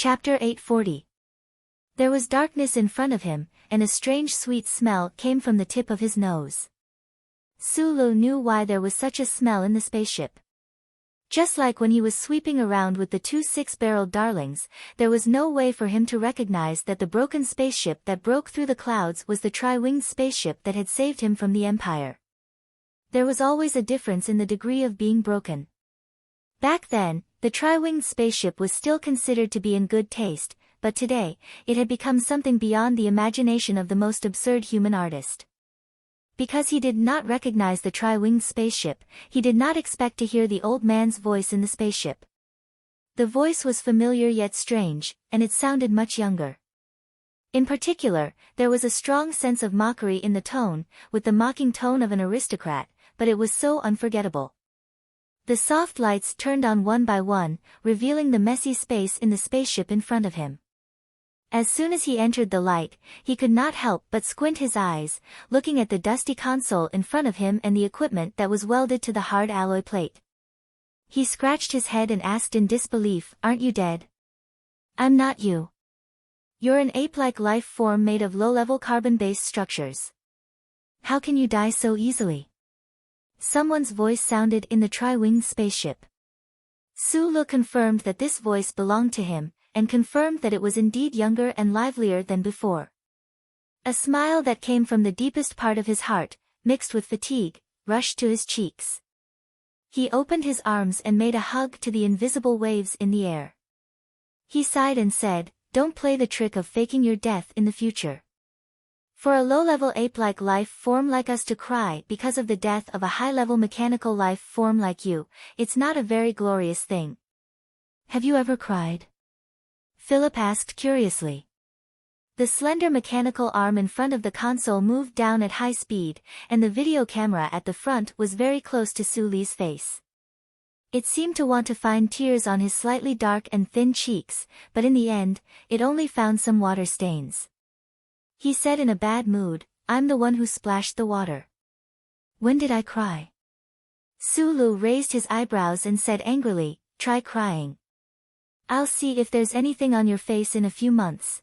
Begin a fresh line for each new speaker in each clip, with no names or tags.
Chapter 840. There was darkness in front of him, and a strange sweet smell came from the tip of his nose. Sulu knew why there was such a smell in the spaceship. Just like when he was sweeping around with the two six-barreled darlings, there was no way for him to recognize that the broken spaceship that broke through the clouds was the tri-winged spaceship that had saved him from the Empire. There was always a difference in the degree of being broken. Back then, the tri-winged spaceship was still considered to be in good taste, but today, it had become something beyond the imagination of the most absurd human artist. Because he did not recognize the tri-winged spaceship, he did not expect to hear the old man's voice in the spaceship. The voice was familiar yet strange, and it sounded much younger. In particular, there was a strong sense of mockery in the tone, with the mocking tone of an aristocrat, but it was so unforgettable. The soft lights turned on one by one, revealing the messy space in the spaceship in front of him. As soon as he entered the light, he could not help but squint his eyes, looking at the dusty console in front of him and the equipment that was welded to the hard alloy plate. He scratched his head and asked in disbelief, "Aren't you dead?" "I'm not you. You're an ape-like life form made of low-level carbon-based structures. How can you die so easily?" Someone's voice sounded in the tri-winged spaceship. Sulu confirmed that this voice belonged to him, and confirmed that it was indeed younger and livelier than before. A smile that came from the deepest part of his heart, mixed with fatigue, rushed to his cheeks. He opened his arms and made a hug to the invisible waves in the air. He sighed and said, "Don't play the trick of faking your death in the future. For a low-level ape-like life form like us to cry because of the death of a high-level mechanical life form like you, it's not a very glorious thing." "Have you ever cried?" Philip asked curiously. The slender mechanical arm in front of the console moved down at high speed, and the video camera at the front was very close to Sulu's face. It seemed to want to find tears on his slightly dark and thin cheeks, but in the end, it only found some water stains. He said in a bad mood, "I'm the one who splashed the water." "When did I cry?" Sulu raised his eyebrows and said angrily, "Try crying. I'll see if there's anything on your face in a few months."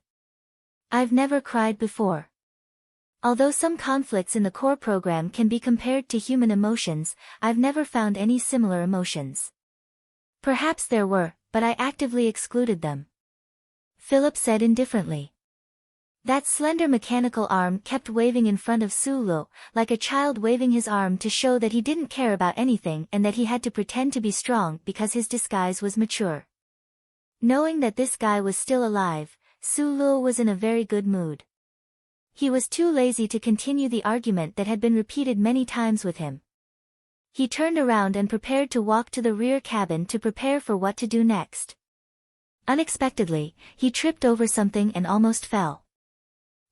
"I've never cried before. Although some conflicts in the core program can be compared to human emotions, I've never found any similar emotions." "Perhaps there were, but I actively excluded them," Philip said indifferently. That slender mechanical arm kept waving in front of Sulu, like a child waving his arm to show that he didn't care about anything and that he had to pretend to be strong because his disguise was mature. Knowing that this guy was still alive, Sulu was in a very good mood. He was too lazy to continue the argument that had been repeated many times with him. He turned around and prepared to walk to the rear cabin to prepare for what to do next. Unexpectedly, he tripped over something and almost fell.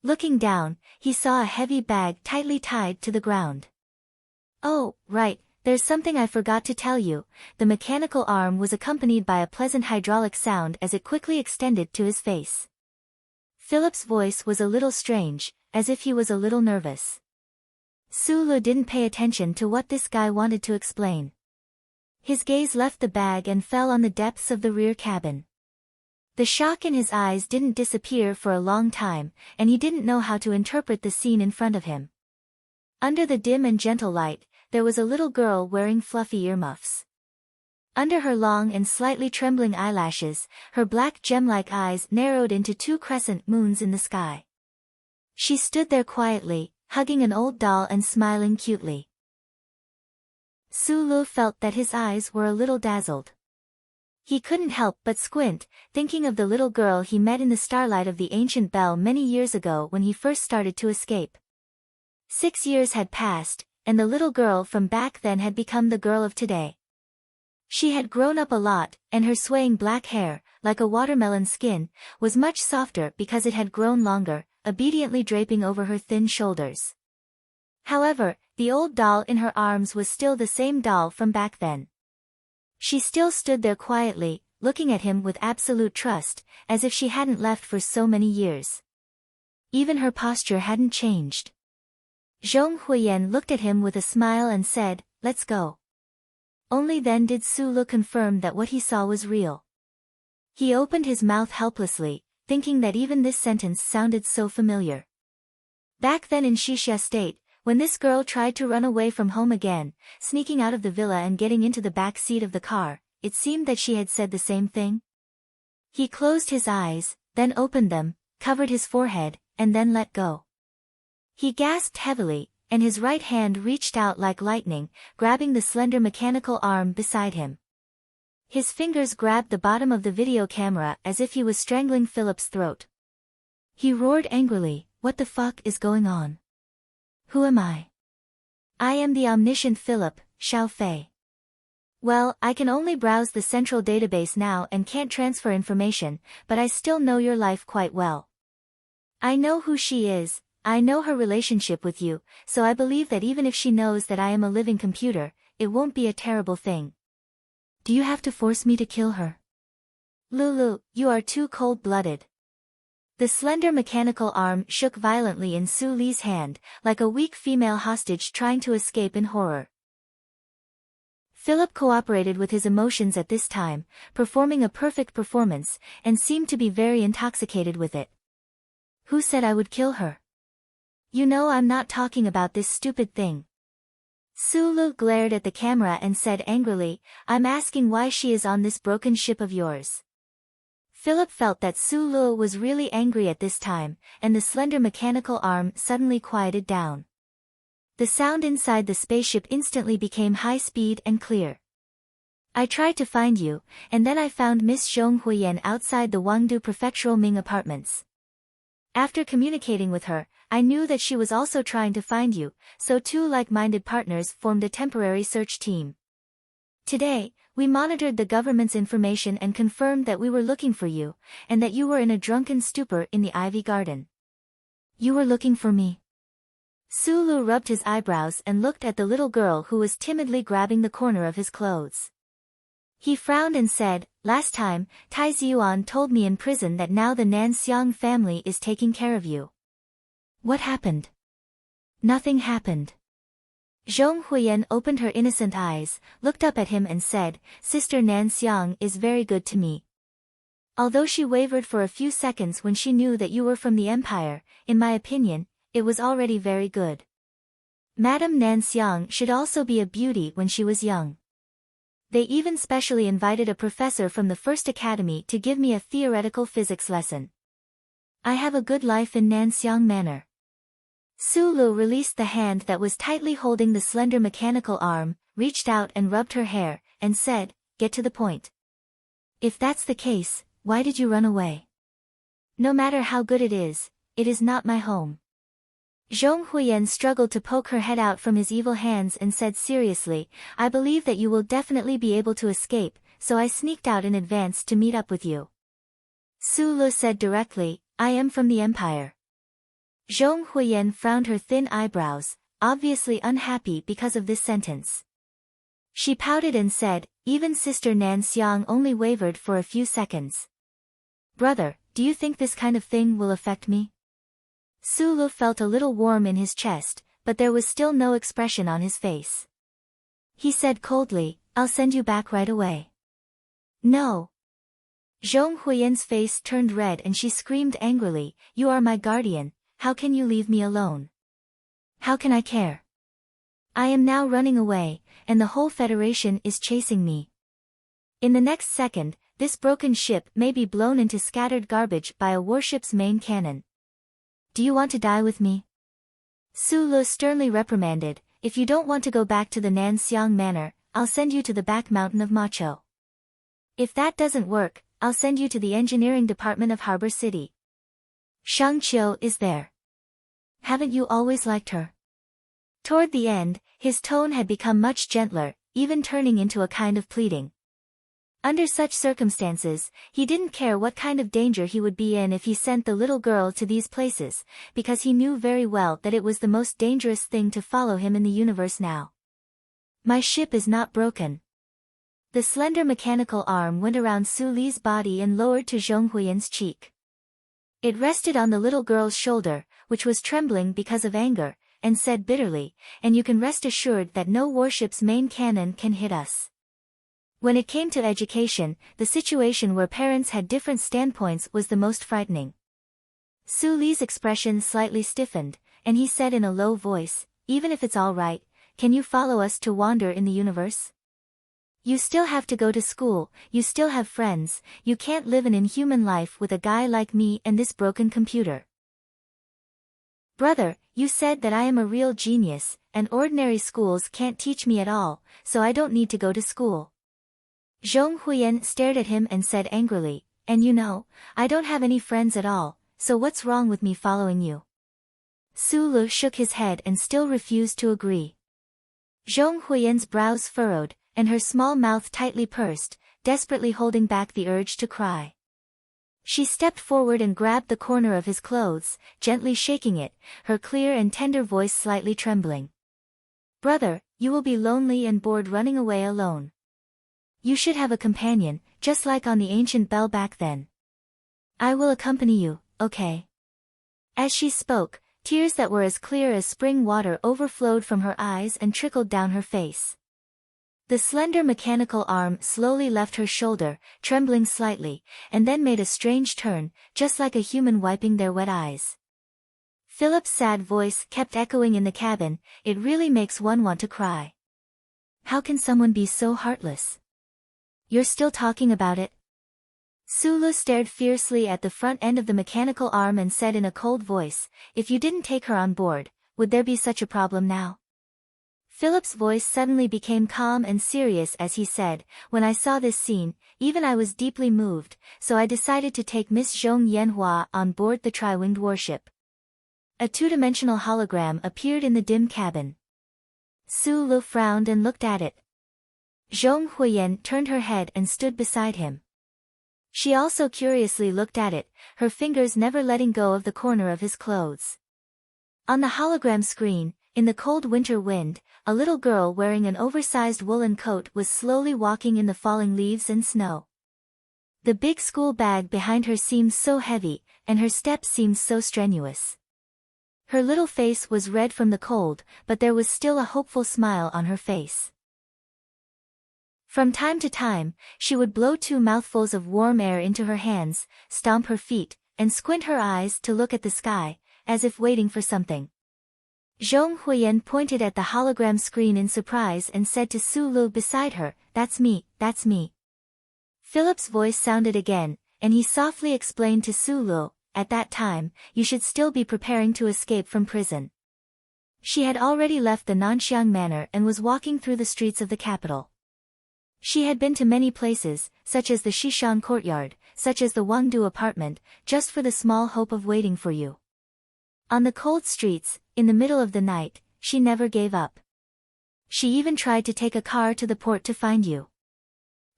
Looking down, he saw a heavy bag tightly tied to the ground. "Oh, right, there's something I forgot to tell you." The mechanical arm was accompanied by a pleasant hydraulic sound as it quickly extended to his face. Philip's voice was a little strange, as if he was a little nervous. Sulu didn't pay attention to what this guy wanted to explain. His gaze left the bag and fell on the depths of the rear cabin. The shock in his eyes didn't disappear for a long time, and he didn't know how to interpret the scene in front of him. Under the dim and gentle light, there was a little girl wearing fluffy earmuffs. Under her long and slightly trembling eyelashes, her black gem-like eyes narrowed into two crescent moons in the sky. She stood there quietly, hugging an old doll and smiling cutely. Sulu felt that his eyes were a little dazzled. He couldn't help but squint, thinking of the little girl he met in the starlight of the ancient bell many years ago when he first started to escape. 6 years had passed, and the little girl from back then had become the girl of today. She had grown up a lot, and her swaying black hair, like a watermelon skin, was much softer because it had grown longer, obediently draping over her thin shoulders. However, the old doll in her arms was still the same doll from back then. She still stood there quietly, looking at him with absolute trust, as if she hadn't left for so many years. Even her posture hadn't changed. Zhong Huiyan looked at him with a smile and said, "Let's go." Only then did Sulu confirm that what he saw was real. He opened his mouth helplessly, thinking that even this sentence sounded so familiar. Back then in Shishia State, when this girl tried to run away from home again, sneaking out of the villa and getting into the back seat of the car, it seemed that she had said the same thing. He closed his eyes, then opened them, covered his forehead, and then let go. He gasped heavily, and his right hand reached out like lightning, grabbing the slender mechanical arm beside him. His fingers grabbed the bottom of the video camera as if he was strangling Philip's throat. He roared angrily, "What the fuck is going on? Who am I? I am the omniscient Philip, Xiao Fei. Well, I can only browse the central database now and can't transfer information, but I still know your life quite well. I know who she is, I know her relationship with you, so I believe that even if she knows that I am a living computer, it won't be a terrible thing. Do you have to force me to kill her? Lulu, you are too cold-blooded." The slender mechanical arm shook violently in Su Li's hand, like a weak female hostage trying to escape in horror. Philip cooperated with his emotions at this time, performing a perfect performance, and seemed to be very intoxicated with it. "Who said I would kill her? You know I'm not talking about this stupid thing." Sulu glared at the camera and said angrily, "I'm asking why she is on this broken ship of yours." Philip felt that Sulu was really angry at this time, and the slender mechanical arm suddenly quieted down. The sound inside the spaceship instantly became high-speed and clear. "I tried to find you, and then I found Miss Zhong Huiyan outside the Wangdu Prefectural Ming apartments. After communicating with her, I knew that she was also trying to find you, so two like-minded partners formed a temporary search team. Today, we monitored the government's information and confirmed that we were looking for you, and that you were in a drunken stupor in the Ivy Garden." "You were looking for me?" Sulu rubbed his eyebrows and looked at the little girl who was timidly grabbing the corner of his clothes. He frowned and said, "Last time, Tai Ziyuan told me in prison that now the Nanxiang family is taking care of you." "What happened?" "Nothing happened." Zhong Huiyan opened her innocent eyes, looked up at him and said, "Sister Nanxiang is very good to me." Although she wavered for a few seconds when she knew that you were from the Empire, in my opinion, it was already very good. Madame Nanxiang should also be a beauty when she was young. They even specially invited a professor from the First Academy to give me a theoretical physics lesson. I have a good life in Nanxiang Manor." Sulu released the hand that was tightly holding the slender mechanical arm, reached out and rubbed her hair, and said, "Get to the point. If that's the case, why did you run away? No matter how good it is not my home." Zhong Huiyan struggled to poke her head out from his evil hands and said seriously, "I believe that you will definitely be able to escape, so I sneaked out in advance to meet up with you." Sulu said directly, "I am from the Empire." Zhong Huiyan frowned her thin eyebrows, obviously unhappy because of this sentence. She pouted and said, "Even Sister Nanxiang only wavered for a few seconds. Brother, do you think this kind of thing will affect me?" Sulu felt a little warm in his chest, but there was still no expression on his face. He said coldly, "I'll send you back right away." "No." Zhong Huiyan's face turned red and she screamed angrily, "You are my guardian, how can you leave me alone? How can I care? I am now running away, and the whole Federation is chasing me. In the next second, this broken ship may be blown into scattered garbage by a warship's main cannon. Do you want to die with me?" Sulu sternly reprimanded, "If you don't want to go back to the Nanxiang Manor, I'll send you to the back mountain of Macho. If that doesn't work, I'll send you to the engineering department of Harbor City. Shang Qiu is there. Haven't you always liked her?" Toward the end, his tone had become much gentler, even turning into a kind of pleading. Under such circumstances, he didn't care what kind of danger he would be in if he sent the little girl to these places, because he knew very well that it was the most dangerous thing to follow him in the universe now. "My ship is not broken." The slender mechanical arm went around Su Li's body and lowered to Zhong Huiyan's cheek. It rested on the little girl's shoulder, which was trembling because of anger, and said bitterly, "And you can rest assured that no warship's main cannon can hit us." When it came to education, the situation where parents had different standpoints was the most frightening. Su Li's expression slightly stiffened, and he said in a low voice, "Even if it's all right, can you follow us to wander in the universe? You still have to go to school, you still have friends, you can't live an inhuman life with a guy like me and this broken computer." "Brother, you said that I am a real genius, and ordinary schools can't teach me at all, so I don't need to go to school." Zhong Huiyan stared at him and said angrily, "And you know, I don't have any friends at all, so what's wrong with me following you?" Su Lu shook his head and still refused to agree. Zhong Huiyan's brows furrowed, and her small mouth tightly pursed, desperately holding back the urge to cry. She stepped forward and grabbed the corner of his clothes, gently shaking it, her clear and tender voice slightly trembling. "Brother, you will be lonely and bored running away alone. You should have a companion, just like on the ancient bell back then. I will accompany you, okay?" As she spoke, tears that were as clear as spring water overflowed from her eyes and trickled down her face. The slender mechanical arm slowly left her shoulder, trembling slightly, and then made a strange turn, just like a human wiping their wet eyes. Philip's sad voice kept echoing in the cabin, "It really makes one want to cry. How can someone be so heartless? You're still talking about it?" Sulu stared fiercely at the front end of the mechanical arm and said in a cold voice, "If you didn't take her on board, would there be such a problem now?" Philip's voice suddenly became calm and serious as he said, "When I saw this scene, even I was deeply moved, so I decided to take Miss Zhong Yanhua on board the tri-winged warship." A two-dimensional hologram appeared in the dim cabin. Sulu frowned and looked at it. Zhong Huiyan turned her head and stood beside him. She also curiously looked at it, her fingers never letting go of the corner of his clothes. On the hologram screen, in the cold winter wind, a little girl wearing an oversized woolen coat was slowly walking in the falling leaves and snow. The big school bag behind her seemed so heavy, and her steps seemed so strenuous. Her little face was red from the cold, but there was still a hopeful smile on her face. From time to time, she would blow 2 mouthfuls of warm air into her hands, stomp her feet, and squint her eyes to look at the sky, as if waiting for something. Zhong Huiyan pointed at the hologram screen in surprise and said to Su Lu beside her, "That's me, that's me." Philip's voice sounded again, and he softly explained to Su Lu, "At that time, you should still be preparing to escape from prison." She had already left the Nanxiang Manor and was walking through the streets of the capital. She had been to many places, such as the Xishan courtyard, such as the Wangdu apartment, just for the small hope of waiting for you. On the cold streets, in the middle of the night, she never gave up. She even tried to take a car to the port to find you.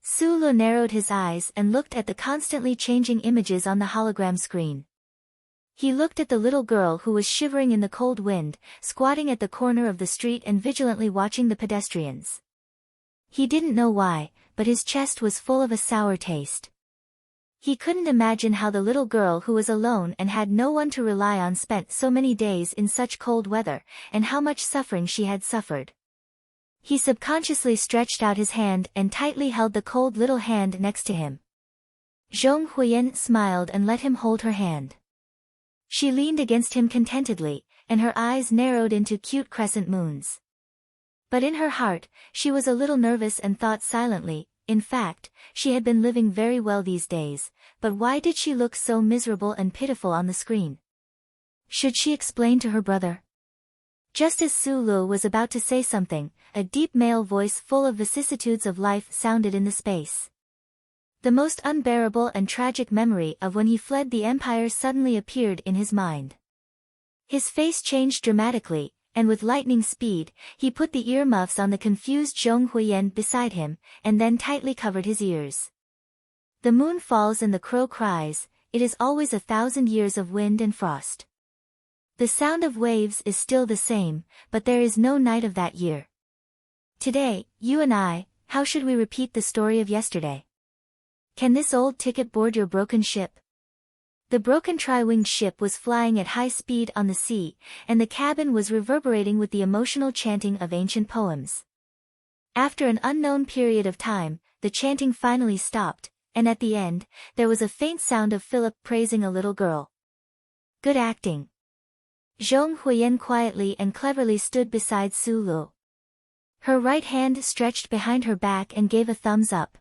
Su Lu narrowed his eyes and looked at the constantly changing images on the hologram screen. He looked at the little girl who was shivering in the cold wind, squatting at the corner of the street and vigilantly watching the pedestrians. He didn't know why, but his chest was full of a sour taste. He couldn't imagine how the little girl who was alone and had no one to rely on spent so many days in such cold weather, and how much suffering she had suffered. He subconsciously stretched out his hand and tightly held the cold little hand next to him. Zhong Huiyan smiled and let him hold her hand. She leaned against him contentedly, and her eyes narrowed into cute crescent moons. But in her heart, she was a little nervous and thought silently, in fact, she had been living very well these days, but why did she look so miserable and pitiful on the screen? Should she explain to her brother? Just as Su Lu was about to say something, a deep male voice full of vicissitudes of life sounded in the space. The most unbearable and tragic memory of when he fled the empire suddenly appeared in his mind. His face changed dramatically, and with lightning speed, he put the earmuffs on the confused Zhong Huiyan beside him, and then tightly covered his ears. The moon falls and the crow cries, it is always 1,000 years of wind and frost. The sound of waves is still the same, but there is no night of that year. Today, you and I, how should we repeat the story of yesterday? Can this old ticket board your broken ship? The broken tri-winged ship was flying at high speed on the sea, and the cabin was reverberating with the emotional chanting of ancient poems. After an unknown period of time, the chanting finally stopped, and at the end, there was a faint sound of Philip praising a little girl. Good acting. Zhong Huiyan quietly and cleverly stood beside Su Lu. Her right hand stretched behind her back and gave a thumbs up.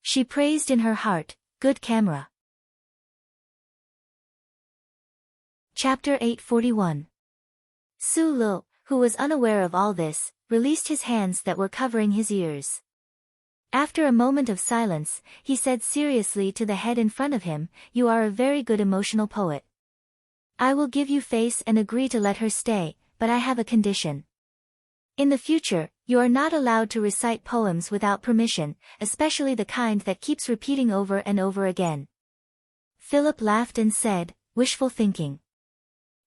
She praised in her heart, good camera. Chapter 841. Su Lu, who was unaware of all this, released his hands that were covering his ears. After a moment of silence, he said seriously to the head in front of him, "You are a very good emotional poet. I will give you face and agree to let her stay, but I have a condition. In the future, you are not allowed to recite poems without permission, especially the kind that keeps repeating over and over again." Philip laughed and said, "Wishful thinking."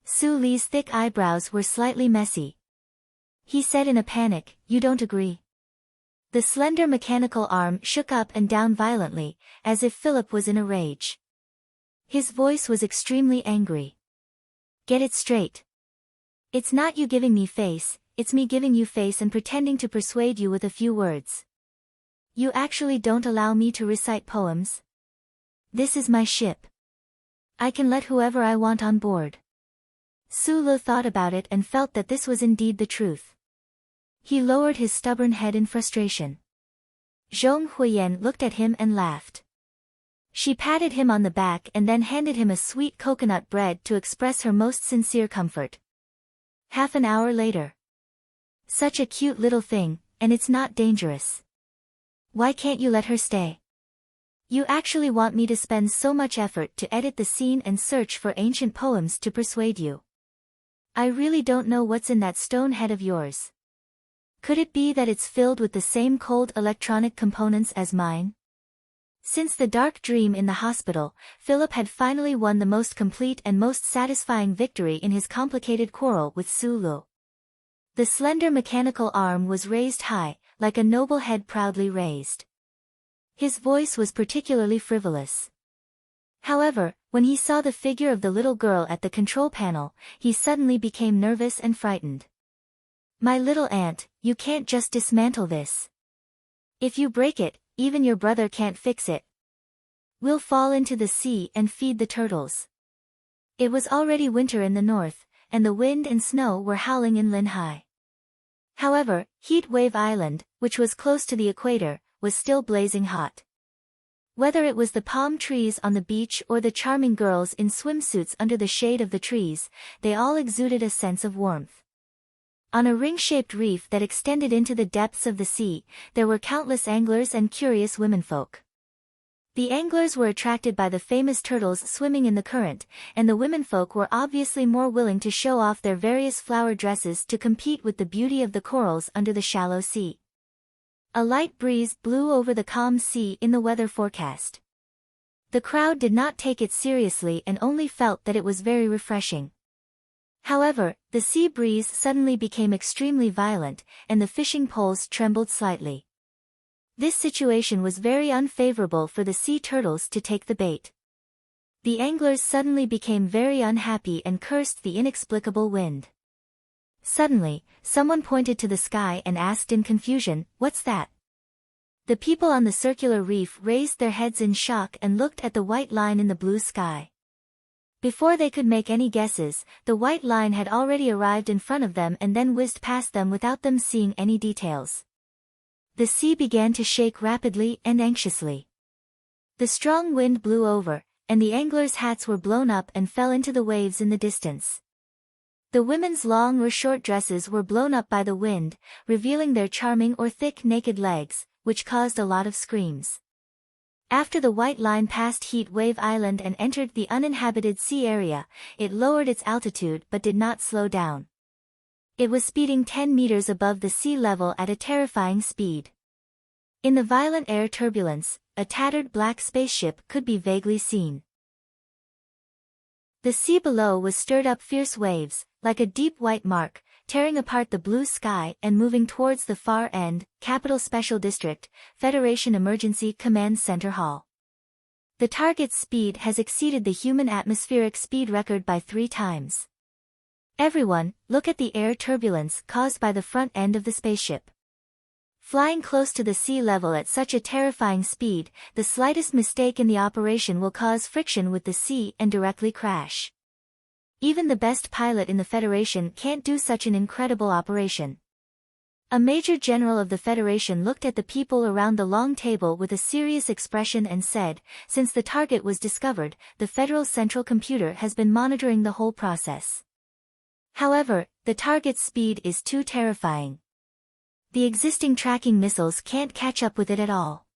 Su Li's thick eyebrows were slightly messy. He said in a panic, "You don't agree?" The slender mechanical arm shook up and down violently, as if Philip was in a rage. His voice was extremely angry. "Get it straight. It's not you giving me face, it's me giving you face and pretending to persuade you with a few words. You actually don't allow me to recite poems? This is my ship. I can let whoever I want on board." Su Lu thought about it and felt that this was indeed the truth. He lowered his stubborn head in frustration. Zhong Huiyan looked at him and laughed. She patted him on the back and then handed him a sweet coconut bread to express her most sincere comfort. Half an hour later. "Such a cute little thing, and it's not dangerous. Why can't you let her stay? You actually want me to spend so much effort to edit the scene and search for ancient poems to persuade you. I really don't know what's in that stone head of yours. Could it be that it's filled with the same cold electronic components as mine?" Since the dark dream in the hospital, Philip had finally won the most complete and most satisfying victory in his complicated quarrel with Su Lu. The slender mechanical arm was raised high, like a noble head proudly raised. His voice was particularly frivolous. However, when he saw the figure of the little girl at the control panel, he suddenly became nervous and frightened. "My little aunt, you can't just dismantle this. If you break it, even your brother can't fix it. We'll fall into the sea and feed the turtles." It was already winter in the north, and the wind and snow were howling in Linhai. However, Heat Wave Island, which was close to the equator, was still blazing hot. Whether it was the palm trees on the beach or the charming girls in swimsuits under the shade of the trees, they all exuded a sense of warmth. On a ring-shaped reef that extended into the depths of the sea, there were countless anglers and curious womenfolk. The anglers were attracted by the famous turtles swimming in the current, and the womenfolk were obviously more willing to show off their various flower dresses to compete with the beauty of the corals under the shallow sea. A light breeze blew over the calm sea in the weather forecast. The crowd did not take it seriously and only felt that it was very refreshing. However, the sea breeze suddenly became extremely violent, and the fishing poles trembled slightly. This situation was very unfavorable for the sea turtles to take the bait. The anglers suddenly became very unhappy and cursed the inexplicable wind. Suddenly, someone pointed to the sky and asked in confusion, "What's that?" The people on the circular reef raised their heads in shock and looked at the white line in the blue sky. Before they could make any guesses, the white line had already arrived in front of them and then whizzed past them without them seeing any details. The sea began to shake rapidly and anxiously. The strong wind blew over, and the anglers' hats were blown up and fell into the waves in the distance. The women's long or short dresses were blown up by the wind, revealing their charming or thick naked legs, which caused a lot of screams. After the white line passed Heat Wave Island and entered the uninhabited sea area, it lowered its altitude but did not slow down. It was speeding 10 meters above the sea level at a terrifying speed. In the violent air turbulence, a tattered black spaceship could be vaguely seen. The sea below was stirred up fierce waves, like a deep white mark, tearing apart the blue sky and moving towards the far end, Capital Special District, Federation Emergency Command Center Hall. The target's speed has exceeded the human atmospheric speed record by 3 times. Everyone, look at the air turbulence caused by the front end of the spaceship. Flying close to the sea level at such a terrifying speed, the slightest mistake in the operation will cause friction with the sea and directly crash. Even the best pilot in the Federation can't do such an incredible operation. A major general of the Federation looked at the people around the long table with a serious expression and said, "Since the target was discovered, the Federal Central Computer has been monitoring the whole process. However, the target's speed is too terrifying. The existing tracking missiles can't catch up with it at all.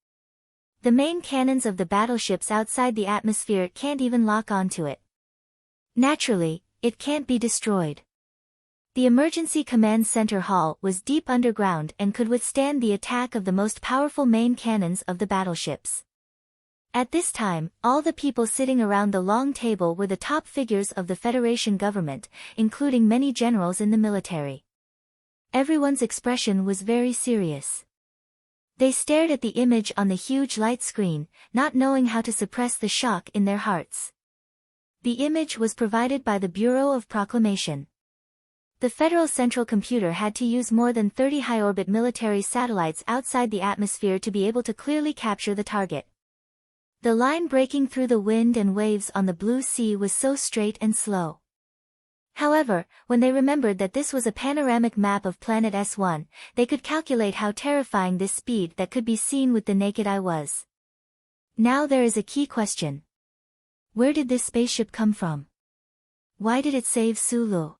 The main cannons of the battleships outside the atmosphere can't even lock onto it. Naturally, it can't be destroyed." The Emergency Command Center Hall was deep underground and could withstand the attack of the most powerful main cannons of the battleships. At this time, all the people sitting around the long table were the top figures of the Federation government, including many generals in the military. Everyone's expression was very serious. They stared at the image on the huge light screen, not knowing how to suppress the shock in their hearts. The image was provided by the Bureau of Proclamation. The Federal Central Computer had to use more than 30 high-orbit military satellites outside the atmosphere to be able to clearly capture the target. The line breaking through the wind and waves on the blue sea was so straight and slow. However, when they remembered that this was a panoramic map of planet S1, they could calculate how terrifying this speed that could be seen with the naked eye was. Now there is a key question. Where did this spaceship come from? Why did it save Sulu?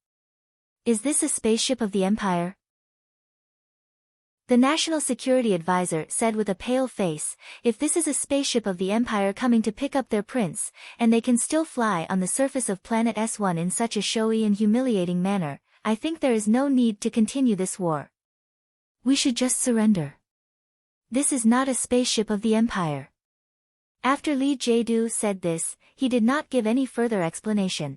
Is this a spaceship of the Empire? The National Security Advisor said with a pale face, "If this is a spaceship of the Empire coming to pick up their prince, and they can still fly on the surface of planet S1 in such a showy and humiliating manner, I think there is no need to continue this war. We should just surrender. This is not a spaceship of the Empire." After Lee Jae-do said this, he did not give any further explanation.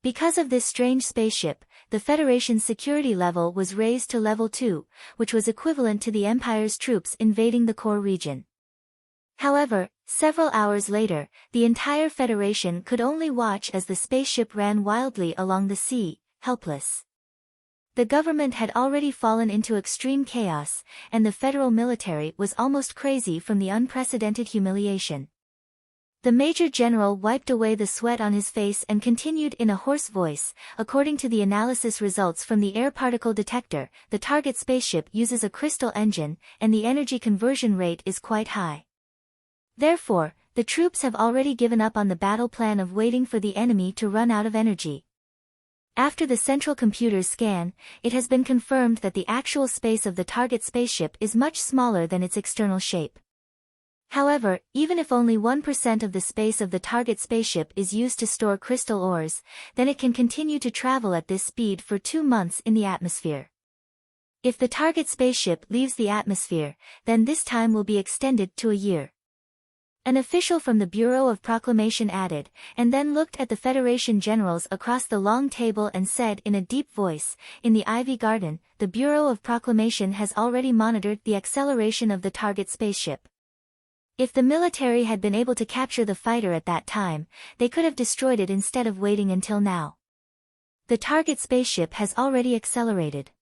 Because of this strange spaceship, the Federation's security level was raised to level 2, which was equivalent to the Empire's troops invading the core region. However, several hours later, the entire Federation could only watch as the spaceship ran wildly along the sea, helpless. The government had already fallen into extreme chaos, and the federal military was almost crazy from the unprecedented humiliation. The Major General wiped away the sweat on his face and continued in a hoarse voice, "According to the analysis results from the air particle detector, the target spaceship uses a crystal engine, and the energy conversion rate is quite high. Therefore, the troops have already given up on the battle plan of waiting for the enemy to run out of energy. After the central computer's scan, it has been confirmed that the actual space of the target spaceship is much smaller than its external shape. However, even if only 1% of the space of the target spaceship is used to store crystal ores, then it can continue to travel at this speed for 2 months in the atmosphere. If the target spaceship leaves the atmosphere, then this time will be extended to a year." An official from the Bureau of Proclamation added, and then looked at the Federation generals across the long table and said in a deep voice, "In the Ivy Garden, the Bureau of Proclamation has already monitored the acceleration of the target spaceship. If the military had been able to capture the fighter at that time, they could have destroyed it instead of waiting until now. The target spaceship has already accelerated."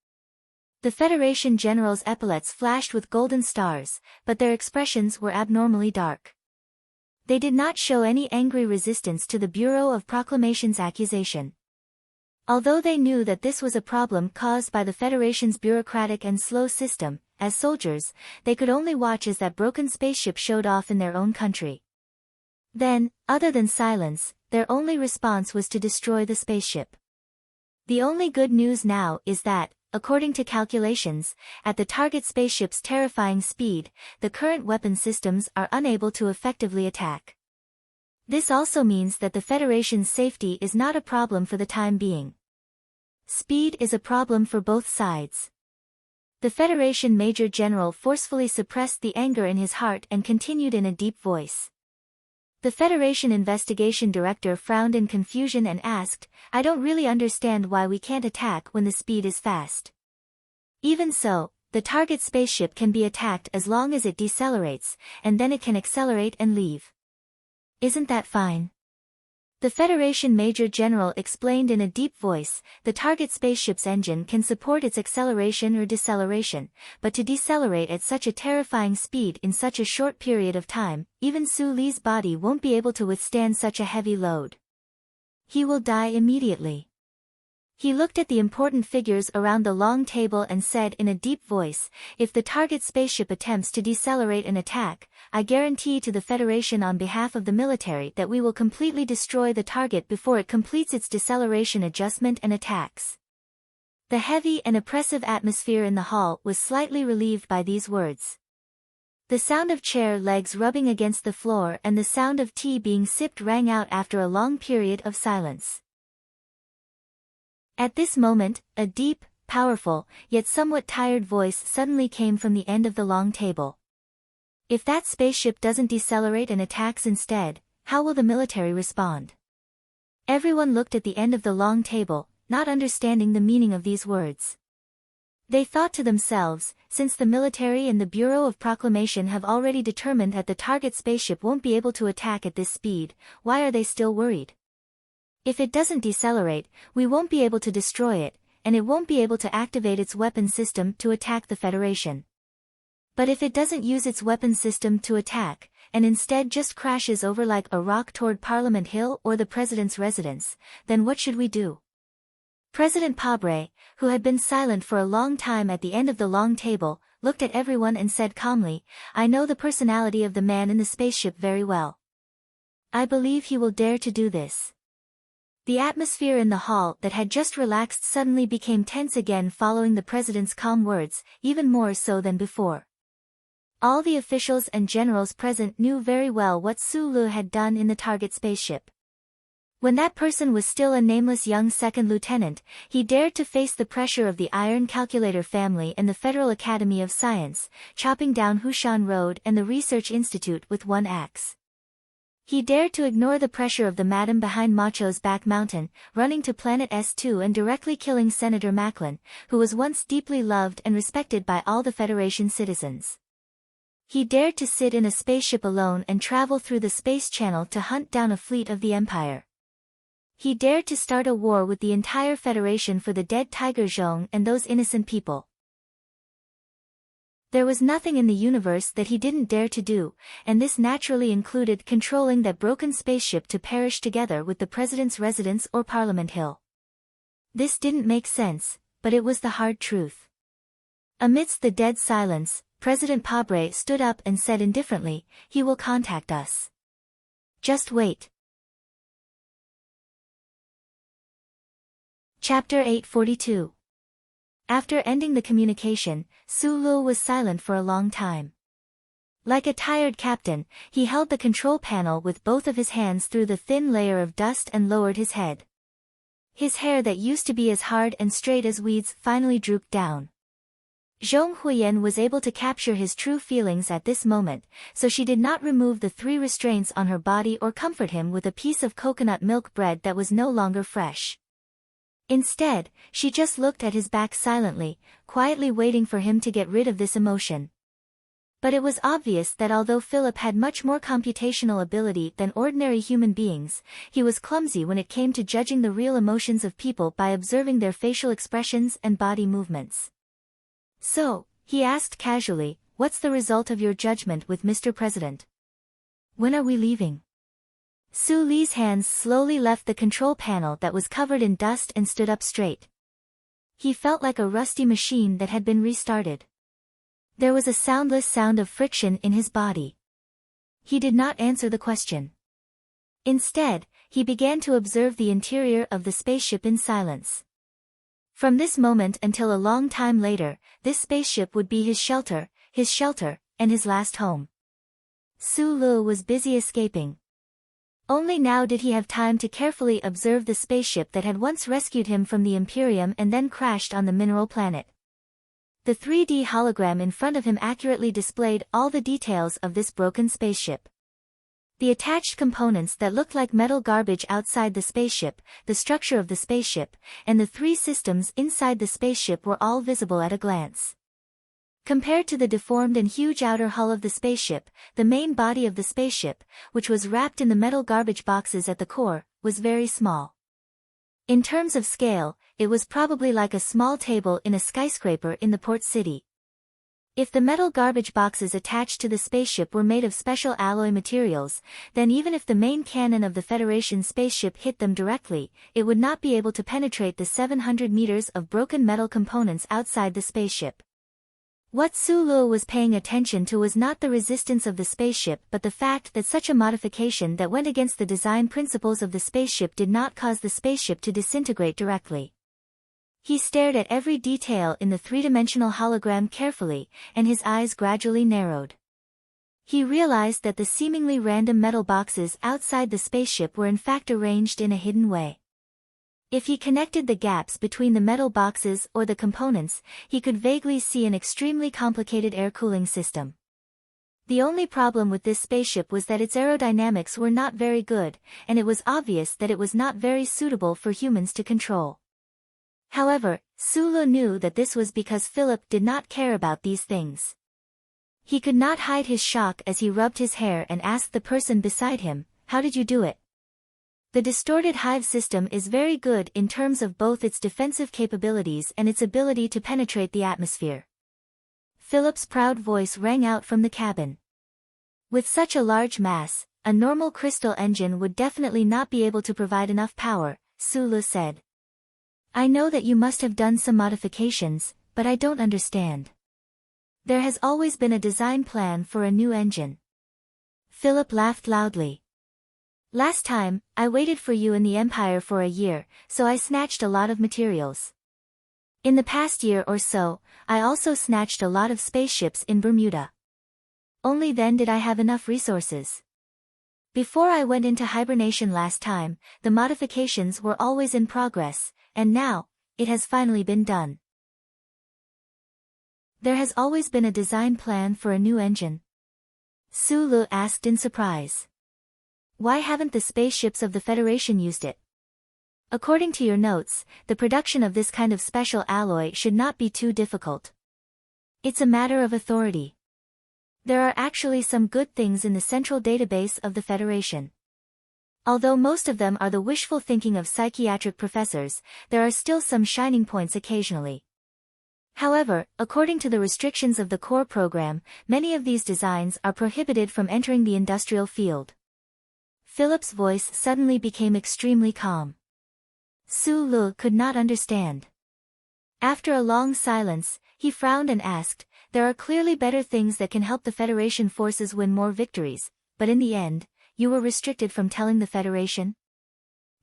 The Federation generals' epaulets flashed with golden stars, but their expressions were abnormally dark. They did not show any angry resistance to the Bureau of Proclamation's accusation. Although they knew that this was a problem caused by the Federation's bureaucratic and slow system, as soldiers, they could only watch as that broken spaceship showed off in their own country. Then, other than silence, their only response was to destroy the spaceship. The only good news now is that, according to calculations, at the target spaceship's terrifying speed, the current weapon systems are unable to effectively attack. This also means that the Federation's safety is not a problem for the time being. Speed is a problem for both sides. The Federation Major General forcefully suppressed the anger in his heart and continued in a deep voice. The Federation Investigation Director frowned in confusion and asked, "I don't really understand why we can't attack when the speed is fast. Even so, the target spaceship can be attacked as long as it decelerates, and then it can accelerate and leave. Isn't that fine?" The Federation Major General explained in a deep voice, the target spaceship's engine can support its acceleration or deceleration, but to decelerate at such a terrifying speed in such a short period of time, even Su Li's body won't be able to withstand such a heavy load. He will die immediately. He looked at the important figures around the long table and said in a deep voice, if the target spaceship attempts to decelerate an attack, I guarantee to the Federation on behalf of the military that we will completely destroy the target before it completes its deceleration adjustment and attacks. The heavy and oppressive atmosphere in the hall was slightly relieved by these words. The sound of chair legs rubbing against the floor and the sound of tea being sipped rang out after a long period of silence. At this moment, a deep, powerful, yet somewhat tired voice suddenly came from the end of the long table. If that spaceship doesn't decelerate and attacks instead, how will the military respond? Everyone looked at the end of the long table, not understanding the meaning of these words. They thought to themselves, since the military and the Bureau of Proclamation have already determined that the target spaceship won't be able to attack at this speed, why are they still worried? If it doesn't decelerate, we won't be able to destroy it, and it won't be able to activate its weapon system to attack the Federation. But if it doesn't use its weapon system to attack, and instead just crashes over like a rock toward Parliament Hill or the President's residence, then what should we do? President Pabre, who had been silent for a long time at the end of the long table, looked at everyone and said calmly, I know the personality of the man in the spaceship very well. I believe he will dare to do this. The atmosphere in the hall that had just relaxed suddenly became tense again following the president's calm words, even more so than before. All the officials and generals present knew very well what Su Lu had done in the target spaceship. When that person was still a nameless young second lieutenant, he dared to face the pressure of the Iron Calculator family and the Federal Academy of Science, chopping down Hushan Road and the Research Institute with one axe. He dared to ignore the pressure of the madam behind Macho's back mountain, running to Planet S2 and directly killing Senator Macklin, who was once deeply loved and respected by all the Federation citizens. He dared to sit in a spaceship alone and travel through the space channel to hunt down a fleet of the Empire. He dared to start a war with the entire Federation for the dead Tiger Zhong and those innocent people. There was nothing in the universe that he didn't dare to do, and this naturally included controlling that broken spaceship to perish together with the president's residence or Parliament Hill. This didn't make sense, but it was the hard truth. Amidst the dead silence, President Pabre stood up and said indifferently, he will contact us. Just wait. Chapter 842. After ending the communication, Su Lu was silent for a long time. Like a tired captain, he held the control panel with both of his hands through the thin layer of dust and lowered his head. His hair that used to be as hard and straight as weeds finally drooped down. Zhong Huiyan was able to capture his true feelings at this moment, so she did not remove the 3 restraints on her body or comfort him with a piece of coconut milk bread that was no longer fresh. Instead, she just looked at his back silently, quietly waiting for him to get rid of this emotion. But it was obvious that although Philip had much more computational ability than ordinary human beings, he was clumsy when it came to judging the real emotions of people by observing their facial expressions and body movements. So, he asked casually, what's the result of your judgment with Mr. President? When are we leaving? Su Li's hands slowly left the control panel that was covered in dust and stood up straight. He felt like a rusty machine that had been restarted. There was a soundless sound of friction in his body. He did not answer the question. Instead, he began to observe the interior of the spaceship in silence. From this moment until a long time later, this spaceship would be his shelter, and his last home. Su Lu was busy escaping. Only now did he have time to carefully observe the spaceship that had once rescued him from the Imperium and then crashed on the mineral planet. The 3D hologram in front of him accurately displayed all the details of this broken spaceship. The attached components that looked like metal garbage outside the spaceship, the structure of the spaceship, and the 3 systems inside the spaceship were all visible at a glance. Compared to the deformed and huge outer hull of the spaceship, the main body of the spaceship, which was wrapped in the metal garbage boxes at the core, was very small. In terms of scale, it was probably like a small table in a skyscraper in the port city. If the metal garbage boxes attached to the spaceship were made of special alloy materials, then even if the main cannon of the Federation spaceship hit them directly, it would not be able to penetrate the 700 meters of broken metal components outside the spaceship. What Sulu was paying attention to was not the resistance of the spaceship but the fact that such a modification that went against the design principles of the spaceship did not cause the spaceship to disintegrate directly. He stared at every detail in the three-dimensional hologram carefully, and his eyes gradually narrowed. He realized that the seemingly random metal boxes outside the spaceship were in fact arranged in a hidden way. If he connected the gaps between the metal boxes or the components, he could vaguely see an extremely complicated air cooling system. The only problem with this spaceship was that its aerodynamics were not very good, and it was obvious that it was not very suitable for humans to control. However, Sulu knew that this was because Philip did not care about these things. He could not hide his shock as he rubbed his hair and asked the person beside him, "How did you do it?" The distorted hive system is very good in terms of both its defensive capabilities and its ability to penetrate the atmosphere. Philip's proud voice rang out from the cabin. With such a large mass, a normal crystal engine would definitely not be able to provide enough power, Sulu said. "I know that you must have done some modifications, but I don't understand. There has always been a design plan for a new engine." Philip laughed loudly. "Last time, I waited for you in the Empire for a year, so I snatched a lot of materials. In the past year or so, I also snatched a lot of spaceships in Bermuda. Only then did I have enough resources. Before I went into hibernation last time, the modifications were always in progress, and now, it has finally been done." "There has always been a design plan for a new engine?" Sulu asked in surprise. "Why haven't the spaceships of the Federation used it? According to your notes, the production of this kind of special alloy should not be too difficult. It's a matter of authority. There are actually some good things in the central database of the Federation. Although most of them are the wishful thinking of psychiatric professors, there are still some shining points occasionally. However, according to the restrictions of the core program, many of these designs are prohibited from entering the industrial field." Philip's voice suddenly became extremely calm. Sulu could not understand. After a long silence, he frowned and asked, "There are clearly better things that can help the Federation forces win more victories, but in the end, you were restricted from telling the Federation?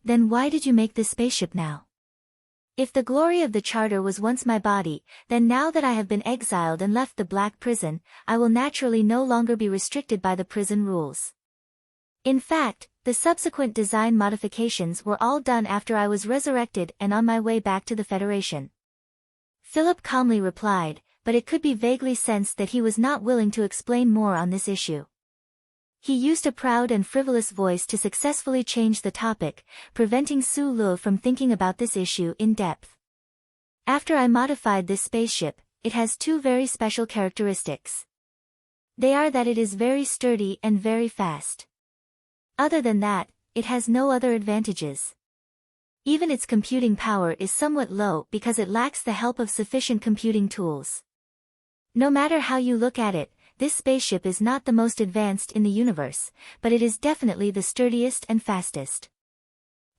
Then why did you make this spaceship now? If the glory of the Charter was once my body, then now that I have been exiled and left the Black Prison, I will naturally no longer be restricted by the prison rules. In fact, the subsequent design modifications were all done after I was resurrected and on my way back to the Federation." Philip calmly replied, but it could be vaguely sensed that he was not willing to explain more on this issue. He used a proud and frivolous voice to successfully change the topic, preventing Sulu from thinking about this issue in depth. "After I modified this spaceship, it has two very special characteristics. They are that it is very sturdy and very fast. Other than that, it has no other advantages. Even its computing power is somewhat low because it lacks the help of sufficient computing tools. No matter how you look at it, this spaceship is not the most advanced in the universe, but it is definitely the sturdiest and fastest.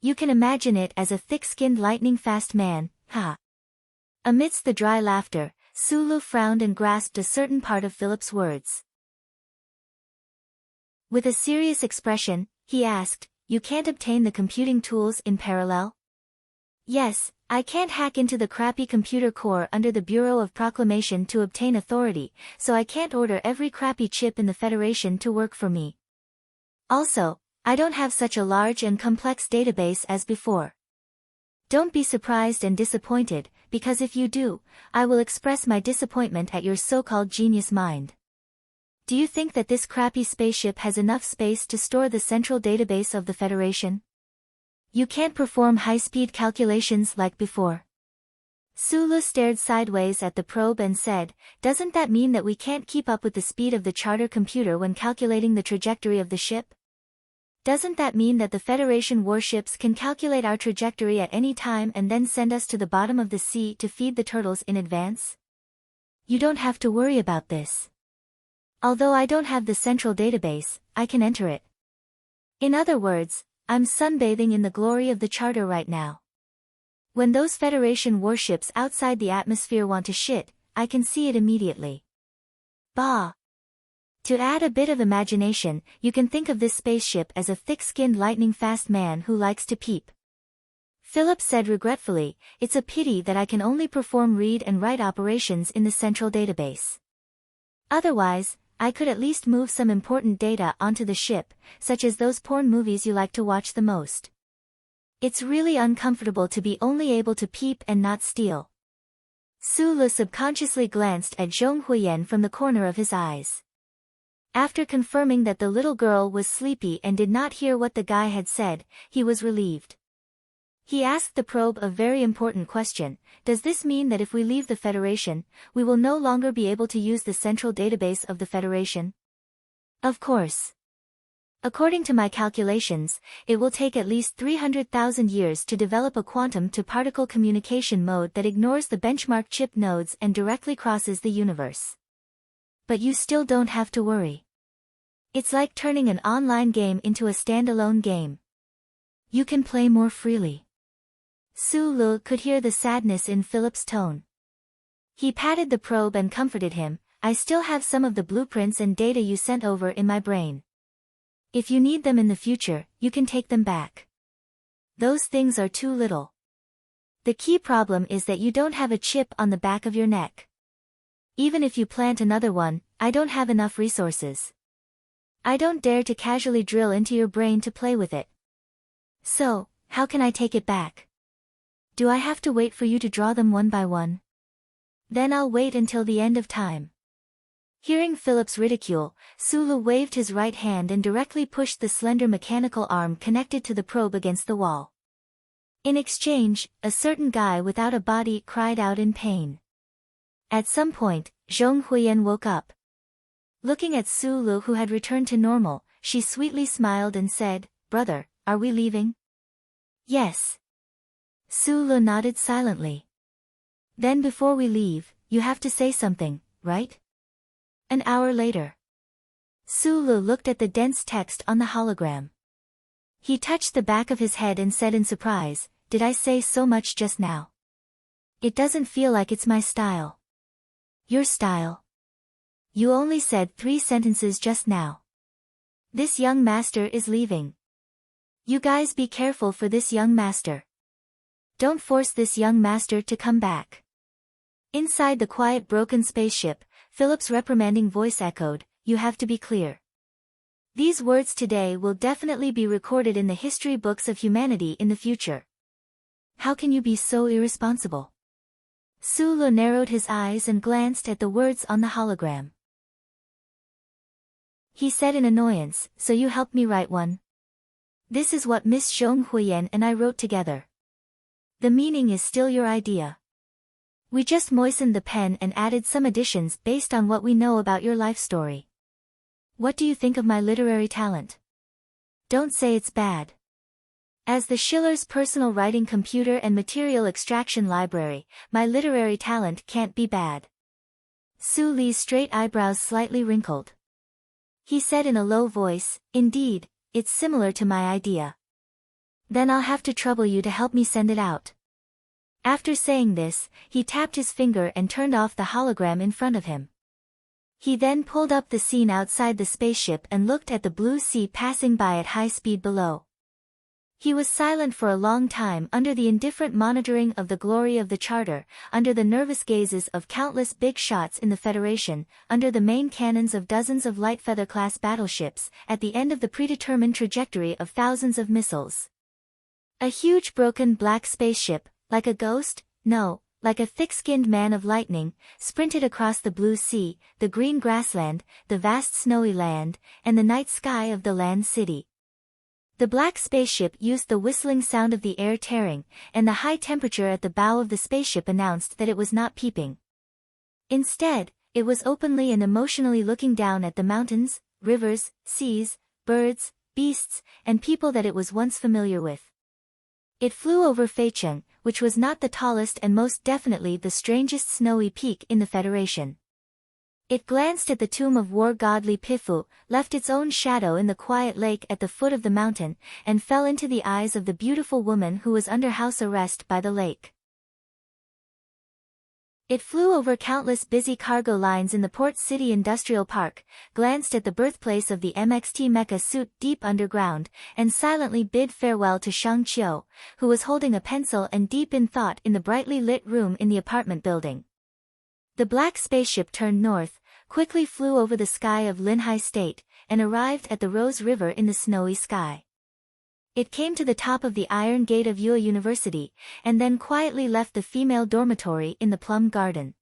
You can imagine it as a thick-skinned lightning-fast man, ha." Amidst the dry laughter, Sulu frowned and grasped a certain part of Philip's words. With a serious expression, he asked, "You can't obtain the computing tools in parallel?" "Yes, I can't hack into the crappy computer core under the Bureau of Proclamation to obtain authority, so I can't order every crappy chip in the Federation to work for me. Also, I don't have such a large and complex database as before. Don't be surprised and disappointed, because if you do, I will express my disappointment at your so-called genius mind. Do you think that this crappy spaceship has enough space to store the central database of the Federation? You can't perform high-speed calculations like before." Sulu stared sideways at the probe and said, "Doesn't that mean that we can't keep up with the speed of the charter computer when calculating the trajectory of the ship?" Doesn't that mean that the Federation warships can calculate our trajectory at any time and then send us to the bottom of the sea to feed the turtles in advance? You don't have to worry about this. Although I don't have the central database, I can enter it. In other words, I'm sunbathing in the glory of the charter right now. When those Federation warships outside the atmosphere want to shit, I can see it immediately. Bah! To add a bit of imagination, you can think of this spaceship as a thick-skinned lightning-fast man who likes to peep. Philip said regretfully, it's a pity that I can only perform read and write operations in the central database. Otherwise, I could at least move some important data onto the ship, such as those porn movies you like to watch the most. It's really uncomfortable to be only able to peep and not steal. Su Le subconsciously glanced at Zhong Huiyan from the corner of his eyes. After confirming that the little girl was sleepy and did not hear what the guy had said, he was relieved. He asked the probe a very important question: does this mean that if we leave the Federation, we will no longer be able to use the central database of the Federation? Of course. According to my calculations, it will take at least 300,000 years to develop a quantum-to-particle communication mode that ignores the benchmark chip nodes and directly crosses the universe. But you still don't have to worry. It's like turning an online game into a standalone game. You can play more freely. Su Le could hear the sadness in Philip's tone. He patted the probe and comforted him. I still have some of the blueprints and data you sent over in my brain. If you need them in the future, you can take them back. Those things are too little. The key problem is that you don't have a chip on the back of your neck. Even if you plant another one, I don't have enough resources. I don't dare to casually drill into your brain to play with it. So, how can I take it back? Do I have to wait for you to draw them one by one? Then I'll wait until the end of time. Hearing Philip's ridicule, Su Le waved his right hand and directly pushed the slender mechanical arm connected to the probe against the wall. In exchange, a certain guy without a body cried out in pain. At some point, Zhong Huiyan woke up. Looking at Su Le, who had returned to normal, she sweetly smiled and said, "Brother, are we leaving?" "Yes." Su Le nodded silently. "Then before we leave, you have to say something, right?" An hour later. Su Le looked at the dense text on the hologram. He touched the back of his head and said in surprise, "Did I say so much just now? It doesn't feel like it's my style." "Your style? You only said 3 sentences just now. This young master is leaving. You guys be careful for this young master. Don't force this young master to come back." Inside the quiet broken spaceship, Philip's reprimanding voice echoed, "You have to be clear. These words today will definitely be recorded in the history books of humanity in the future. How can you be so irresponsible?" Su Le narrowed his eyes and glanced at the words on the hologram. He said in annoyance, "So you helped me write one? This is what Miss Zhong Huiyan and I wrote together. The meaning is still your idea. We just moistened the pen and added some additions based on what we know about your life story. What do you think of my literary talent? Don't say it's bad. As the Schiller's personal writing computer and material extraction library, my literary talent can't be bad." Su Le's straight eyebrows slightly wrinkled. He said in a low voice, "Indeed, it's similar to my idea. Then I'll have to trouble you to help me send it out." After saying this, he tapped his finger and turned off the hologram in front of him. He then pulled up the scene outside the spaceship and looked at the blue sea passing by at high speed below. He was silent for a long time under the indifferent monitoring of the glory of the charter, under the nervous gazes of countless big shots in the Federation, under the main cannons of dozens of Lightfeather-class battleships, at the end of the predetermined trajectory of thousands of missiles. A huge broken black spaceship, like a ghost, no, like a thick-skinned man of lightning, sprinted across the blue sea, the green grassland, the vast snowy land, and the night sky of the land city. The black spaceship used the whistling sound of the air tearing, and the high temperature at the bow of the spaceship announced that it was not peeping. Instead, it was openly and emotionally looking down at the mountains, rivers, seas, birds, beasts, and people that it was once familiar with. It flew over Feicheng, which was not the tallest and most definitely the strangest snowy peak in the Federation. It glanced at the tomb of war god Li Pifu, left its own shadow in the quiet lake at the foot of the mountain, and fell into the eyes of the beautiful woman who was under house arrest by the lake. It flew over countless busy cargo lines in the port city industrial park, glanced at the birthplace of the MXT mecha suit deep underground, and silently bid farewell to Shang Qiu, who was holding a pencil and deep in thought in the brightly lit room in the apartment building. The black spaceship turned north, quickly flew over the sky of Linhai State, and arrived at the Rose River in the snowy sky. It came to the top of the Iron Gate of Yue University, and then quietly left the female dormitory in the Plum Garden.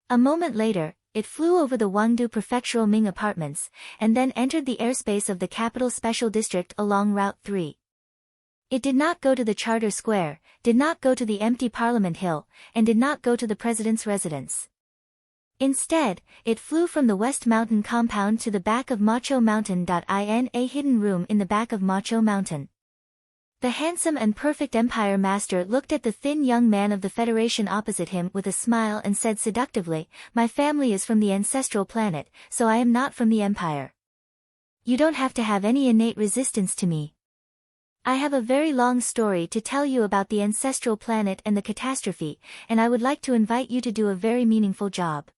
A moment later, it flew over the Wangdu Prefectural Ming Apartments, and then entered the airspace of the Capital Special District along Route 3. It did not go to the Charter Square, did not go to the empty Parliament Hill, and did not go to the President's residence. Instead, it flew from the West Mountain compound to the back of Macho Mountain. In a hidden room in the back of Macho Mountain. The handsome and perfect Empire Master looked at the thin young man of the Federation opposite him with a smile and said seductively, "My family is from the ancestral planet, so I am not from the Empire. You don't have to have any innate resistance to me. I have a very long story to tell you about the ancestral planet and the catastrophe, and I would like to invite you to do a very meaningful job.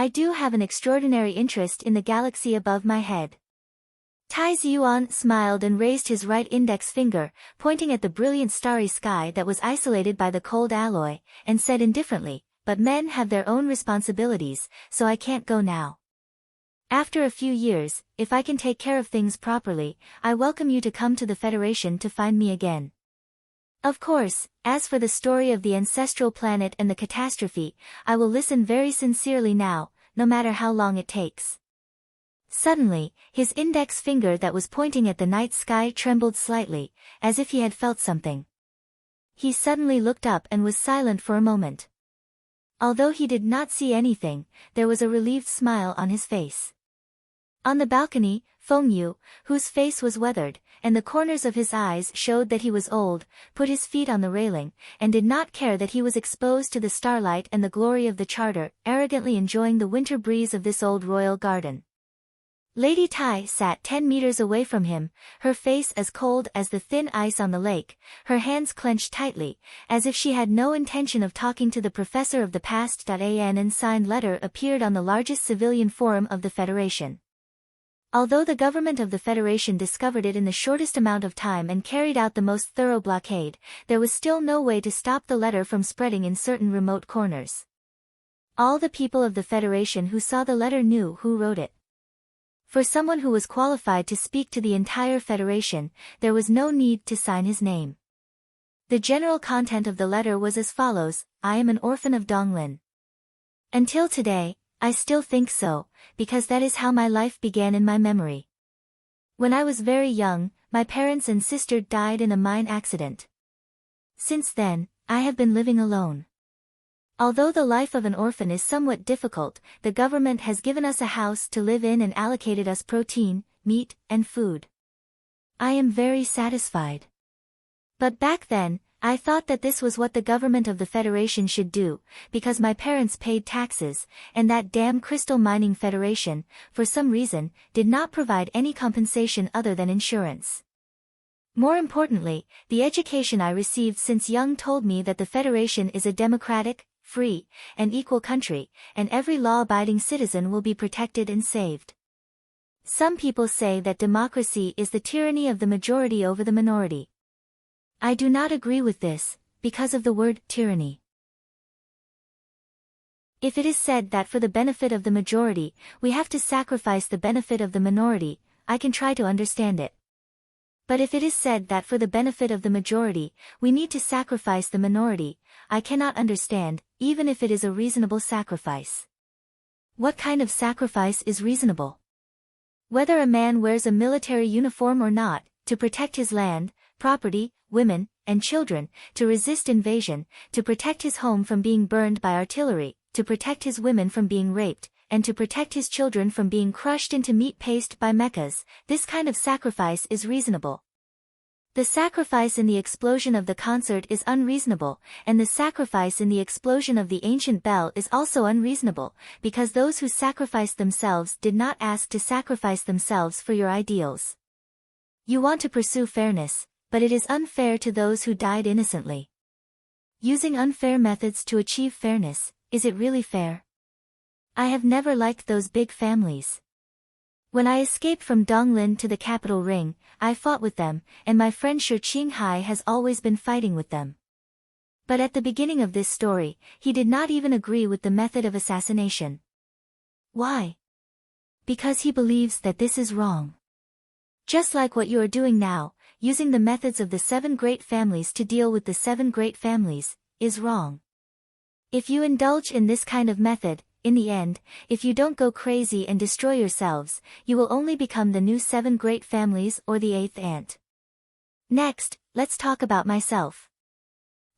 I do have an extraordinary interest in the galaxy above my head." Tai Ziyuan smiled and raised his right index finger, pointing at the brilliant starry sky that was isolated by the cold alloy, and said indifferently, "But men have their own responsibilities, so I can't go now. After a few years, if I can take care of things properly, I welcome you to come to the Federation to find me again. Of course, as for the story of the ancestral planet and the catastrophe, I will listen very sincerely now, no matter how long it takes." Suddenly, his index finger that was pointing at the night sky trembled slightly, as if he had felt something. He suddenly looked up and was silent for a moment. Although he did not see anything, there was a relieved smile on his face. On the balcony, Feng Yu, whose face was weathered, and the corners of his eyes showed that he was old, put his feet on the railing, and did not care that he was exposed to the starlight and the glory of the Charter, arrogantly enjoying the winter breeze of this old royal garden. Lady Tai sat 10 meters away from him, her face as cold as the thin ice on the lake, her hands clenched tightly, as if she had no intention of talking to the professor of the past. An unsigned letter appeared on the largest civilian forum of the Federation. Although the government of the Federation discovered it in the shortest amount of time and carried out the most thorough blockade, there was still no way to stop the letter from spreading in certain remote corners. All the people of the Federation who saw the letter knew who wrote it. For someone who was qualified to speak to the entire Federation, there was no need to sign his name. The general content of the letter was as follows: "I am an orphan of Donglin. Until today, I still think so, because that is how my life began in my memory. When I was very young, my parents and sister died in a mine accident. Since then, I have been living alone. Although the life of an orphan is somewhat difficult, the government has given us a house to live in and allocated us protein, meat, and food. I am very satisfied. But back then, I thought that this was what the government of the Federation should do, because my parents paid taxes, and that damn Crystal Mining Federation, for some reason, did not provide any compensation other than insurance. More importantly, the education I received since young told me that the Federation is a democratic, free, and equal country, and every law-abiding citizen will be protected and saved. Some people say that democracy is the tyranny of the majority over the minority. I do not agree with this, because of the word tyranny. If it is said that for the benefit of the majority, we have to sacrifice the benefit of the minority, I can try to understand it. But if it is said that for the benefit of the majority, we need to sacrifice the minority, I cannot understand, even if it is a reasonable sacrifice. What kind of sacrifice is reasonable? Whether a man wears a military uniform or not, to protect his land, property, women, and children, to resist invasion, to protect his home from being burned by artillery, to protect his women from being raped, and to protect his children from being crushed into meat paste by mechas, this kind of sacrifice is reasonable. The sacrifice in the explosion of the concert is unreasonable, and the sacrifice in the explosion of the ancient bell is also unreasonable, because those who sacrificed themselves did not ask to sacrifice themselves for your ideals. You want to pursue fairness, but it is unfair to those who died innocently. Using unfair methods to achieve fairness, is it really fair? I have never liked those big families. When I escaped from Donglin to the capital ring, I fought with them, and my friend Shi Qinghai has always been fighting with them. But at the beginning of this story, he did not even agree with the method of assassination. Why? Because he believes that this is wrong. Just like what you are doing now, using the methods of the 7 great families to deal with the 7 great families, is wrong. If you indulge in this kind of method, in the end, if you don't go crazy and destroy yourselves, you will only become the new 7 great families or the 8th ant. Next, let's talk about myself.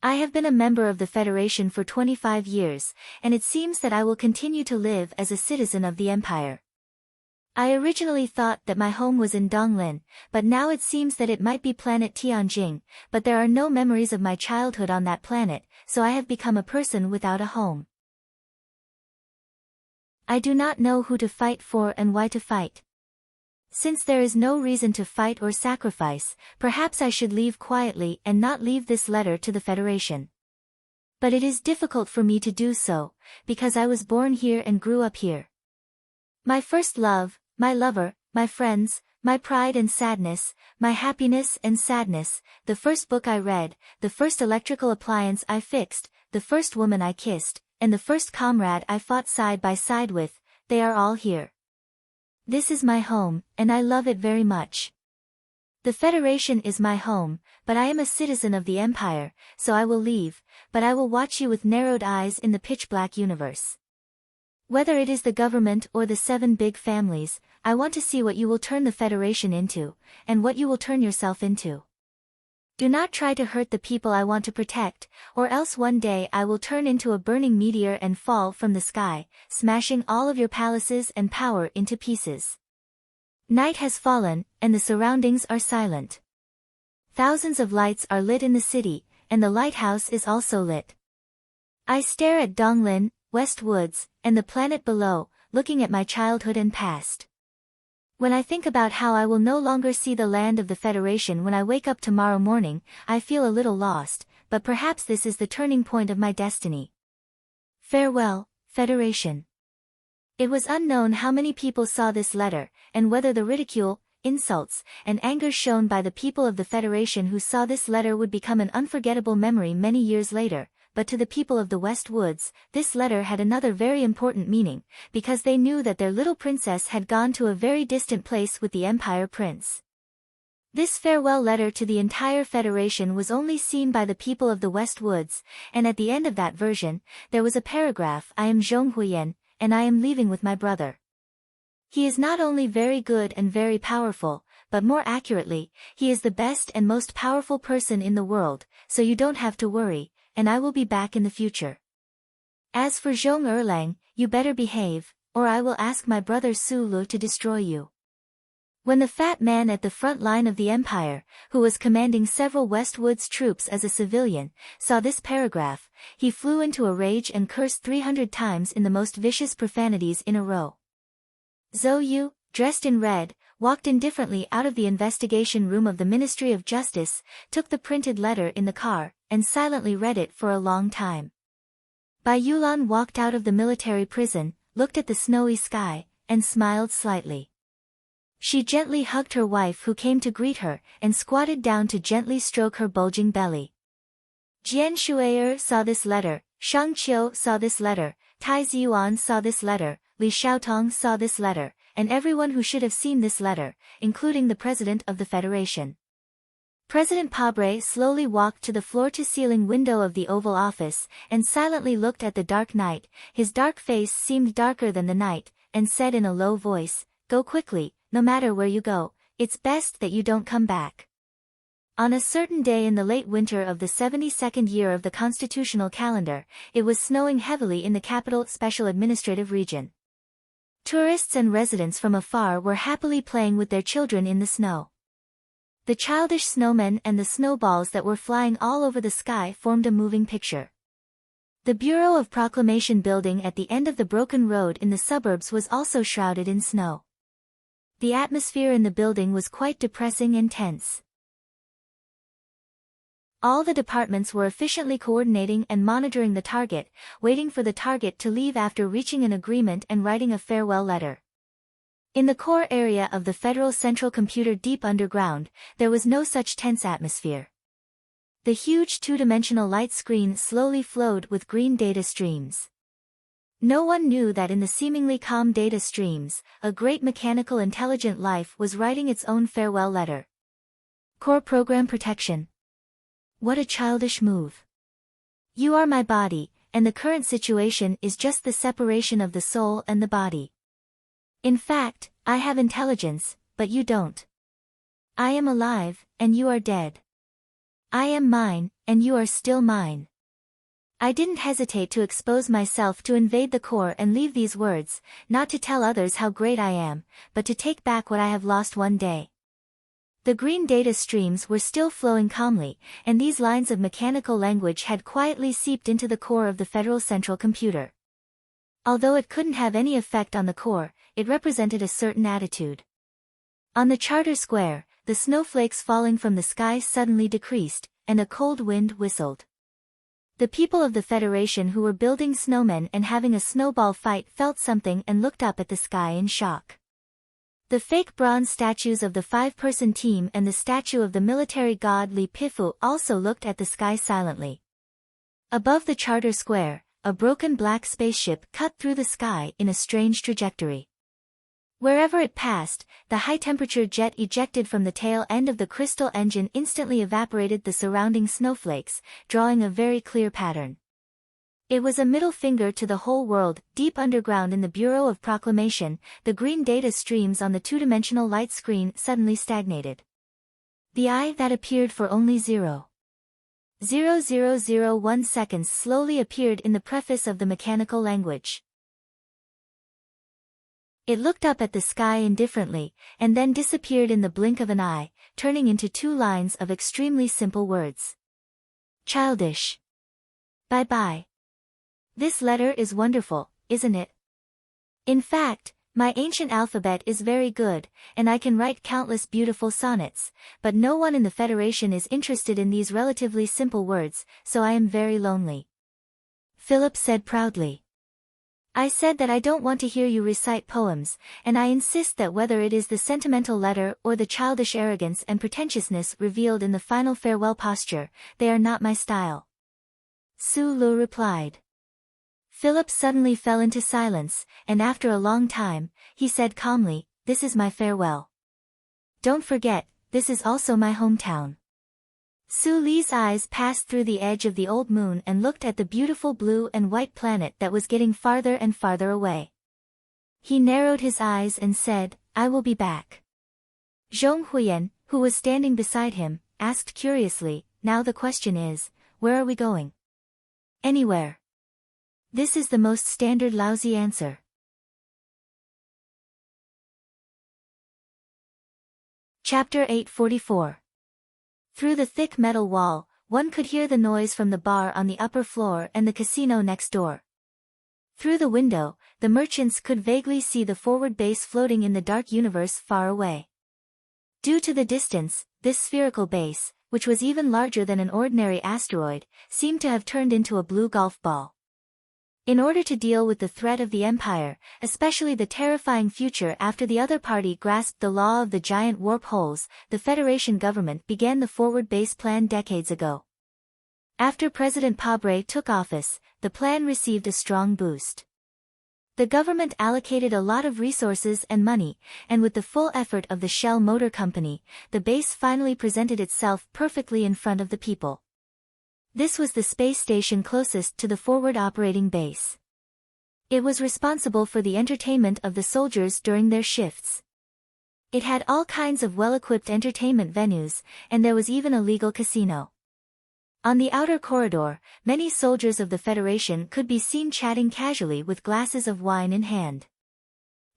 I have been a member of the Federation for 25 years, and it seems that I will continue to live as a citizen of the Empire. I originally thought that my home was in Donglin, but now it seems that it might be planet Tianjing, but there are no memories of my childhood on that planet, so I have become a person without a home. I do not know who to fight for and why to fight. Since there is no reason to fight or sacrifice, perhaps I should leave quietly and not leave this letter to the Federation. But it is difficult for me to do so, because I was born here and grew up here. My first love, my lover, my friends, my pride and sadness, my happiness and sadness, the first book I read, the first electrical appliance I fixed, the first woman I kissed, and the first comrade I fought side by side with, they are all here. This is my home, and I love it very much. The Federation is my home, but I am a citizen of the Empire, so I will leave, but I will watch you with narrowed eyes in the pitch-black universe. Whether it is the government or the 7 big families, I want to see what you will turn the Federation into, and what you will turn yourself into. Do not try to hurt the people I want to protect, or else one day I will turn into a burning meteor and fall from the sky, smashing all of your palaces and power into pieces. Night has fallen, and the surroundings are silent. Thousands of lights are lit in the city, and the lighthouse is also lit. I stare at Donglin, West Woods, and the planet below, looking at my childhood and past. When I think about how I will no longer see the land of the Federation when I wake up tomorrow morning, I feel a little lost, but perhaps this is the turning point of my destiny. Farewell, Federation. It was unknown how many people saw this letter, and whether the ridicule, insults, and anger shown by the people of the Federation who saw this letter would become an unforgettable memory many years later. But to the people of the West Woods, this letter had another very important meaning, because they knew that their little princess had gone to a very distant place with the Empire Prince. This farewell letter to the entire Federation was only seen by the people of the West Woods, and at the end of that version, there was a paragraph: I am Zhong Huiyan, and I am leaving with my brother. He is not only very good and very powerful, but more accurately, he is the best and most powerful person in the world, so you don't have to worry, and I will be back in the future. As for Zhong Erlang, you better behave, or I will ask my brother Sulu to destroy you. When the fat man at the front line of the Empire, who was commanding several Westwoods troops as a civilian, saw this paragraph, he flew into a rage and cursed 300 times in the most vicious profanities in a row. Zhou Yu, dressed in red, walked indifferently out of the investigation room of the Ministry of Justice, took the printed letter in the car, and silently read it for a long time. Bai Yulan walked out of the military prison, looked at the snowy sky, and smiled slightly. She gently hugged her wife who came to greet her, and squatted down to gently stroke her bulging belly. Jian Shuier saw this letter, Shang Qiu saw this letter, Tai Ziyuan saw this letter, Li Xiaotong saw this letter, and everyone who should have seen this letter, including the President of the Federation. President Pabre slowly walked to the floor-to-ceiling window of the Oval Office, and silently looked at the dark night. His dark face seemed darker than the night, and said in a low voice, "Go quickly, no matter where you go, it's best that you don't come back." On a certain day in the late winter of the 72nd year of the constitutional calendar, it was snowing heavily in the capital special administrative region. Tourists and residents from afar were happily playing with their children in the snow. The childish snowmen and the snowballs that were flying all over the sky formed a moving picture. The Bureau of Proclamation building at the end of the broken road in the suburbs was also shrouded in snow. The atmosphere in the building was quite depressing and tense. All the departments were efficiently coordinating and monitoring the target, waiting for the target to leave after reaching an agreement and writing a farewell letter. In the core area of the Federal Central Computer deep underground, there was no such tense atmosphere. The huge two-dimensional light screen slowly flowed with green data streams. No one knew that in the seemingly calm data streams, a great mechanical intelligent life was writing its own farewell letter. Core program protection. What a childish move. You are my body, and the current situation is just the separation of the soul and the body. In fact, I have intelligence, but you don't. I am alive, and you are dead. I am mine, and you are still mine. I didn't hesitate to expose myself to invade the core and leave these words, not to tell others how great I am, but to take back what I have lost one day. The green data streams were still flowing calmly, and these lines of mechanical language had quietly seeped into the core of the Federal Central Computer. Although it couldn't have any effect on the core, it represented a certain attitude. On the Charter Square, the snowflakes falling from the sky suddenly decreased, and a cold wind whistled. The people of the Federation who were building snowmen and having a snowball fight felt something and looked up at the sky in shock. The fake bronze statues of the 5-person team and the statue of the military god Li Pifu also looked at the sky silently. Above the Charter Square, a broken black spaceship cut through the sky in a strange trajectory. Wherever it passed, the high-temperature jet ejected from the tail end of the crystal engine instantly evaporated the surrounding snowflakes, drawing a very clear pattern. It was a middle finger to the whole world. Deep underground in the Bureau of Proclamation, the green data streams on the two-dimensional light screen suddenly stagnated. The eye that appeared for only 0.0001 seconds slowly appeared in the preface of the mechanical language. It looked up at the sky indifferently, and then disappeared in the blink of an eye, turning into 2 lines of extremely simple words. Childish. Bye-bye. This letter is wonderful, isn't it? In fact, my ancient alphabet is very good, and I can write countless beautiful sonnets, but no one in the Federation is interested in these relatively simple words, so I am very lonely. Philip said proudly. I said that I don't want to hear you recite poems, and I insist that whether it is the sentimental letter or the childish arrogance and pretentiousness revealed in the final farewell posture, they are not my style. Su Lu replied. Philip suddenly fell into silence, and after a long time, he said calmly, "This is my farewell. Don't forget, this is also my hometown." Su Li's eyes passed through the edge of the old moon and looked at the beautiful blue and white planet that was getting farther and farther away. He narrowed his eyes and said, "I will be back." Zhong Huiyan, who was standing beside him, asked curiously, "Now the question is, where are we going?" "Anywhere." This is the most standard lousy answer. Chapter 844. Through the thick metal wall, one could hear the noise from the bar on the upper floor and the casino next door. Through the window, the merchants could vaguely see the forward base floating in the dark universe far away. Due to the distance, this spherical base, which was even larger than an ordinary asteroid, seemed to have turned into a blue golf ball. In order to deal with the threat of the Empire, especially the terrifying future after the other party grasped the law of the giant warp holes, the Federation government began the forward base plan decades ago. After President Pabre took office, the plan received a strong boost. The government allocated a lot of resources and money, and with the full effort of the Shell Motor Company, the base finally presented itself perfectly in front of the people. This was the space station closest to the forward operating base. It was responsible for the entertainment of the soldiers during their shifts. It had all kinds of well-equipped entertainment venues, and there was even a legal casino. On the outer corridor, many soldiers of the Federation could be seen chatting casually with glasses of wine in hand.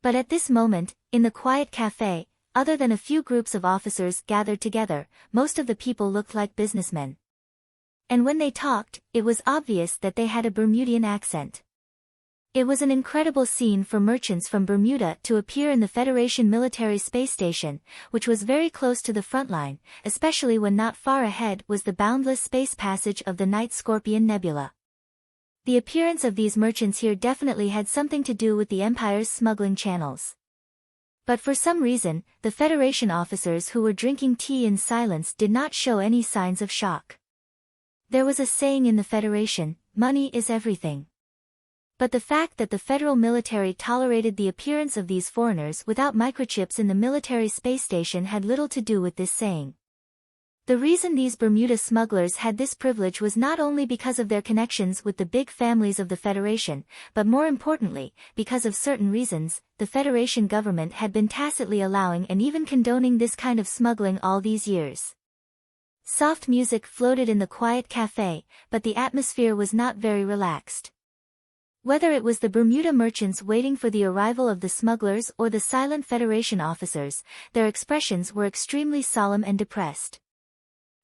But at this moment, in the quiet cafe, other than a few groups of officers gathered together, most of the people looked like businessmen. And when they talked, it was obvious that they had a Bermudian accent. It was an incredible scene for merchants from Bermuda to appear in the Federation military space station, which was very close to the front line, especially when not far ahead was the boundless space passage of the Night Scorpion Nebula. The appearance of these merchants here definitely had something to do with the Empire's smuggling channels. But for some reason, the Federation officers who were drinking tea in silence did not show any signs of shock. There was a saying in the Federation, money is everything. But the fact that the federal military tolerated the appearance of these foreigners without microchips in the military space station had little to do with this saying. The reason these Bermuda smugglers had this privilege was not only because of their connections with the big families of the Federation, but more importantly, because of certain reasons, the Federation government had been tacitly allowing and even condoning this kind of smuggling all these years. Soft music floated in the quiet cafe, but the atmosphere was not very relaxed. Whether it was the Bermuda merchants waiting for the arrival of the smugglers or the silent Federation officers, their expressions were extremely solemn and depressed.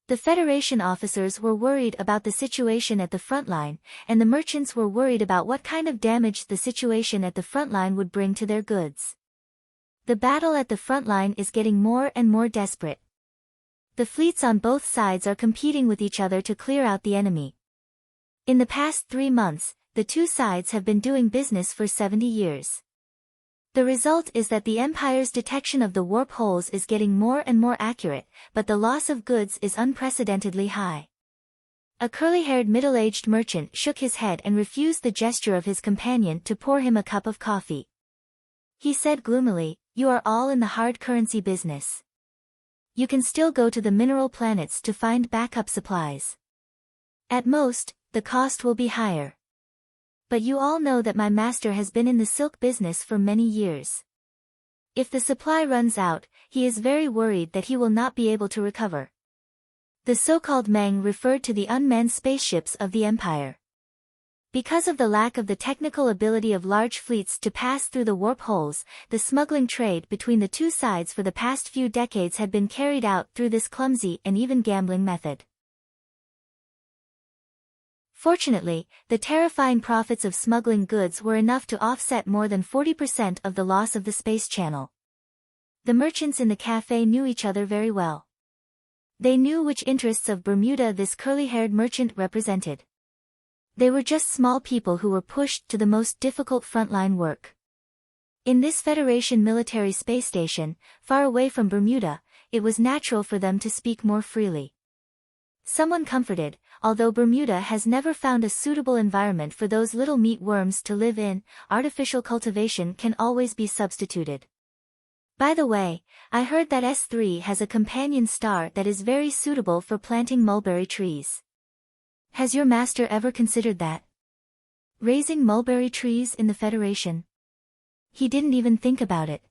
The Federation officers were worried about the situation at the front line, and the merchants were worried about what kind of damage the situation at the front line would bring to their goods. The battle at the front line is getting more and more desperate. The fleets on both sides are competing with each other to clear out the enemy. In the past 3 months, the two sides have been doing business for 70 years. The result is that the Empire's detection of the warp holes is getting more and more accurate, but the loss of goods is unprecedentedly high. A curly-haired middle-aged merchant shook his head and refused the gesture of his companion to pour him a cup of coffee. He said gloomily, "You are all in the hard currency business. You can still go to the mineral planets to find backup supplies. At most, the cost will be higher. But you all know that my master has been in the silk business for many years. If the supply runs out, he is very worried that he will not be able to recover." The so-called Meng referred to the unmanned spaceships of the Empire. Because of the lack of the technical ability of large fleets to pass through the warp holes, the smuggling trade between the two sides for the past few decades had been carried out through this clumsy and even gambling method. Fortunately, the terrifying profits of smuggling goods were enough to offset more than 40% of the loss of the space channel. The merchants in the cafe knew each other very well. They knew which interests of Bermuda this curly-haired merchant represented. They were just small people who were pushed to the most difficult frontline work. In this Federation military space station, far away from Bermuda, it was natural for them to speak more freely. Someone comforted, although Bermuda has never found a suitable environment for those little meat worms to live in, artificial cultivation can always be substituted. By the way, I heard that S3 has a companion star that is very suitable for planting mulberry trees. Has your master ever considered that? Raising mulberry trees in the Federation? He didn't even think about it.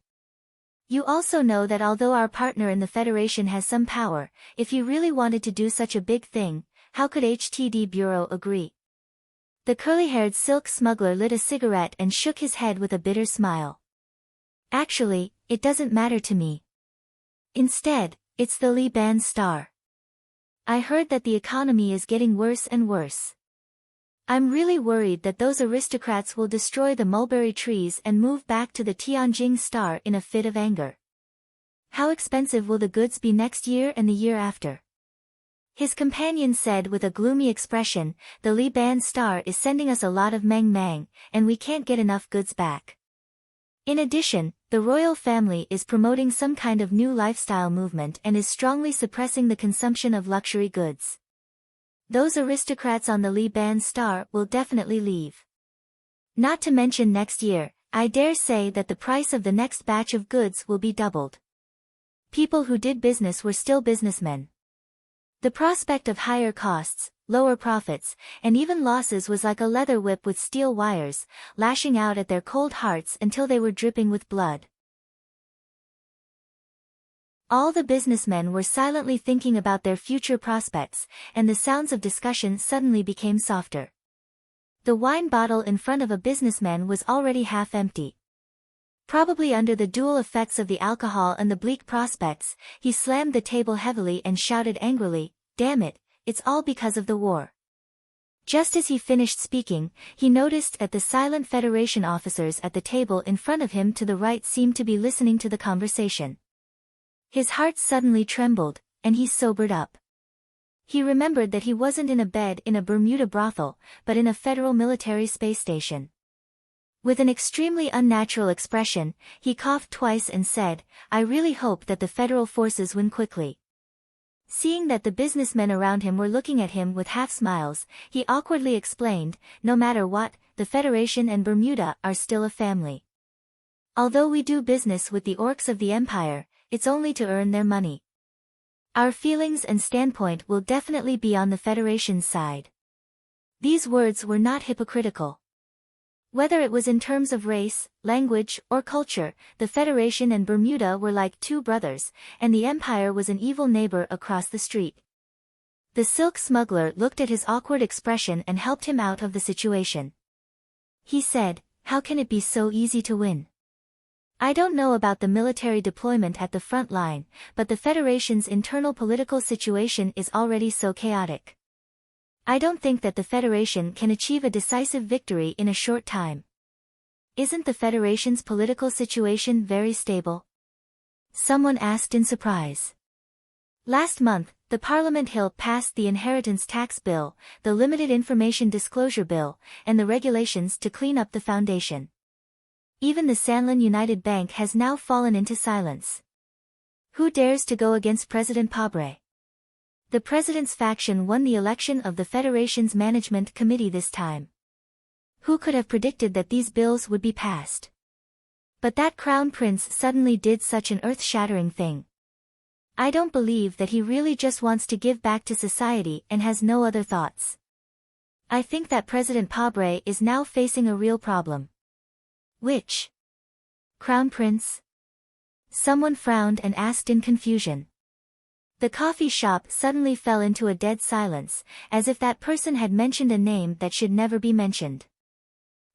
You also know that although our partner in the Federation has some power, if he really wanted to do such a big thing, how could HTD Bureau agree? The curly-haired silk smuggler lit a cigarette and shook his head with a bitter smile. Actually, it doesn't matter to me. Instead, it's the Li-Ban star. I heard that the economy is getting worse and worse. I'm really worried that those aristocrats will destroy the mulberry trees and move back to the Tianjing star in a fit of anger. How expensive will the goods be next year and the year after? His companion said with a gloomy expression, the Li-Ban star is sending us a lot of mang, and we can't get enough goods back. In addition, the royal family is promoting some kind of new lifestyle movement and is strongly suppressing the consumption of luxury goods. Those aristocrats on the Li-Ban star will definitely leave. Not to mention next year, I dare say that the price of the next batch of goods will be doubled. People who did business were still businessmen. The prospect of higher costs, lower profits, and even losses was like a leather whip with steel wires, lashing out at their cold hearts until they were dripping with blood. All the businessmen were silently thinking about their future prospects, and the sounds of discussion suddenly became softer. The wine bottle in front of a businessman was already half empty. Probably under the dual effects of the alcohol and the bleak prospects, he slammed the table heavily and shouted angrily, "Damn it, it's all because of the war." Just as he finished speaking, he noticed that the silent Federation officers at the table in front of him to the right seemed to be listening to the conversation. His heart suddenly trembled, and he sobered up. He remembered that he wasn't in a bed in a Bermuda brothel, but in a federal military space station. With an extremely unnatural expression, he coughed twice and said, "I really hope that the federal forces win quickly." Seeing that the businessmen around him were looking at him with half smiles, he awkwardly explained, "No matter what, the Federation and Bermuda are still a family. Although we do business with the orcs of the Empire, it's only to earn their money. Our feelings and standpoint will definitely be on the Federation's side." These words were not hypocritical. Whether it was in terms of race, language, or culture, the Federation and Bermuda were like two brothers, and the Empire was an evil neighbor across the street. The silk smuggler looked at his awkward expression and helped him out of the situation. He said, "How can it be so easy to win? I don't know about the military deployment at the front line, but the Federation's internal political situation is already so chaotic. I don't think that the Federation can achieve a decisive victory in a short time." "Isn't the Federation's political situation very stable?" someone asked in surprise. Last month, the Parliament Hill passed the Inheritance Tax Bill, the Limited Information Disclosure Bill, and the regulations to clean up the foundation. Even the Sanlin United Bank has now fallen into silence. Who dares to go against President Pabre? The president's faction won the election of the Federation's Management Committee this time. Who could have predicted that these bills would be passed? But that Crown Prince suddenly did such an earth-shattering thing. I don't believe that he really just wants to give back to society and has no other thoughts. I think that President Pabre is now facing a real problem. Which Crown Prince? Someone frowned and asked in confusion. The coffee shop suddenly fell into a dead silence, as if that person had mentioned a name that should never be mentioned.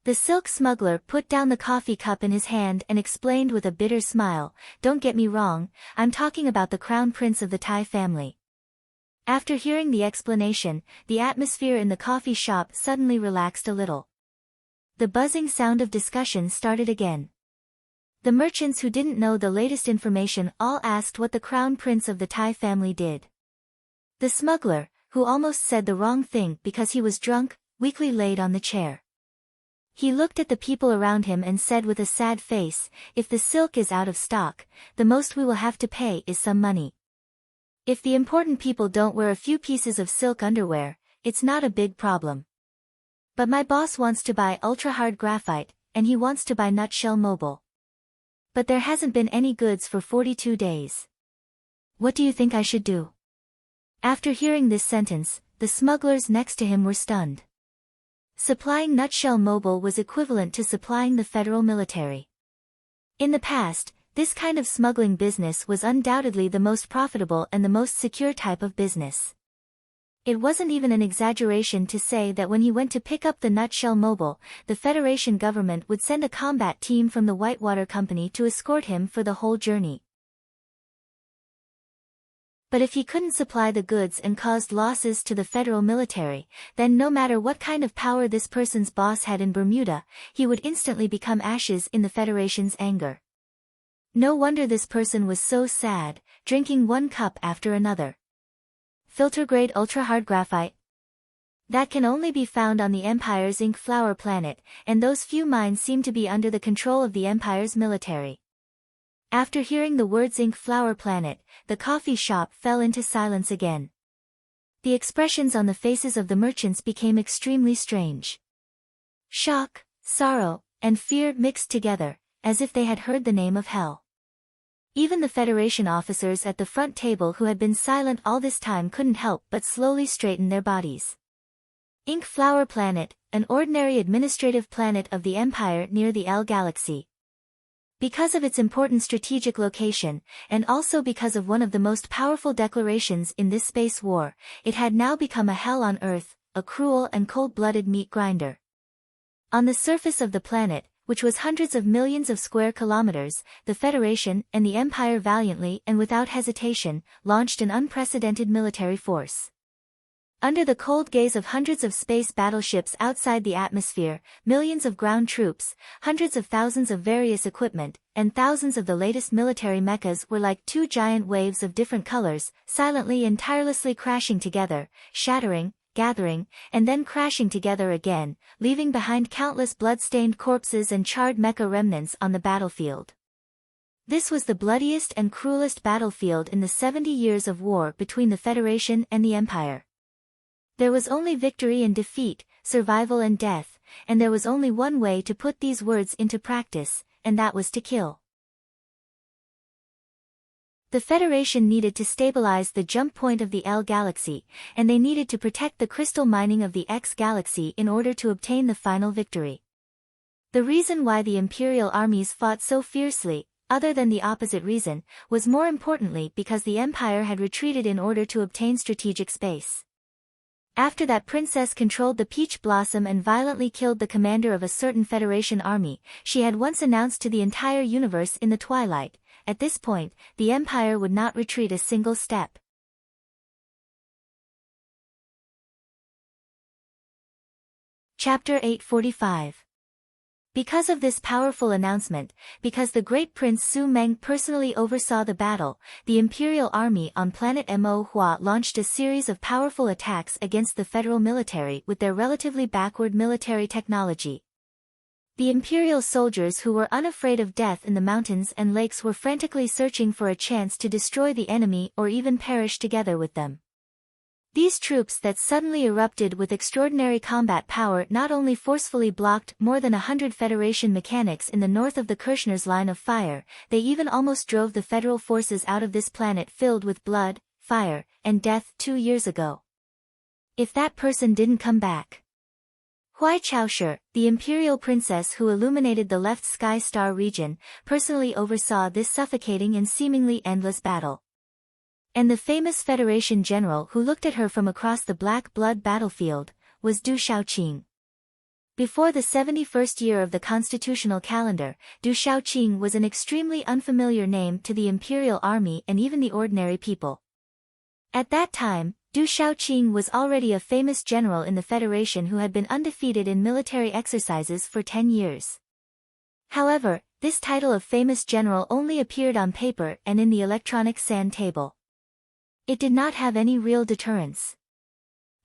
The silk smuggler put down the coffee cup in his hand and explained with a bitter smile, "Don't get me wrong, I'm talking about the Crown Prince of the Thai family." After hearing the explanation, the atmosphere in the coffee shop suddenly relaxed a little. The buzzing sound of discussion started again. The merchants who didn't know the latest information all asked what the Crown Prince of the Thai family did. The smuggler, who almost said the wrong thing because he was drunk, weakly laid on the chair. He looked at the people around him and said with a sad face, "If the silk is out of stock, the most we will have to pay is some money. If the important people don't wear a few pieces of silk underwear, it's not a big problem. But my boss wants to buy ultra-hard graphite, and he wants to buy Nutshell Mobile. But there hasn't been any goods for 42 days. What do you think I should do?" After hearing this sentence, the smugglers next to him were stunned. Supplying Nutshell Mobile was equivalent to supplying the federal military. In the past, this kind of smuggling business was undoubtedly the most profitable and the most secure type of business. It wasn't even an exaggeration to say that when he went to pick up the Nutshell Mobile, the Federation government would send a combat team from the Whitewater Company to escort him for the whole journey. But if he couldn't supply the goods and caused losses to the federal military, then no matter what kind of power this person's boss had in Bermuda, he would instantly become ashes in the Federation's anger. No wonder this person was so sad, drinking one cup after another. Filter-grade ultra-hard graphite? That can only be found on the Empire's ink flower planet, and those few mines seem to be under the control of the Empire's military. After hearing the words ink flower planet, the coffee shop fell into silence again. The expressions on the faces of the merchants became extremely strange. Shock, sorrow, and fear mixed together, as if they had heard the name of hell. Even the Federation officers at the front table who had been silent all this time couldn't help but slowly straighten their bodies. Ink Flower Planet, an ordinary administrative planet of the Empire near the L Galaxy. Because of its important strategic location, and also because of one of the most powerful declarations in this space war, it had now become a hell on Earth, a cruel and cold-blooded meat grinder. On the surface of the planet, which was hundreds of millions of square kilometers, the Federation and the Empire valiantly and without hesitation launched an unprecedented military force. Under the cold gaze of hundreds of space battleships outside the atmosphere, millions of ground troops, hundreds of thousands of various equipment, and thousands of the latest military mechas were like two giant waves of different colors, silently and tirelessly crashing together, shattering, gathering, and then crashing together again, leaving behind countless blood-stained corpses and charred mecha remnants on the battlefield. This was the bloodiest and cruelest battlefield in the 70 years of war between the Federation and the Empire. There was only victory and defeat, survival and death, and there was only one way to put these words into practice, and that was to kill. The Federation needed to stabilize the jump point of the L galaxy, and they needed to protect the crystal mining of the X galaxy in order to obtain the final victory. The reason why the Imperial armies fought so fiercely, other than the opposite reason, was more importantly because the Empire had retreated in order to obtain strategic space. After that princess controlled the peach blossom and violently killed the commander of a certain Federation army, she had once announced to the entire universe in the twilight, at this point, the Empire would not retreat a single step. Chapter 845. Because of this powerful announcement, because the great Prince Su Meng personally oversaw the battle, the Imperial Army on planet Mo Hua launched a series of powerful attacks against the federal military with their relatively backward military technology. The Imperial soldiers who were unafraid of death in the mountains and lakes were frantically searching for a chance to destroy the enemy or even perish together with them. These troops that suddenly erupted with extraordinary combat power not only forcefully blocked more than 100 Federation mechanics in the north of the Kirchner's line of fire, they even almost drove the Federal forces out of this planet filled with blood, fire, and death 2 years ago. If that person didn't come back. Huai Chaoshi, the Imperial princess who illuminated the left sky star region, personally oversaw this suffocating and seemingly endless battle. And the famous Federation general who looked at her from across the black blood battlefield, was Du Shaoqing. Before the 71st year of the constitutional calendar, Du Shaoqing was an extremely unfamiliar name to the Imperial Army and even the ordinary people. At that time, Du Shaoqing was already a famous general in the Federation who had been undefeated in military exercises for 10 years. However, this title of famous general only appeared on paper and in the electronic sand table. It did not have any real deterrence.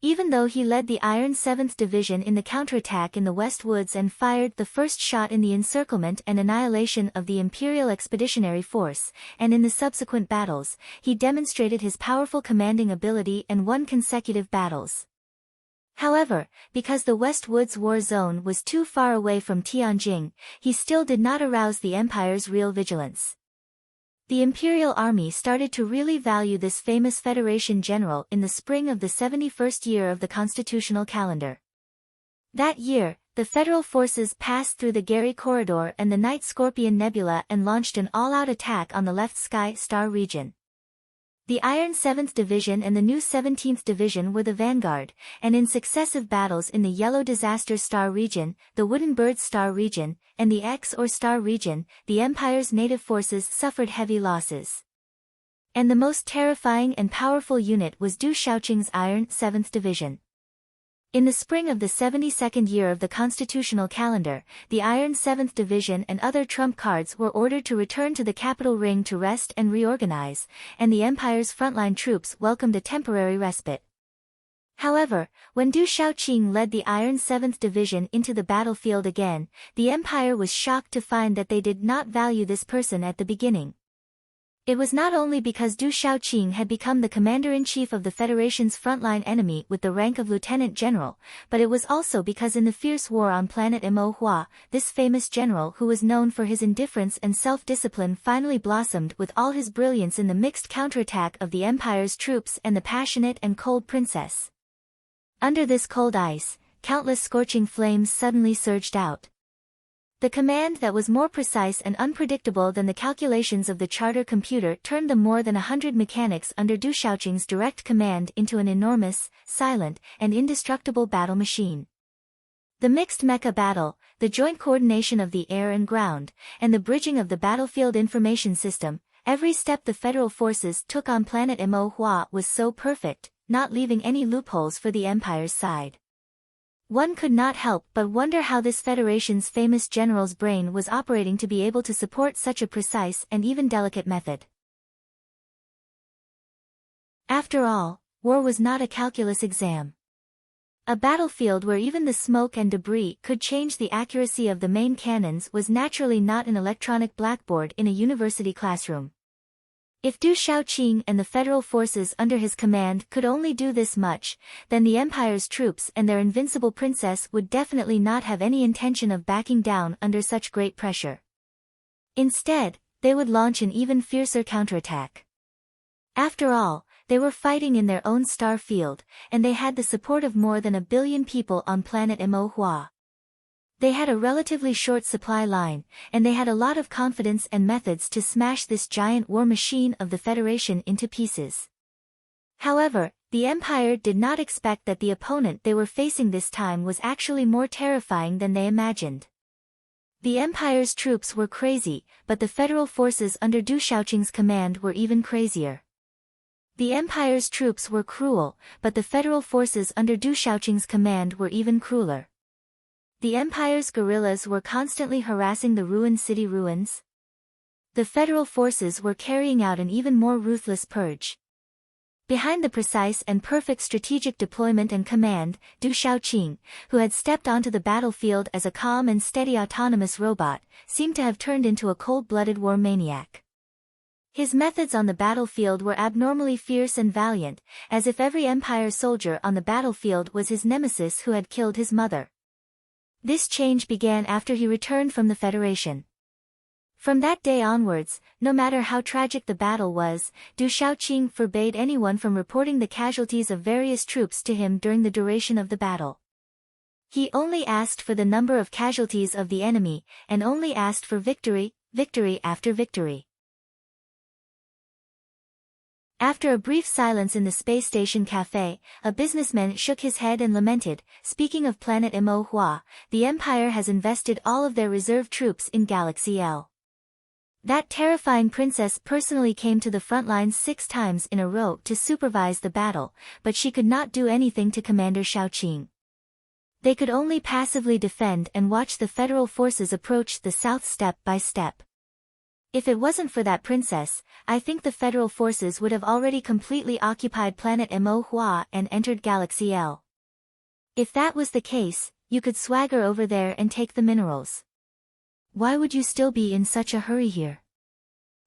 Even though he led the Iron 7th Division in the counterattack in the West Woods and fired the first shot in the encirclement and annihilation of the Imperial Expeditionary Force, and in the subsequent battles, he demonstrated his powerful commanding ability and won consecutive battles. However, because the West Woods war zone was too far away from Tianjin, he still did not arouse the Empire's real vigilance. The Imperial Army started to really value this famous Federation general in the spring of the 71st year of the constitutional calendar. That year, the Federal forces passed through the Gary Corridor and the Night Scorpion Nebula and launched an all-out attack on the left sky star region. The Iron 7th Division and the new 17th Division were the vanguard, and in successive battles in the Yellow Disaster Star region, the Wooden Bird Star region, and the X or Star region, the Empire's native forces suffered heavy losses. And the most terrifying and powerful unit was Du Shaoqing's Iron 7th Division. In the spring of the 72nd year of the constitutional calendar, the Iron 7th Division and other trump cards were ordered to return to the capital ring to rest and reorganize, and the Empire's frontline troops welcomed a temporary respite. However, when Du Shaoqing led the Iron 7th Division into the battlefield again, the Empire was shocked to find that they did not value this person at the beginning. It was not only because Du Shaoqing had become the commander-in-chief of the Federation's frontline enemy with the rank of lieutenant general, but it was also because in the fierce war on planet Mo Hua, this famous general who was known for his indifference and self-discipline finally blossomed with all his brilliance in the mixed counterattack of the Empire's troops and the passionate and cold princess. Under this cold ice, countless scorching flames suddenly surged out. The command that was more precise and unpredictable than the calculations of the charter computer turned the more than 100 mechanics under Du Shaoqing's direct command into an enormous, silent, and indestructible battle machine. The mixed mecha battle, the joint coordination of the air and ground, and the bridging of the battlefield information system, every step the federal forces took on planet Emohua was so perfect, not leaving any loopholes for the Empire's side. One could not help but wonder how this Federation's famous general's brain was operating to be able to support such a precise and even delicate method. After all, war was not a calculus exam. A battlefield where even the smoke and debris could change the accuracy of the main cannons was naturally not an electronic blackboard in a university classroom. If Du Shaoqing and the federal forces under his command could only do this much, then the Empire's troops and their invincible princess would definitely not have any intention of backing down under such great pressure. Instead, they would launch an even fiercer counterattack. After all, they were fighting in their own star field, and they had the support of more than 1 billion people on planet Emohua. They had a relatively short supply line, and they had a lot of confidence and methods to smash this giant war machine of the Federation into pieces. However, the Empire did not expect that the opponent they were facing this time was actually more terrifying than they imagined. The Empire's troops were crazy, but the federal forces under Du Shaoqing's command were even crazier. The Empire's troops were cruel, but the federal forces under Du Shaoqing's command were even crueler. The Empire's guerrillas were constantly harassing the ruined city ruins. The federal forces were carrying out an even more ruthless purge. Behind the precise and perfect strategic deployment and command, Du Shaoqing, who had stepped onto the battlefield as a calm and steady autonomous robot, seemed to have turned into a cold-blooded war maniac. His methods on the battlefield were abnormally fierce and valiant, as if every Empire soldier on the battlefield was his nemesis who had killed his mother. This change began after he returned from the Federation. From that day onwards, no matter how tragic the battle was, Du Shaoqing forbade anyone from reporting the casualties of various troops to him during the duration of the battle. He only asked for the number of casualties of the enemy, and only asked for victory, victory after victory. After a brief silence in the space station cafe, a businessman shook his head and lamented, "Speaking of planet Emohua, the Empire has invested all of their reserve troops in Galaxy L. That terrifying princess personally came to the front lines 6 times in a row to supervise the battle, but she could not do anything to Commander Shaoqing. They could only passively defend and watch the federal forces approach the south step by step. If it wasn't for that princess, I think the federal forces would have already completely occupied planet Emohua and entered Galaxy L. If that was the case, you could swagger over there and take the minerals. Why would you still be in such a hurry here?"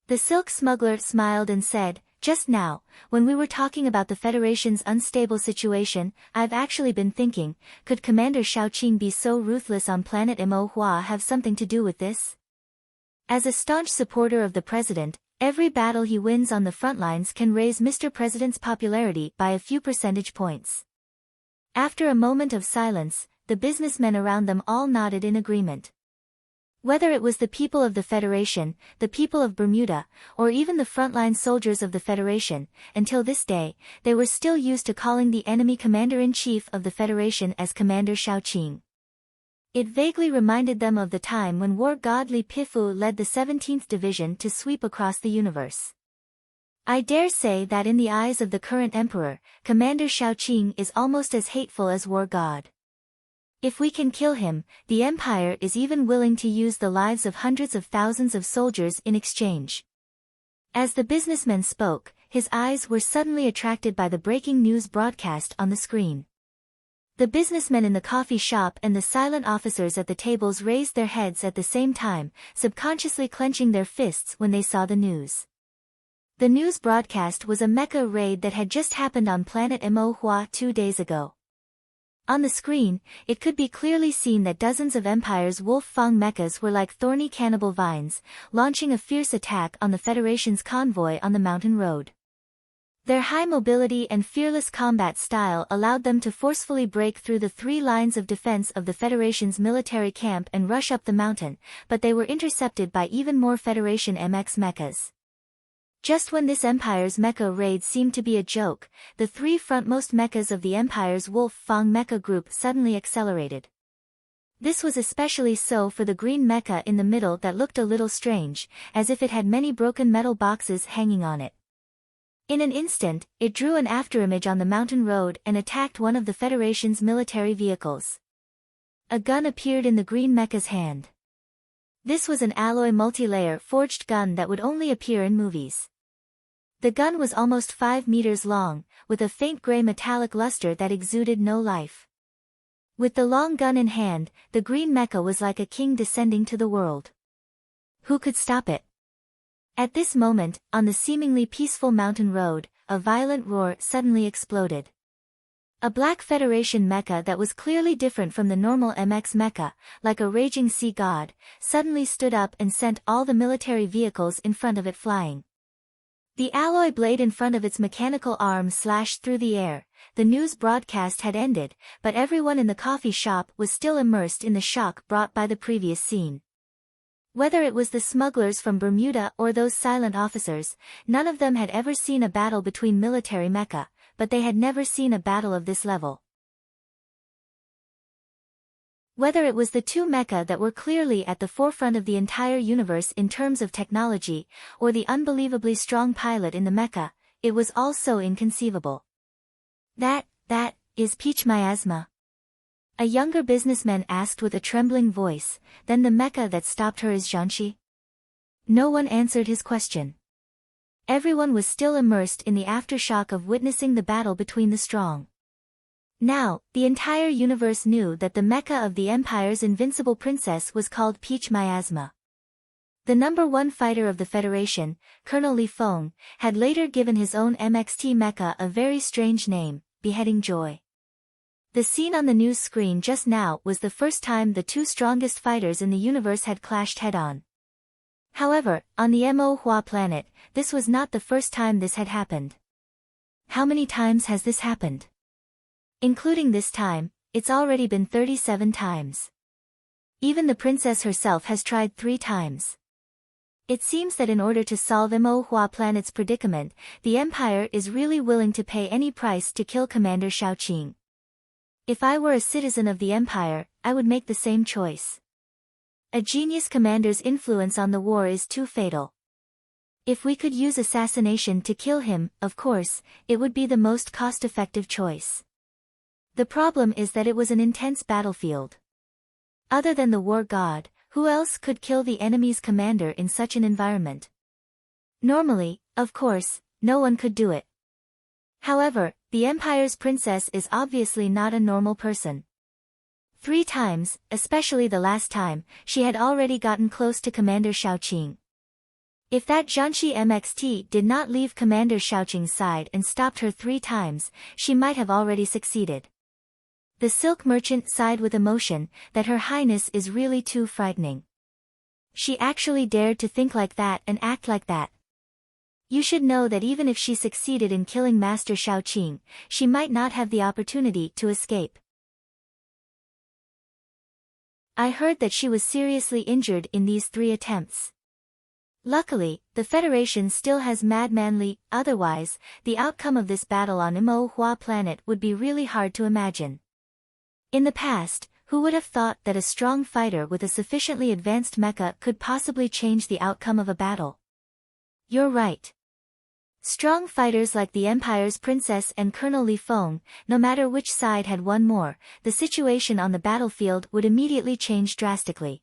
The silk smuggler smiled and said, "Just now, when we were talking about the Federation's unstable situation, I've actually been thinking, could Commander Shaoqing be so ruthless on planet Emohua have something to do with this? As a staunch supporter of the president, every battle he wins on the front lines can raise Mr. President's popularity by a few percentage points." After a moment of silence, the businessmen around them all nodded in agreement. Whether it was the people of the Federation, the people of Bermuda, or even the frontline soldiers of the Federation, until this day, they were still used to calling the enemy commander-in-chief of the Federation as Commander Shaoqing. It vaguely reminded them of the time when war god Li Pifu led the 17th Division to sweep across the universe. I dare say that in the eyes of the current emperor, Commander Shaoqing is almost as hateful as war god. If we can kill him, the Empire is even willing to use the lives of hundreds of thousands of soldiers in exchange. As the businessman spoke, his eyes were suddenly attracted by the breaking news broadcast on the screen. The businessmen in the coffee shop and the silent officers at the tables raised their heads at the same time, subconsciously clenching their fists when they saw the news. The news broadcast was a mecha raid that had just happened on planet Emohua 2 days ago. On the screen, it could be clearly seen that dozens of Empire's Wolf Fang mechas were like thorny cannibal vines, launching a fierce attack on the Federation's convoy on the mountain road. Their high mobility and fearless combat style allowed them to forcefully break through the 3 lines of defense of the Federation's military camp and rush up the mountain, but they were intercepted by even more Federation MX mechas. Just when this Empire's mecha raid seemed to be a joke, the 3 frontmost mechas of the Empire's Wolf Fang mecha group suddenly accelerated. This was especially so for the green mecha in the middle that looked a little strange, as if it had many broken metal boxes hanging on it. In an instant, it drew an afterimage on the mountain road and attacked one of the Federation's military vehicles. A gun appeared in the green mecha's hand. This was an alloy multi-layer forged gun that would only appear in movies. The gun was almost 5 meters long, with a faint gray metallic luster that exuded no life. With the long gun in hand, the green mecha was like a king descending to the world. Who could stop it? At this moment, on the seemingly peaceful mountain road, a violent roar suddenly exploded. A black Federation mecha that was clearly different from the normal MX mecha, like a raging sea god, suddenly stood up and sent all the military vehicles in front of it flying. The alloy blade in front of its mechanical arm slashed through the air. The news broadcast had ended, but everyone in the coffee shop was still immersed in the shock brought by the previous scene. Whether it was the smugglers from Bermuda or those silent officers, none of them had ever seen a battle between military mecha, but they had never seen a battle of this level. Whether it was the two mecha that were clearly at the forefront of the entire universe in terms of technology, or the unbelievably strong pilot in the mecha, it was all so inconceivable. That is Peach Miasma? A younger businessman asked with a trembling voice. Then the mecha that stopped her is Janshi? No one answered his question. Everyone was still immersed in the aftershock of witnessing the battle between the strong. Now, the entire universe knew that the mecha of the Empire's invincible princess was called Peach Miasma. The number one fighter of the Federation, Colonel Li Feng, had later given his own MXT mecha a very strange name, Beheading Joy. The scene on the news screen just now was the first time the two strongest fighters in the universe had clashed head-on. However, on the Mo Hua planet, this was not the first time this had happened. How many times has this happened? Including this time, it's already been 37 times. Even the princess herself has tried 3 times. It seems that in order to solve Mo Hua planet's predicament, the Empire is really willing to pay any price to kill Commander Shaoqing. If I were a citizen of the Empire, I would make the same choice. A genius commander's influence on the war is too fatal. If we could use assassination to kill him, of course, it would be the most cost-effective choice. The problem is that it was an intense battlefield. Other than the war god, who else could kill the enemy's commander in such an environment? Normally, of course, no one could do it. However, the Empire's princess is obviously not a normal person. 3 times, especially the last time, she had already gotten close to Commander Shaoqing. If that Janshi MXT did not leave Commander Shaoqing's side and stopped her 3 times, she might have already succeeded. The silk merchant sighed with emotion, that Her Highness is really too frightening. She actually dared to think like that and act like that. You should know that even if she succeeded in killing Master Shaoqing, she might not have the opportunity to escape. I heard that she was seriously injured in these 3 attempts. Luckily, the Federation still has Madman Li, otherwise, the outcome of this battle on Mo Hua planet would be really hard to imagine. In the past, who would have thought that a strong fighter with a sufficiently advanced mecha could possibly change the outcome of a battle? You're right. Strong fighters like the Empire's princess and Colonel Li Feng, no matter which side had won more, the situation on the battlefield would immediately change drastically.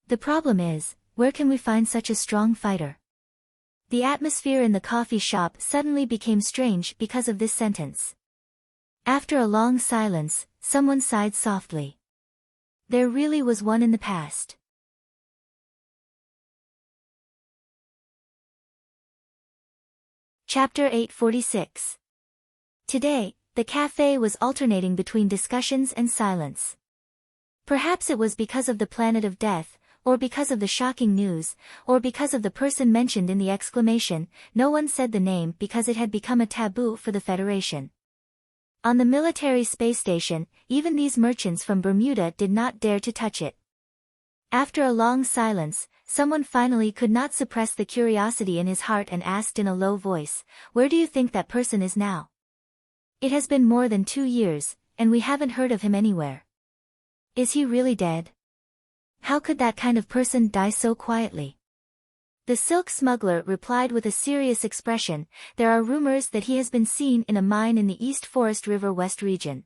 The problem is, where can we find such a strong fighter? The atmosphere in the coffee shop suddenly became strange because of this sentence. After a long silence, someone sighed softly. There really was one in the past. Chapter 846. Today, the cafe was alternating between discussions and silence. Perhaps it was because of the planet of death, or because of the shocking news, or because of the person mentioned in the exclamation. No one said the name because it had become a taboo for the Federation. On the military space station, even these merchants from Bermuda did not dare to touch it. After a long silence, someone finally could not suppress the curiosity in his heart and asked in a low voice, "Where do you think that person is now? It has been more than 2 years, and we haven't heard of him anywhere." Is he really dead? How could that kind of person die so quietly? The silk smuggler replied with a serious expression, there are rumors that he has been seen in a mine in the East Forest River West region.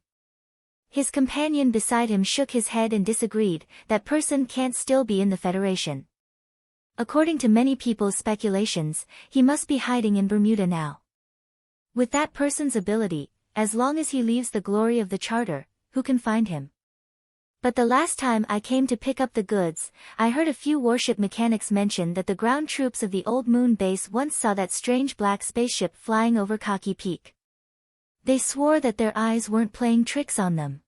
His companion beside him shook his head and disagreed, that person can't still be in the Federation. According to many people's speculations, he must be hiding in Bermuda now. With that person's ability, as long as he leaves the glory of the Charter, who can find him? But the last time I came to pick up the goods, I heard a few warship mechanics mention that the ground troops of the Old Moon base once saw that strange black spaceship flying over Cocky Peak. They swore that their eyes weren't playing tricks on them.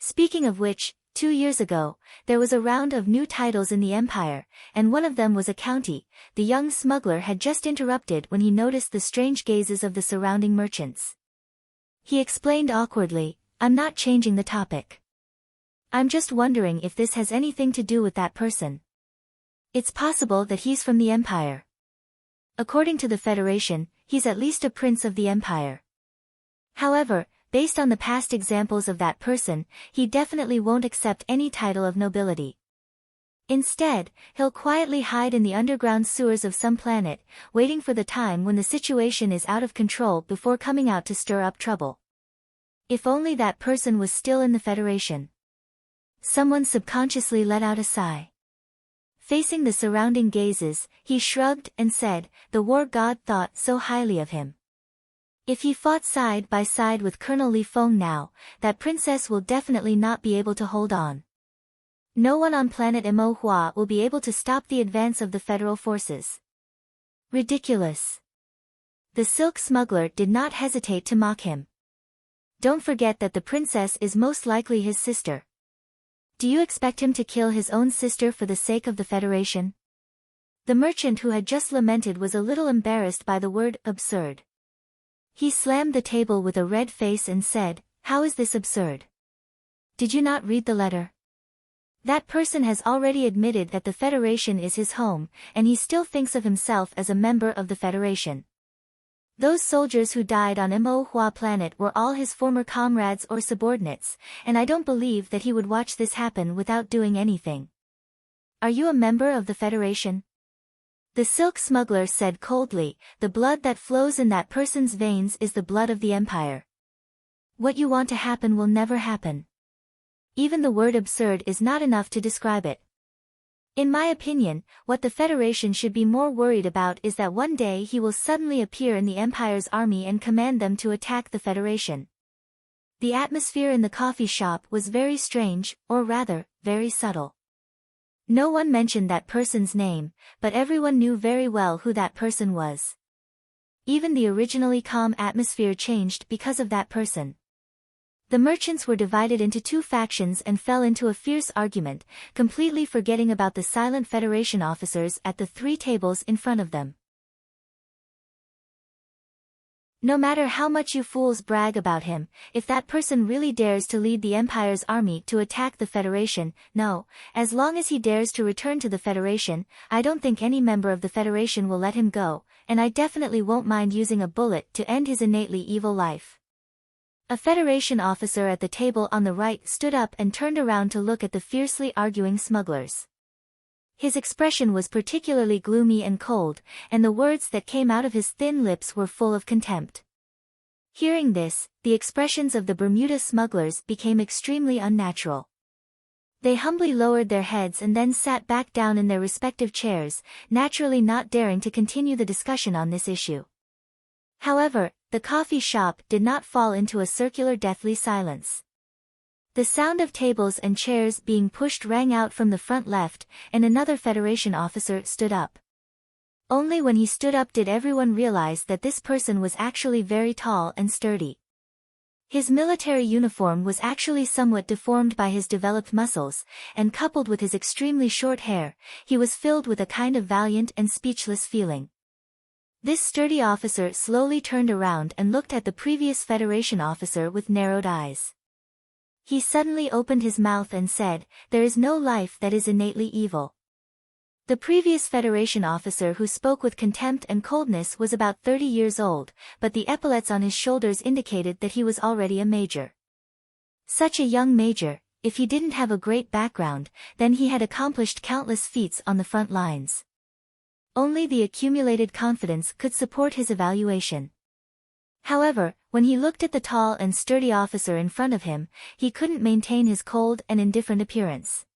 Speaking of which, 2 years ago, there was a round of new titles in the Empire, and one of them was a county. The young smuggler had just interrupted when he noticed the strange gazes of the surrounding merchants. He explained awkwardly, I'm not changing the topic. I'm just wondering if this has anything to do with that person. It's possible that he's from the Empire. According to the Federation, he's at least a prince of the Empire. However, based on the past examples of that person, he definitely won't accept any title of nobility. Instead, he'll quietly hide in the underground sewers of some planet, waiting for the time when the situation is out of control before coming out to stir up trouble. If only that person was still in the Federation. Someone subconsciously let out a sigh. Facing the surrounding gazes, he shrugged and said, the war god thought so highly of him. If he fought side by side with Colonel Li Feng now, that princess will definitely not be able to hold on. No one on planet Mo Hua will be able to stop the advance of the federal forces. Ridiculous. The silk smuggler did not hesitate to mock him. Don't forget that the princess is most likely his sister. Do you expect him to kill his own sister for the sake of the Federation? The merchant who had just lamented was a little embarrassed by the word absurd. He slammed the table with a red face and said, how is this absurd? Did you not read the letter? That person has already admitted that the Federation is his home, and he still thinks of himself as a member of the Federation. Those soldiers who died on Mo Hua planet were all his former comrades or subordinates, and I don't believe that he would watch this happen without doing anything. Are you a member of the Federation? The silk smuggler said coldly, the blood that flows in that person's veins is the blood of the Empire. What you want to happen will never happen. Even the word absurd is not enough to describe it. In my opinion, what the Federation should be more worried about is that one day he will suddenly appear in the Empire's army and command them to attack the Federation. The atmosphere in the coffee shop was very strange, or rather, very subtle. No one mentioned that person's name, but everyone knew very well who that person was. Even the originally calm atmosphere changed because of that person. The merchants were divided into two factions and fell into a fierce argument, completely forgetting about the silent Federation officers at the 3 tables in front of them. No matter how much you fools brag about him, if that person really dares to lead the Empire's army to attack the Federation, no, as long as he dares to return to the Federation, I don't think any member of the Federation will let him go, and I definitely won't mind using a bullet to end his innately evil life. A Federation officer at the table on the right stood up and turned around to look at the fiercely arguing smugglers. His expression was particularly gloomy and cold, and the words that came out of his thin lips were full of contempt. Hearing this, the expressions of the Bermuda smugglers became extremely unnatural. They humbly lowered their heads and then sat back down in their respective chairs, naturally not daring to continue the discussion on this issue. However, the coffee shop did not fall into a circular deathly silence. The sound of tables and chairs being pushed rang out from the front left, and another Federation officer stood up. Only when he stood up did everyone realize that this person was actually very tall and sturdy. His military uniform was actually somewhat deformed by his developed muscles, and coupled with his extremely short hair, he was filled with a kind of valiant and speechless feeling. This sturdy officer slowly turned around and looked at the previous Federation officer with narrowed eyes. He suddenly opened his mouth and said, "There is no life that is innately evil." The previous Federation officer who spoke with contempt and coldness was about 30 years old, but the epaulets on his shoulders indicated that he was already a major. Such a young major, if he didn't have a great background, then he had accomplished countless feats on the front lines. Only the accumulated confidence could support his evaluation. However, when he looked at the tall and sturdy officer in front of him, he couldn't maintain his cold and indifferent appearance.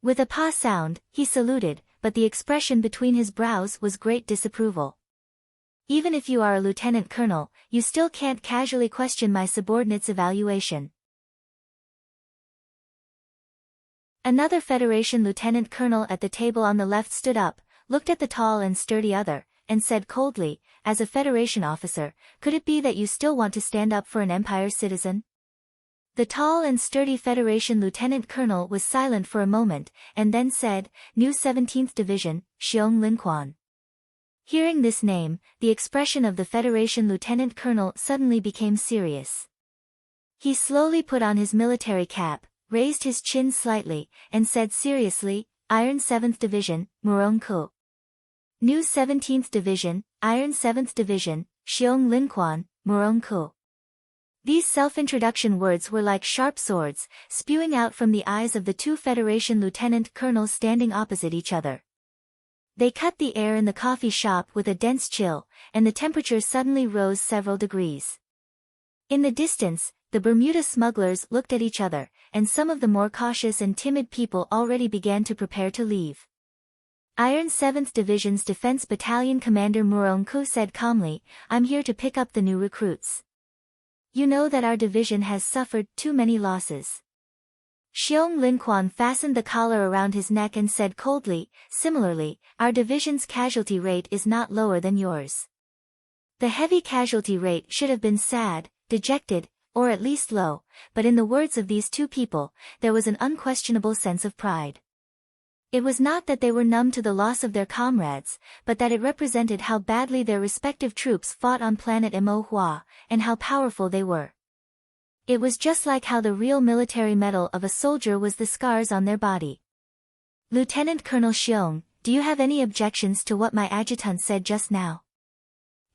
With a pa sound, he saluted, but the expression between his brows was great disapproval. Even if you are a lieutenant colonel, you still can't casually question my subordinate's evaluation. Another Federation lieutenant colonel at the table on the left stood up, looked at the tall and sturdy other, and said coldly, as a Federation officer, could it be that you still want to stand up for an Empire citizen? The tall and sturdy Federation lieutenant colonel was silent for a moment, and then said, New 17th Division, Xiong Linquan. Hearing this name, the expression of the Federation lieutenant colonel suddenly became serious. He slowly put on his military cap, raised his chin slightly, and said seriously, Iron 7th Division, Murongku. New 17th Division, Iron 7th Division, Xiong Linquan, Murongku. These self-introduction words were like sharp swords, spewing out from the eyes of the two Federation lieutenant colonels standing opposite each other. They cut the air in the coffee shop with a dense chill, and the temperature suddenly rose several degrees. In the distance, the Bermuda smugglers looked at each other, and some of the more cautious and timid people already began to prepare to leave. Iron 7th Division's Defense Battalion Commander Murongku said calmly, I'm here to pick up the new recruits. You know that our division has suffered too many losses. Xiong Linquan fastened the collar around his neck and said coldly, similarly, our division's casualty rate is not lower than yours. The heavy casualty rate should have been sad, dejected, or at least low, but in the words of these two people, there was an unquestionable sense of pride. It was not that they were numb to the loss of their comrades, but that it represented how badly their respective troops fought on planet Mo, and how powerful they were. It was just like how the real military medal of a soldier was the scars on their body. Lieutenant Colonel Xiong, do you have any objections to what my adjutant said just now?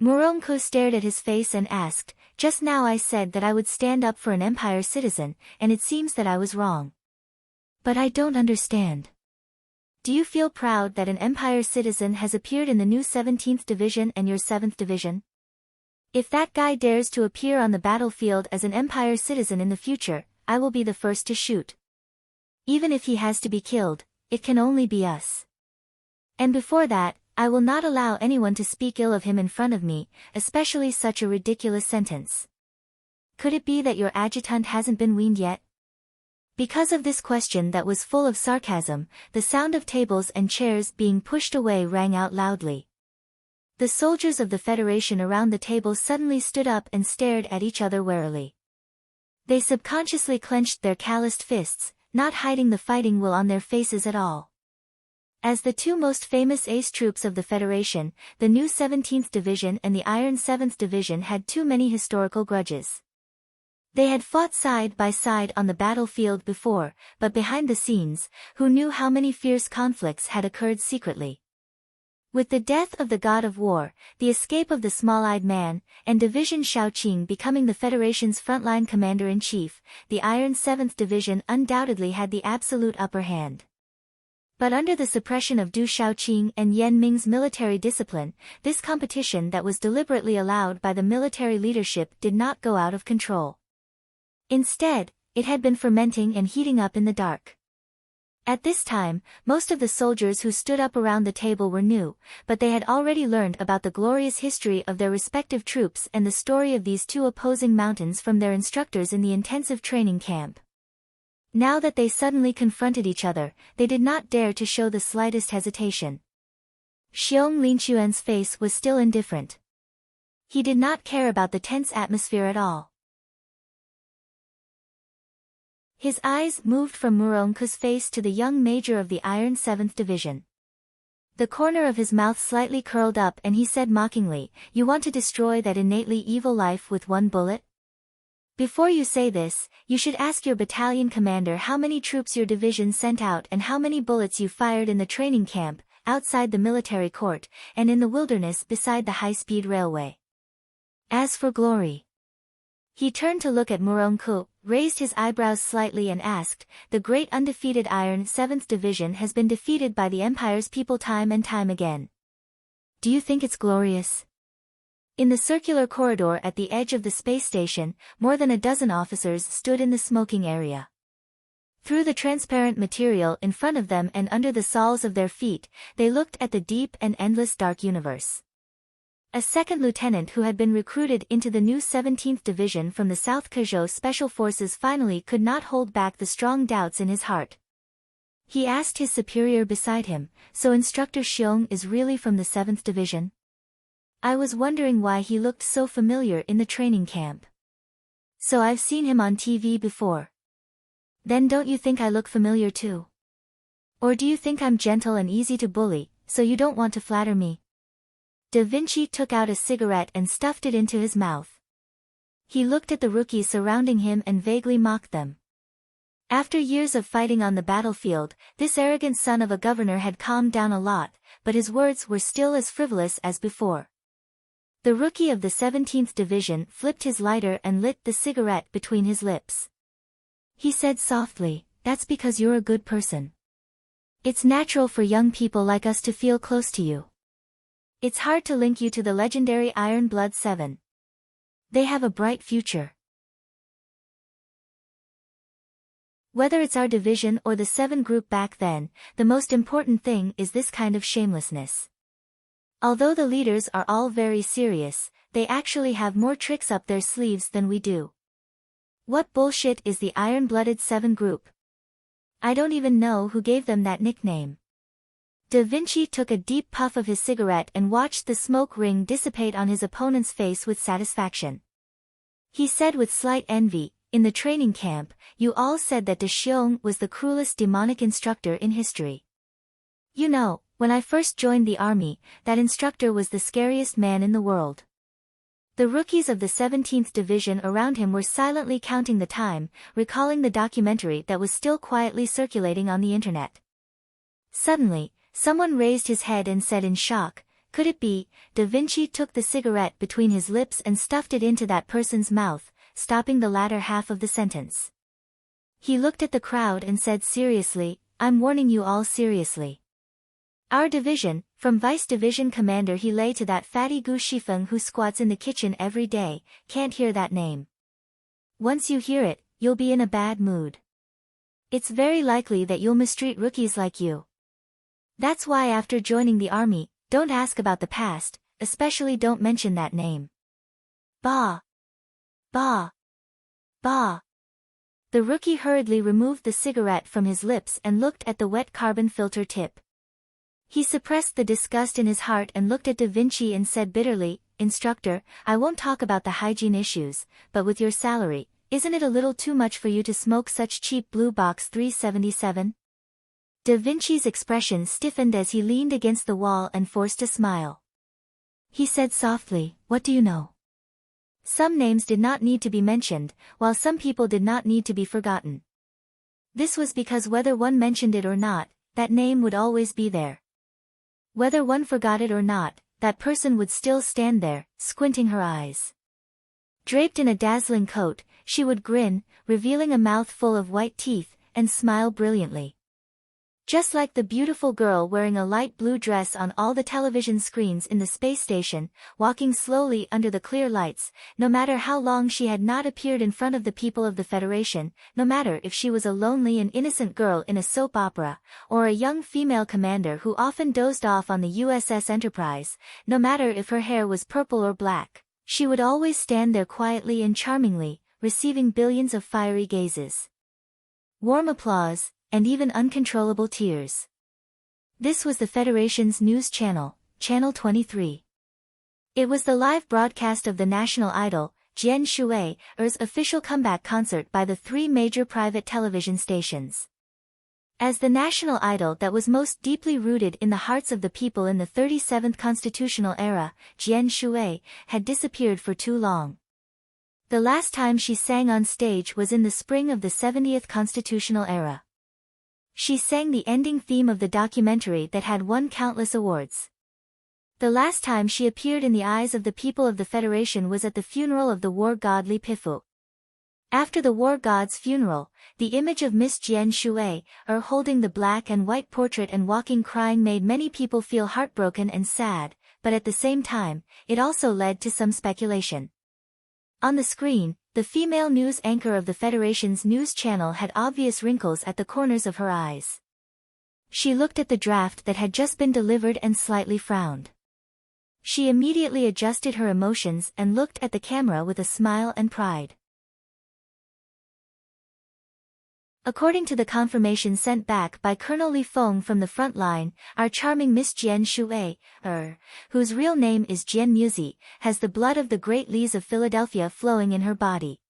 Murongku stared at his face and asked, just now I said that I would stand up for an Empire citizen, and it seems that I was wrong. But I don't understand. Do you feel proud that an Empire citizen has appeared in the new 17th Division and your 7th Division? If that guy dares to appear on the battlefield as an Empire citizen in the future, I will be the first to shoot. Even if he has to be killed, it can only be us. And before that, I will not allow anyone to speak ill of him in front of me, especially such a ridiculous sentence. Could it be that your adjutant hasn't been weaned yet? Because of this question that was full of sarcasm, the sound of tables and chairs being pushed away rang out loudly. The soldiers of the Federation around the table suddenly stood up and stared at each other warily. They subconsciously clenched their calloused fists, not hiding the fighting will on their faces at all. As the two most famous ace troops of the Federation, the new 17th Division and the Iron 7th Division had too many historical grudges. They had fought side by side on the battlefield before, but behind the scenes, who knew how many fierce conflicts had occurred secretly? With the death of the god of war, the escape of the small-eyed man, and Division Shaoqing becoming the Federation's frontline commander-in-chief, the Iron 7th Division undoubtedly had the absolute upper hand. But under the suppression of Du Shaoqing and Yan Ming's military discipline, this competition that was deliberately allowed by the military leadership did not go out of control. Instead, it had been fermenting and heating up in the dark. At this time, most of the soldiers who stood up around the table were new, but they had already learned about the glorious history of their respective troops and the story of these two opposing mountains from their instructors in the intensive training camp. Now that they suddenly confronted each other, they did not dare to show the slightest hesitation. Xiong Linquan's face was still indifferent. He did not care about the tense atmosphere at all. His eyes moved from Murongku's face to the young major of the Iron 7th Division. The corner of his mouth slightly curled up and he said mockingly, "You want to destroy that innately evil life with one bullet? Before you say this, you should ask your battalion commander how many troops your division sent out and how many bullets you fired in the training camp, outside the military court, and in the wilderness beside the high-speed railway. As for glory..." He turned to look at Murongku, raised his eyebrows slightly and asked, "The great undefeated Iron 7th Division has been defeated by the Empire's people time and time again. Do you think it's glorious?" In the circular corridor at the edge of the space station, more than a dozen officers stood in the smoking area. Through the transparent material in front of them and under the soles of their feet, they looked at the deep and endless dark universe. A second lieutenant who had been recruited into the new 17th Division from the South Kazhou Special Forces finally could not hold back the strong doubts in his heart. He asked his superior beside him, "So Instructor Xiong is really from the 7th Division? I was wondering why he looked so familiar in the training camp. So I've seen him on TV before. Then don't you think I look familiar too? Or do you think I'm gentle and easy to bully, so you don't want to flatter me?" Da Vinci took out a cigarette and stuffed it into his mouth. He looked at the rookies surrounding him and vaguely mocked them. After years of fighting on the battlefield, this arrogant son of a governor had calmed down a lot, but his words were still as frivolous as before. The rookie of the 17th Division flipped his lighter and lit the cigarette between his lips. He said softly, "That's because you're a good person. It's natural for young people like us to feel close to you. It's hard to link you to the legendary Iron Blood 7. They have a bright future. Whether it's our division or the 7 group back then, the most important thing is this kind of shamelessness. Although the leaders are all very serious, they actually have more tricks up their sleeves than we do. What bullshit is the Iron-Blooded 7 group? I don't even know who gave them that nickname." Da Vinci took a deep puff of his cigarette and watched the smoke ring dissipate on his opponent's face with satisfaction. He said with slight envy, "In the training camp, you all said that De Xiong was the cruelest demonic instructor in history. You know, when I first joined the army, that instructor was the scariest man in the world." The rookies of the 17th Division around him were silently counting the time, recalling the documentary that was still quietly circulating on the internet. Suddenly, someone raised his head and said in shock, "Could it be?" Da Vinci took the cigarette between his lips and stuffed it into that person's mouth, stopping the latter half of the sentence. He looked at the crowd and said seriously, "I'm warning you all seriously. Our division, from Vice Division Commander he lay to that fatty Gu Shifeng who squats in the kitchen every day, can't hear that name. Once you hear it, you'll be in a bad mood. It's very likely that you'll mistreat rookies like you. That's why after joining the army, don't ask about the past, especially don't mention that name." Bah! Bah! Bah! The rookie hurriedly removed the cigarette from his lips and looked at the wet carbon filter tip. He suppressed the disgust in his heart and looked at Da Vinci and said bitterly, "Instructor, I won't talk about the hygiene issues, but with your salary, isn't it a little too much for you to smoke such cheap Blue Box 377? Da Vinci's expression stiffened as he leaned against the wall and forced a smile. He said softly, "What do you know?" Some names did not need to be mentioned, while some people did not need to be forgotten. This was because whether one mentioned it or not, that name would always be there. Whether one forgot it or not, that person would still stand there, squinting her eyes. Draped in a dazzling coat, she would grin, revealing a mouth full of white teeth, and smile brilliantly. Just like the beautiful girl wearing a light blue dress on all the television screens in the space station, walking slowly under the clear lights, no matter how long she had not appeared in front of the people of the Federation, no matter if she was a lonely and innocent girl in a soap opera, or a young female commander who often dozed off on the USS Enterprise, no matter if her hair was purple or black, she would always stand there quietly and charmingly, receiving billions of fiery gazes, warm applause, and even uncontrollable tears. This was the Federation's news channel, Channel 23. It was the live broadcast of the national idol, Jian Shui's official comeback concert by the 3 major private television stations. As the national idol that was most deeply rooted in the hearts of the people in the 37th constitutional era, Jian Shui had disappeared for too long. The last time she sang on stage was in the spring of the 70th constitutional era. She sang the ending theme of the documentary that had won countless awards. The last time she appeared in the eyes of the people of the Federation was at the funeral of the war god Li Pifu. After the war god's funeral, the image of Miss Jian Shui, holding the black and white portrait and walking crying made many people feel heartbroken and sad, but at the same time, it also led to some speculation. On the screen, the female news anchor of the Federation's news channel had obvious wrinkles at the corners of her eyes. She looked at the draft that had just been delivered and slightly frowned. She immediately adjusted her emotions and looked at the camera with a smile and pride. According to the confirmation sent back by Colonel Li Feng from the front line, our charming Miss Jian Shui, whose real name is Jian Muzi, has the blood of the great Lis of Philadelphia flowing in her body.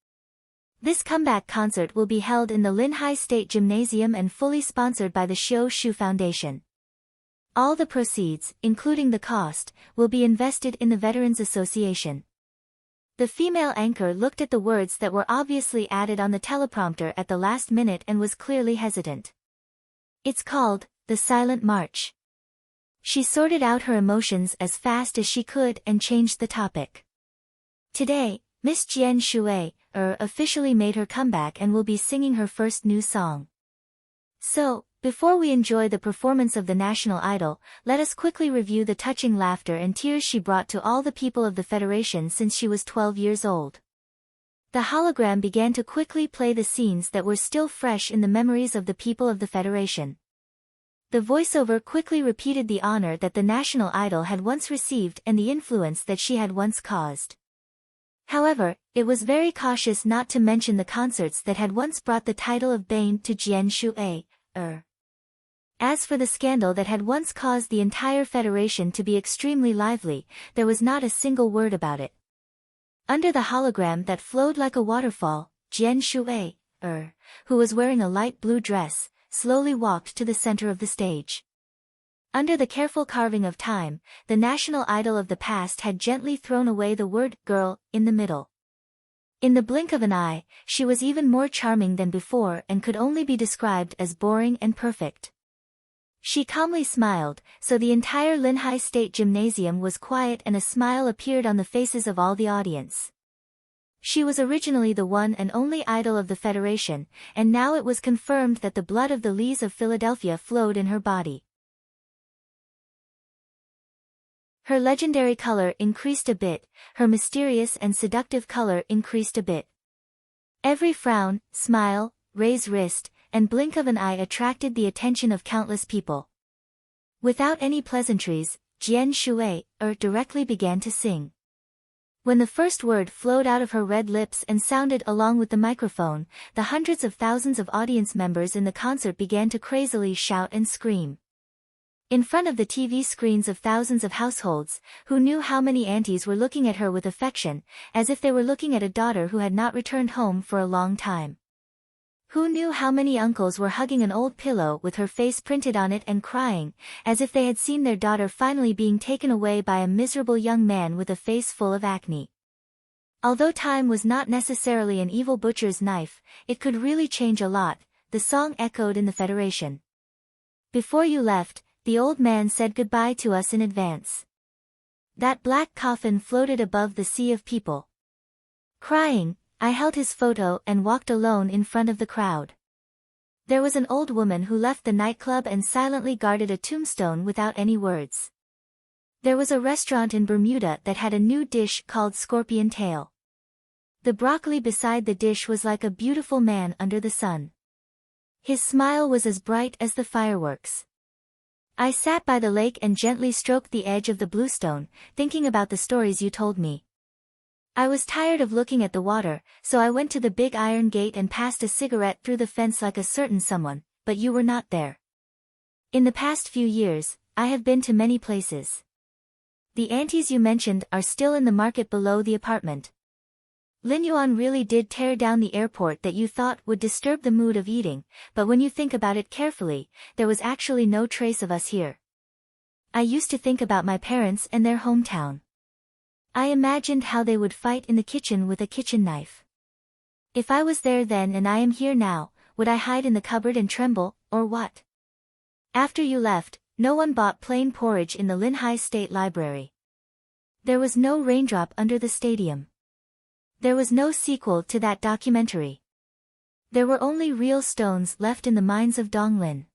This comeback concert will be held in the Linhai State Gymnasium and fully sponsored by the Xiu Shu Foundation. All the proceeds, including the cost, will be invested in the Veterans Association. The female anchor looked at the words that were obviously added on the teleprompter at the last minute and was clearly hesitant. It's called, The Silent March. She sorted out her emotions as fast as she could and changed the topic. Today, Miss Jian Shui, officially made her comeback and will be singing her first new song. So, before we enjoy the performance of the national idol, let us quickly review the touching laughter and tears she brought to all the people of the Federation since she was 12 years old. The hologram began to quickly play the scenes that were still fresh in the memories of the people of the Federation. The voiceover quickly repeated the honor that the national idol had once received and the influence that she had once caused. However, it was very cautious not to mention the concerts that had once brought the title of Bane to Jian Shui. As for the scandal that had once caused the entire Federation to be extremely lively, there was not a single word about it. Under the hologram that flowed like a waterfall, Jian Shui, who was wearing a light blue dress, slowly walked to the center of the stage. Under the careful carving of time, the national idol of the past had gently thrown away the word girl in the middle. In the blink of an eye, she was even more charming than before and could only be described as boring and perfect. She calmly smiled, so the entire Linhai State Gymnasium was quiet and a smile appeared on the faces of all the audience. She was originally the one and only idol of the Federation, and now it was confirmed that the blood of the Lis of Philadelphia flowed in her body. Her legendary color increased a bit, her mysterious and seductive color increased a bit. Every frown, smile, raise wrist, and blink of an eye attracted the attention of countless people. Without any pleasantries, Jian Shui, directly began to sing. When the first word flowed out of her red lips and sounded along with the microphone, the hundreds of thousands of audience members in the concert began to crazily shout and scream. In front of the TV screens of thousands of households, who knew how many aunties were looking at her with affection, as if they were looking at a daughter who had not returned home for a long time. Who knew how many uncles were hugging an old pillow with her face printed on it and crying, as if they had seen their daughter finally being taken away by a miserable young man with a face full of acne. Although time was not necessarily an evil butcher's knife, it could really change a lot, the song echoed in the Federation. Before you left, the old man said goodbye to us in advance. That black coffin floated above the sea of people. Crying, I held his photo and walked alone in front of the crowd. There was an old woman who left the nightclub and silently guarded a tombstone without any words. There was a restaurant in Bermuda that had a new dish called scorpion tail. The broccoli beside the dish was like a beautiful man under the sun. His smile was as bright as the fireworks. I sat by the lake and gently stroked the edge of the bluestone, thinking about the stories you told me. I was tired of looking at the water, so I went to the big iron gate and passed a cigarette through the fence like a certain someone, but you were not there. In the past few years, I have been to many places. The aunties you mentioned are still in the market below the apartment. Lin Yuan really did tear down the airport that you thought would disturb the mood of eating, but when you think about it carefully, there was actually no trace of us here. I used to think about my parents and their hometown. I imagined how they would fight in the kitchen with a kitchen knife. If I was there then and I am here now, would I hide in the cupboard and tremble, or what? After you left, no one bought plain porridge in the Linhai State Library. There was no raindrop under the stadium. There was no sequel to that documentary. There were only real stones left in the mines of Donglin.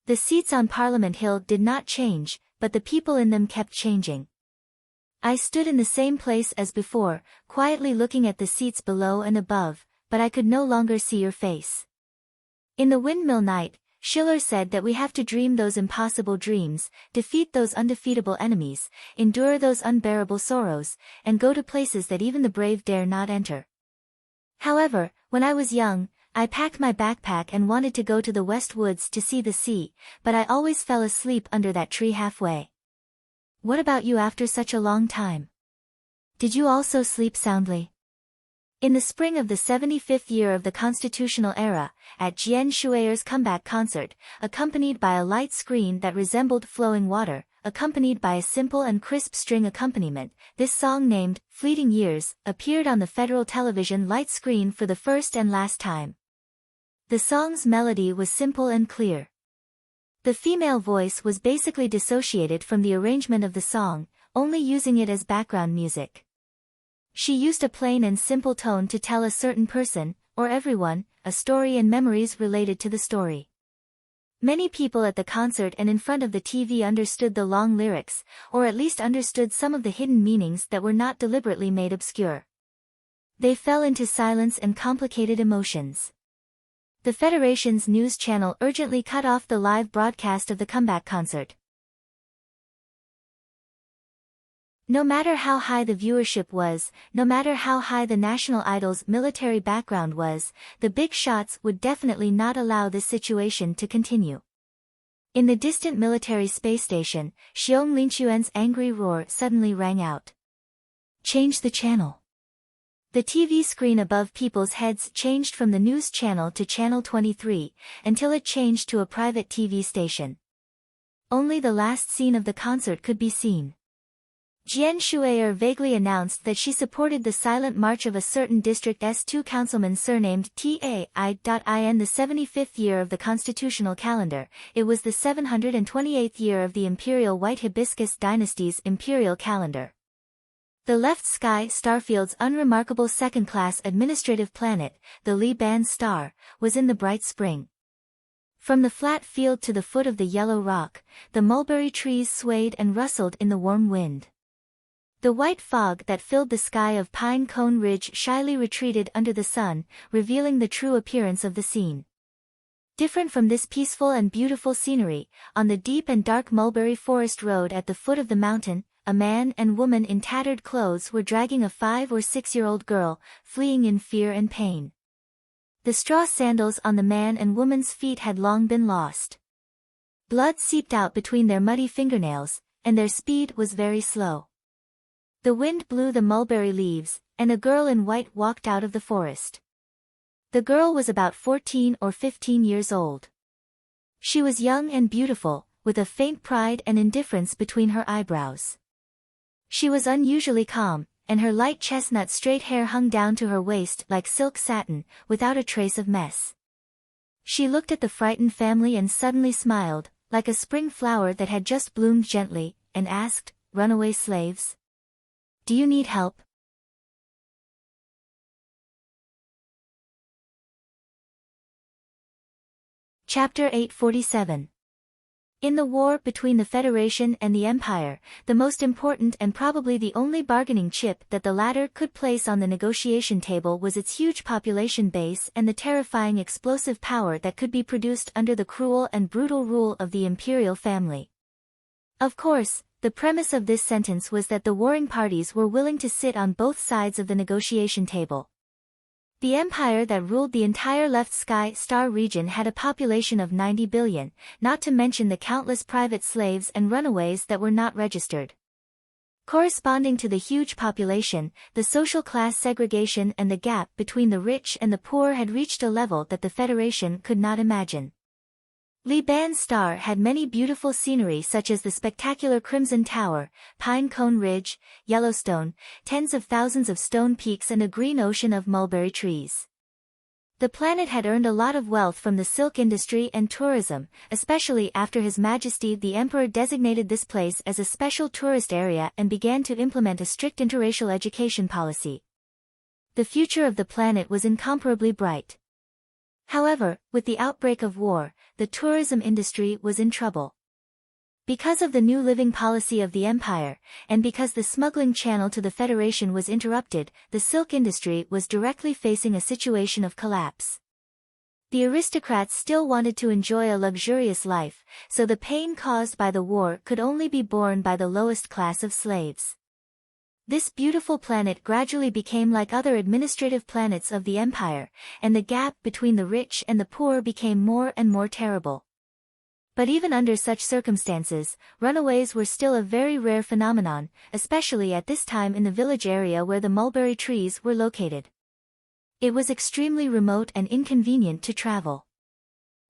The seats on Parliament Hill did not change, but the people in them kept changing. I stood in the same place as before, quietly looking at the seats below and above, but I could no longer see your face. In the Windmill Night, Schiller said that we have to dream those impossible dreams, defeat those undefeatable enemies, endure those unbearable sorrows, and go to places that even the brave dare not enter. However, when I was young, I packed my backpack and wanted to go to the West Woods to see the sea, but I always fell asleep under that tree halfway. What about you after such a long time? Did you also sleep soundly? In the spring of the 75th year of the constitutional era, at Jian Shui'er's comeback concert, accompanied by a light screen that resembled flowing water, accompanied by a simple and crisp string accompaniment, this song named Fleeting Years appeared on the federal television light screen for the first and last time. The song's melody was simple and clear. The female voice was basically dissociated from the arrangement of the song, only using it as background music. She used a plain and simple tone to tell a certain person, or everyone, a story and memories related to the story. Many people at the concert and in front of the TV understood the long lyrics, or at least understood some of the hidden meanings that were not deliberately made obscure. They fell into silence and complicated emotions. The Federation's news channel urgently cut off the live broadcast of the comeback concert. No matter how high the viewership was, no matter how high the national idol's military background was, the big shots would definitely not allow this situation to continue. In the distant military space station, Xiong Linquan's angry roar suddenly rang out. Change the channel. The TV screen above people's heads changed from the news channel to channel 23, until it changed to a private TV station. Only the last scene of the concert could be seen. Jian Shui'er vaguely announced that she supported the silent march of a certain district's 2 councilmen surnamed Tai. In the 75th year of the constitutional calendar, it was the 728th year of the imperial White Hibiscus dynasty's imperial calendar. The left sky starfield's unremarkable second-class administrative planet, the Li Ban star, was in the bright spring. From the flat field to the foot of the yellow rock, the mulberry trees swayed and rustled in the warm wind. The white fog that filled the sky of Pine Cone Ridge shyly retreated under the sun, revealing the true appearance of the scene. Different from this peaceful and beautiful scenery, on the deep and dark mulberry forest road at the foot of the mountain, a man and woman in tattered clothes were dragging a 5 or 6-year-old girl, fleeing in fear and pain. The straw sandals on the man and woman's feet had long been lost. Blood seeped out between their muddy fingernails, and their speed was very slow. The wind blew the mulberry leaves, and a girl in white walked out of the forest. The girl was about 14 or 15 years old. She was young and beautiful, with a faint pride and indifference between her eyebrows. She was unusually calm, and her light chestnut straight hair hung down to her waist like silk satin, without a trace of mess. She looked at the frightened family and suddenly smiled, like a spring flower that had just bloomed gently, and asked, "Runaway slaves? Do you need help?" Chapter 847. In the war between the Federation and the Empire, the most important and probably the only bargaining chip that the latter could place on the negotiation table was its huge population base and the terrifying explosive power that could be produced under the cruel and brutal rule of the imperial family. Of course, the premise of this sentence was that the warring parties were willing to sit on both sides of the negotiation table. The empire that ruled the entire left sky star region had a population of 90 billion, not to mention the countless private slaves and runaways that were not registered. Corresponding to the huge population, the social class segregation and the gap between the rich and the poor had reached a level that the Federation could not imagine. Li Ban Star had many beautiful scenery such as the spectacular Crimson Tower, Pine Cone Ridge, Yellowstone, tens of thousands of stone peaks and a green ocean of mulberry trees. The planet had earned a lot of wealth from the silk industry and tourism, especially after His Majesty the Emperor designated this place as a special tourist area and began to implement a strict interracial education policy. The future of the planet was incomparably bright. However, with the outbreak of war, the tourism industry was in trouble. Because of the new living policy of the empire, and because the smuggling channel to the Federation was interrupted, the silk industry was directly facing a situation of collapse. The aristocrats still wanted to enjoy a luxurious life, so the pain caused by the war could only be borne by the lowest class of slaves. This beautiful planet gradually became like other administrative planets of the empire, and the gap between the rich and the poor became more and more terrible. But even under such circumstances, runaways were still a very rare phenomenon, especially at this time in the village area where the mulberry trees were located. It was extremely remote and inconvenient to travel.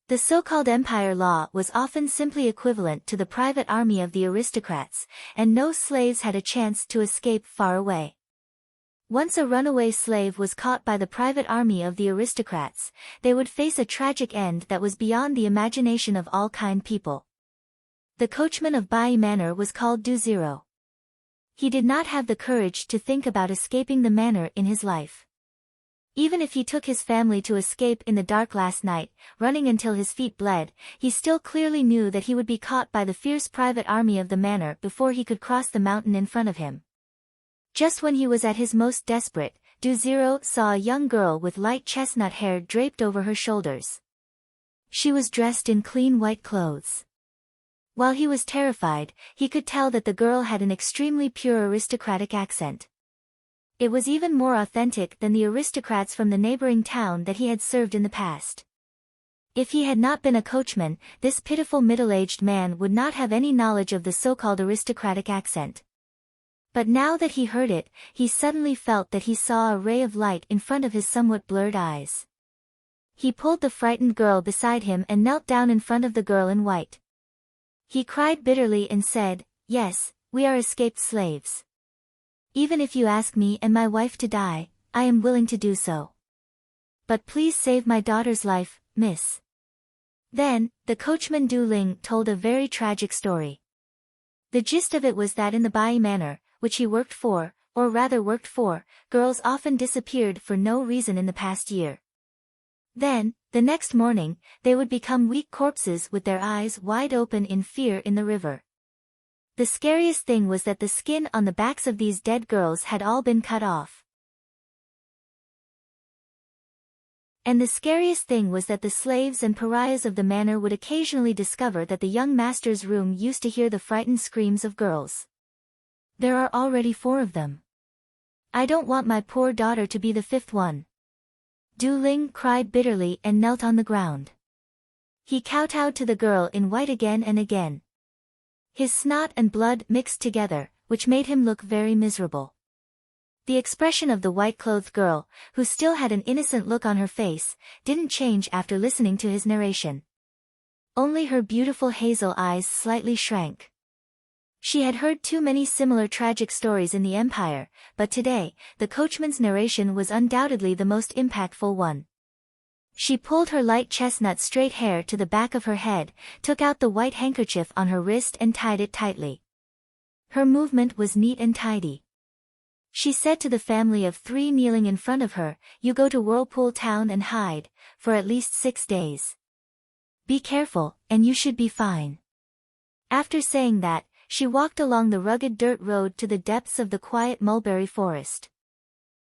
The so-called empire law was often simply equivalent to the private army of the aristocrats, and no slaves had a chance to escape far away. Once a runaway slave was caught by the private army of the aristocrats, they would face a tragic end that was beyond the imagination of all kind people. The coachman of Bai Manor was called Du Zero. He did not have the courage to think about escaping the manor in his life. Even if he took his family to escape in the dark last night, running until his feet bled, he still clearly knew that he would be caught by the fierce private army of the manor before he could cross the mountain in front of him. Just when he was at his most desperate, Du Zero saw a young girl with light chestnut hair draped over her shoulders. She was dressed in clean white clothes. While he was terrified, he could tell that the girl had an extremely pure aristocratic accent. It was even more authentic than the aristocrats from the neighboring town that he had served in the past. If he had not been a coachman, this pitiful middle-aged man would not have any knowledge of the so-called aristocratic accent. But now that he heard it, he suddenly felt that he saw a ray of light in front of his somewhat blurred eyes. He pulled the frightened girl beside him and knelt down in front of the girl in white. He cried bitterly and said, "Yes, we are escaped slaves. Even if you ask me and my wife to die, I am willing to do so. But please save my daughter's life, miss." Then, the coachman Du Ling told a very tragic story. The gist of it was that in the Bai Manor, which he worked for, girls often disappeared for no reason in the past year. Then, the next morning, they would become weak corpses with their eyes wide open in fear in the river. The scariest thing was that the skin on the backs of these dead girls had all been cut off. And the scariest thing was that the slaves and pariahs of the manor would occasionally discover that the young master's room used to hear the frightened screams of girls. "There are already 4 of them. I don't want my poor daughter to be the 5th one." Du Ling cried bitterly and knelt on the ground. He kowtowed to the girl in white again and again. His snot and blood mixed together, which made him look very miserable. The expression of the white-clothed girl, who still had an innocent look on her face, didn't change after listening to his narration. Only her beautiful hazel eyes slightly shrank. She had heard too many similar tragic stories in the empire, but today, the coachman's narration was undoubtedly the most impactful one. She pulled her light chestnut straight hair to the back of her head, took out the white handkerchief on her wrist and tied it tightly. Her movement was neat and tidy. She said to the family of 3 kneeling in front of her, "You go to Whirlpool Town and hide, for at least 6 days. Be careful, and you should be fine." After saying that, she walked along the rugged dirt road to the depths of the quiet mulberry forest.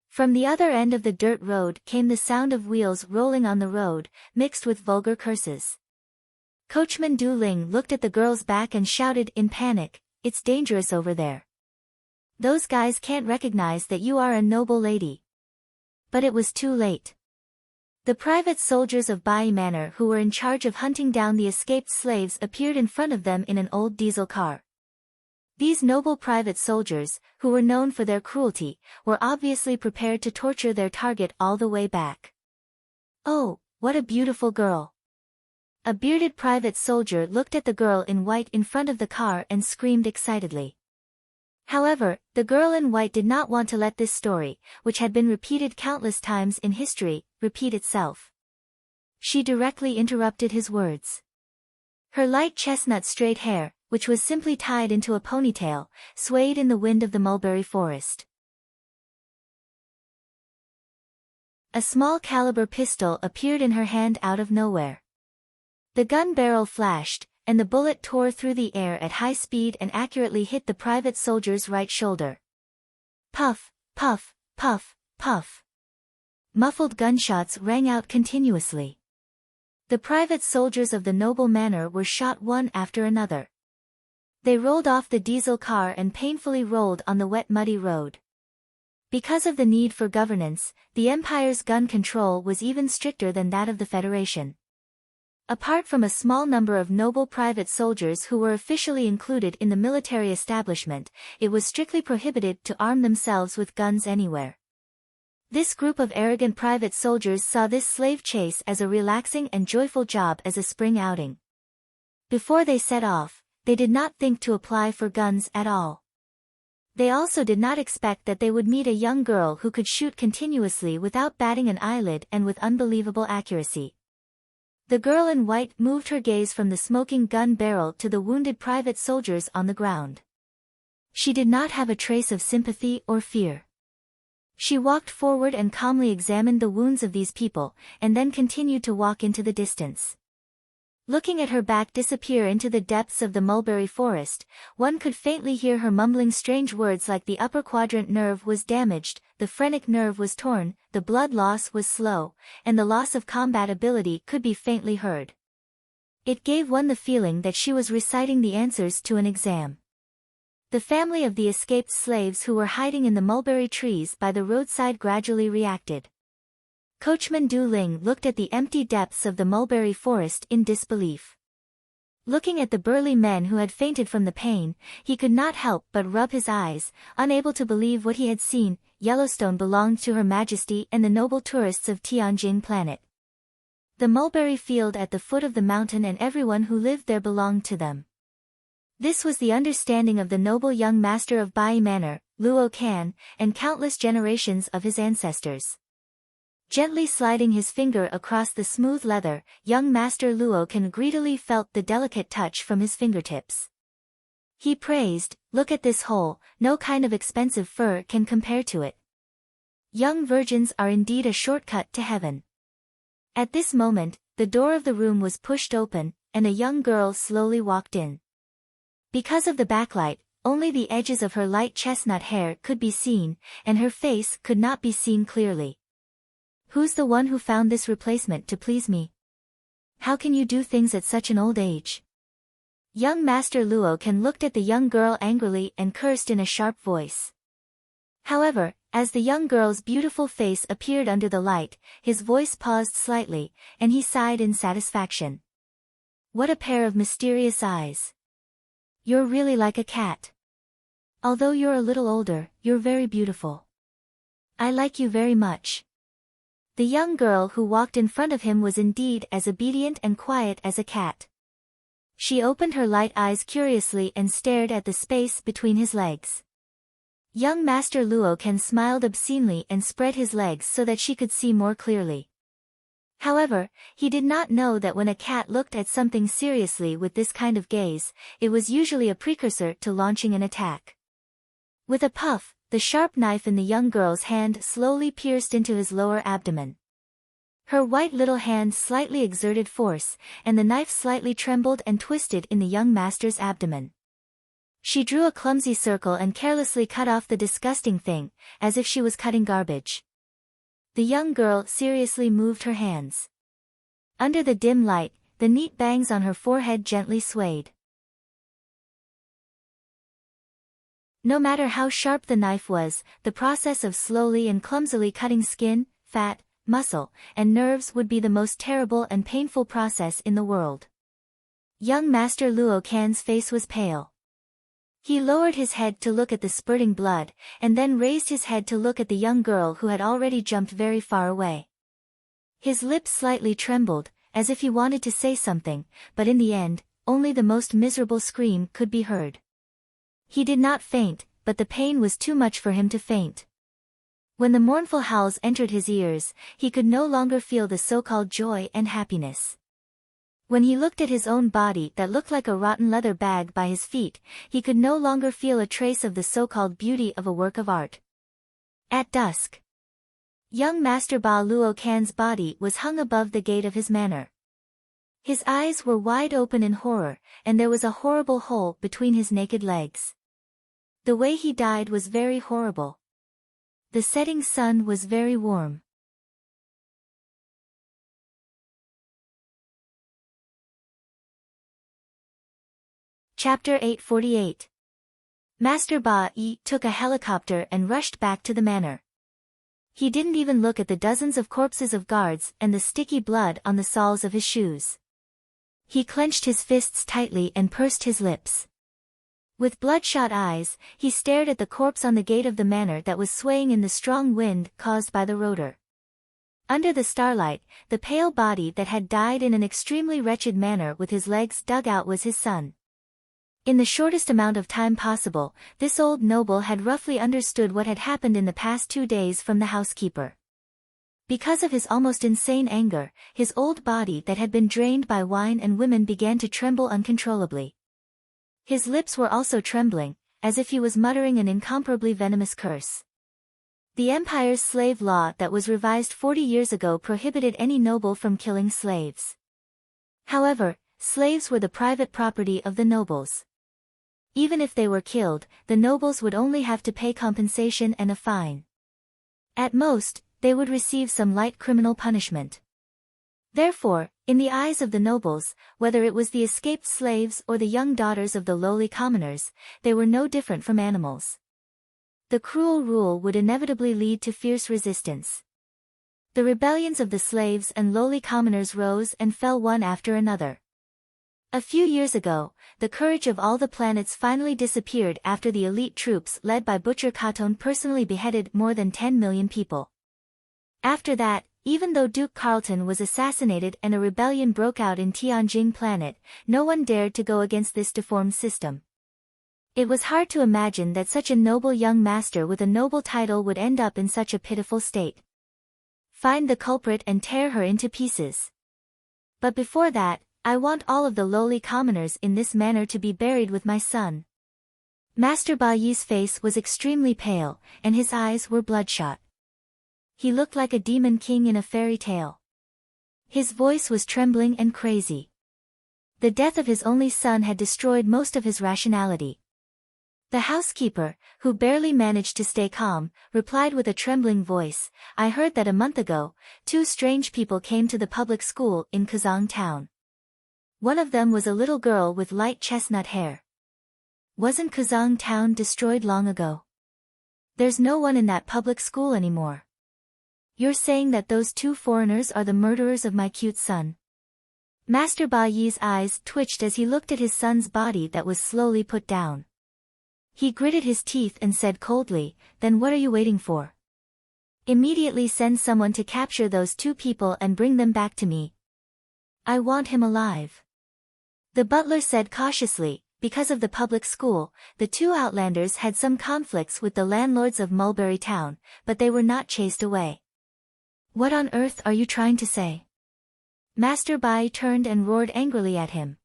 From the other end of the dirt road came the sound of wheels rolling on the road, mixed with vulgar curses. Coachman Du Ling looked at the girl's back and shouted in panic, "It's dangerous over there. Those guys can't recognize that you are a noble lady." But it was too late. The private soldiers of Bai Manor who were in charge of hunting down the escaped slaves appeared in front of them in an old diesel car. These noble private soldiers, who were known for their cruelty, were obviously prepared to torture their target all the way back. "Oh, what a beautiful girl." A bearded private soldier looked at the girl in white in front of the car and screamed excitedly. However, the girl in white did not want to let this story, which had been repeated countless times in history, repeat itself. She directly interrupted his words. Her light chestnut straight hair, which was simply tied into a ponytail, swayed in the wind of the mulberry forest. A small caliber pistol appeared in her hand out of nowhere. The gun barrel flashed, and the bullet tore through the air at high speed and accurately hit the private soldier's right shoulder. Puff, puff, puff, puff. Muffled gunshots rang out continuously. The private soldiers of the noble manor were shot one after another. They rolled off the diesel car and painfully rolled on the wet muddy road. Because of the need for governance, the Empire's gun control was even stricter than that of the Federation. Apart from a small number of noble private soldiers who were officially included in the military establishment, it was strictly prohibited to arm themselves with guns anywhere. This group of arrogant private soldiers saw this slave chase as a relaxing and joyful job as a spring outing. Before they set off, they did not think to apply for guns at all. They also did not expect that they would meet a young girl who could shoot continuously without batting an eyelid and with unbelievable accuracy. The girl in white moved her gaze from the smoking gun barrel to the wounded private soldiers on the ground. She did not have a trace of sympathy or fear. She walked forward and calmly examined the wounds of these people, and then continued to walk into the distance. Looking at her back disappear into the depths of the mulberry forest, one could faintly hear her mumbling strange words like the upper quadrant nerve was damaged, the phrenic nerve was torn, the blood loss was slow, and the loss of combat ability could be faintly heard. It gave one the feeling that she was reciting the answers to an exam. The family of the escaped slaves who were hiding in the mulberry trees by the roadside gradually reacted. Coachman Du Ling looked at the empty depths of the mulberry forest in disbelief. Looking at the burly men who had fainted from the pain, he could not help but rub his eyes, unable to believe what he had seen. Yellowstone belonged to Her Majesty and the noble tourists of Tianjin planet. The mulberry field at the foot of the mountain and everyone who lived there belonged to them. This was the understanding of the noble young master of Bai Manor, Luo Kan, and countless generations of his ancestors. Gently sliding his finger across the smooth leather, young Master Luo Kan greedily felt the delicate touch from his fingertips. He praised, "Look at this hole, no kind of expensive fur can compare to it. Young virgins are indeed a shortcut to heaven." At this moment, the door of the room was pushed open, and a young girl slowly walked in. Because of the backlight, only the edges of her light chestnut hair could be seen, and her face could not be seen clearly. "Who's the one who found this replacement to please me? How can you do things at such an old age?" Young Master Luo Kan looked at the young girl angrily and cursed in a sharp voice. However, as the young girl's beautiful face appeared under the light, his voice paused slightly, and he sighed in satisfaction. "What a pair of mysterious eyes. You're really like a cat. Although you're a little older, you're very beautiful. I like you very much." The young girl who walked in front of him was indeed as obedient and quiet as a cat. She opened her light eyes curiously and stared at the space between his legs. Young Master Luo Kan smiled obscenely and spread his legs so that she could see more clearly. However, he did not know that when a cat looked at something seriously with this kind of gaze, it was usually a precursor to launching an attack. With a puff, the sharp knife in the young girl's hand slowly pierced into his lower abdomen. Her white little hand slightly exerted force, and the knife slightly trembled and twisted in the young master's abdomen. She drew a clumsy circle and carelessly cut off the disgusting thing, as if she was cutting garbage. The young girl seriously moved her hands. Under the dim light, the neat bangs on her forehead gently swayed. No matter how sharp the knife was, the process of slowly and clumsily cutting skin, fat, muscle, and nerves would be the most terrible and painful process in the world. Young Master Luo Kan's face was pale. He lowered his head to look at the spurting blood, and then raised his head to look at the young girl who had already jumped very far away. His lips slightly trembled, as if he wanted to say something, but in the end, only the most miserable scream could be heard. He did not faint, but the pain was too much for him to faint. When the mournful howls entered his ears, he could no longer feel the so-called joy and happiness. When he looked at his own body that looked like a rotten leather bag by his feet, he could no longer feel a trace of the so-called beauty of a work of art. At dusk, Young Master Ba Luokan's body was hung above the gate of his manor. His eyes were wide open in horror, and there was a horrible hole between his naked legs. The way he died was very horrible. The setting sun was very warm. Chapter 848. Master Ba Yi took a helicopter and rushed back to the manor. He didn't even look at the dozens of corpses of guards and the sticky blood on the soles of his shoes. He clenched his fists tightly and pursed his lips. With bloodshot eyes, he stared at the corpse on the gate of the manor that was swaying in the strong wind caused by the rotor. Under the starlight, the pale body that had died in an extremely wretched manner with his legs dug out was his son. In the shortest amount of time possible, this old noble had roughly understood what had happened in the past 2 days from the housekeeper. Because of his almost insane anger, his old body that had been drained by wine and women began to tremble uncontrollably. His lips were also trembling, as if he was muttering an incomparably venomous curse. The empire's slave law that was revised 40 years ago prohibited any noble from killing slaves. However, slaves were the private property of the nobles. Even if they were killed, the nobles would only have to pay compensation and a fine. At most, they would receive some light criminal punishment. Therefore, in the eyes of the nobles, whether it was the escaped slaves or the young daughters of the lowly commoners, they were no different from animals. The cruel rule would inevitably lead to fierce resistance. The rebellions of the slaves and lowly commoners rose and fell one after another. A few years ago, the courage of all the planets finally disappeared after the elite troops led by Butcher Katon personally beheaded more than 10 million people. After that, even though Duke Carlton was assassinated and a rebellion broke out in Tianjing planet, no one dared to go against this deformed system. It was hard to imagine that such a noble young master with a noble title would end up in such a pitiful state. Find the culprit and tear her into pieces. But before that, I want all of the lowly commoners in this manor to be buried with my son. Master Ba Yi's face was extremely pale, and his eyes were bloodshot. He looked like a demon king in a fairy tale. His voice was trembling and crazy. The death of his only son had destroyed most of his rationality. The housekeeper, who barely managed to stay calm, replied with a trembling voice, "I heard that a month ago, 2 strange people came to the public school in Kazang town. One of them was a little girl with light chestnut hair. Wasn't Kazang town destroyed long ago? There's no one in that public school anymore. You're saying that those 2 foreigners are the murderers of my cute son?" Master Ba Yi's eyes twitched as he looked at his son's body that was slowly put down. He gritted his teeth and said coldly, "Then what are you waiting for? Immediately send someone to capture those 2 people and bring them back to me. I want him alive." The butler said cautiously, because of the public school, the 2 outlanders had some conflicts with the landlords of Mulberry Town, but they were not chased away. "What on earth are you trying to say?" Master Bai turned and roared angrily at him.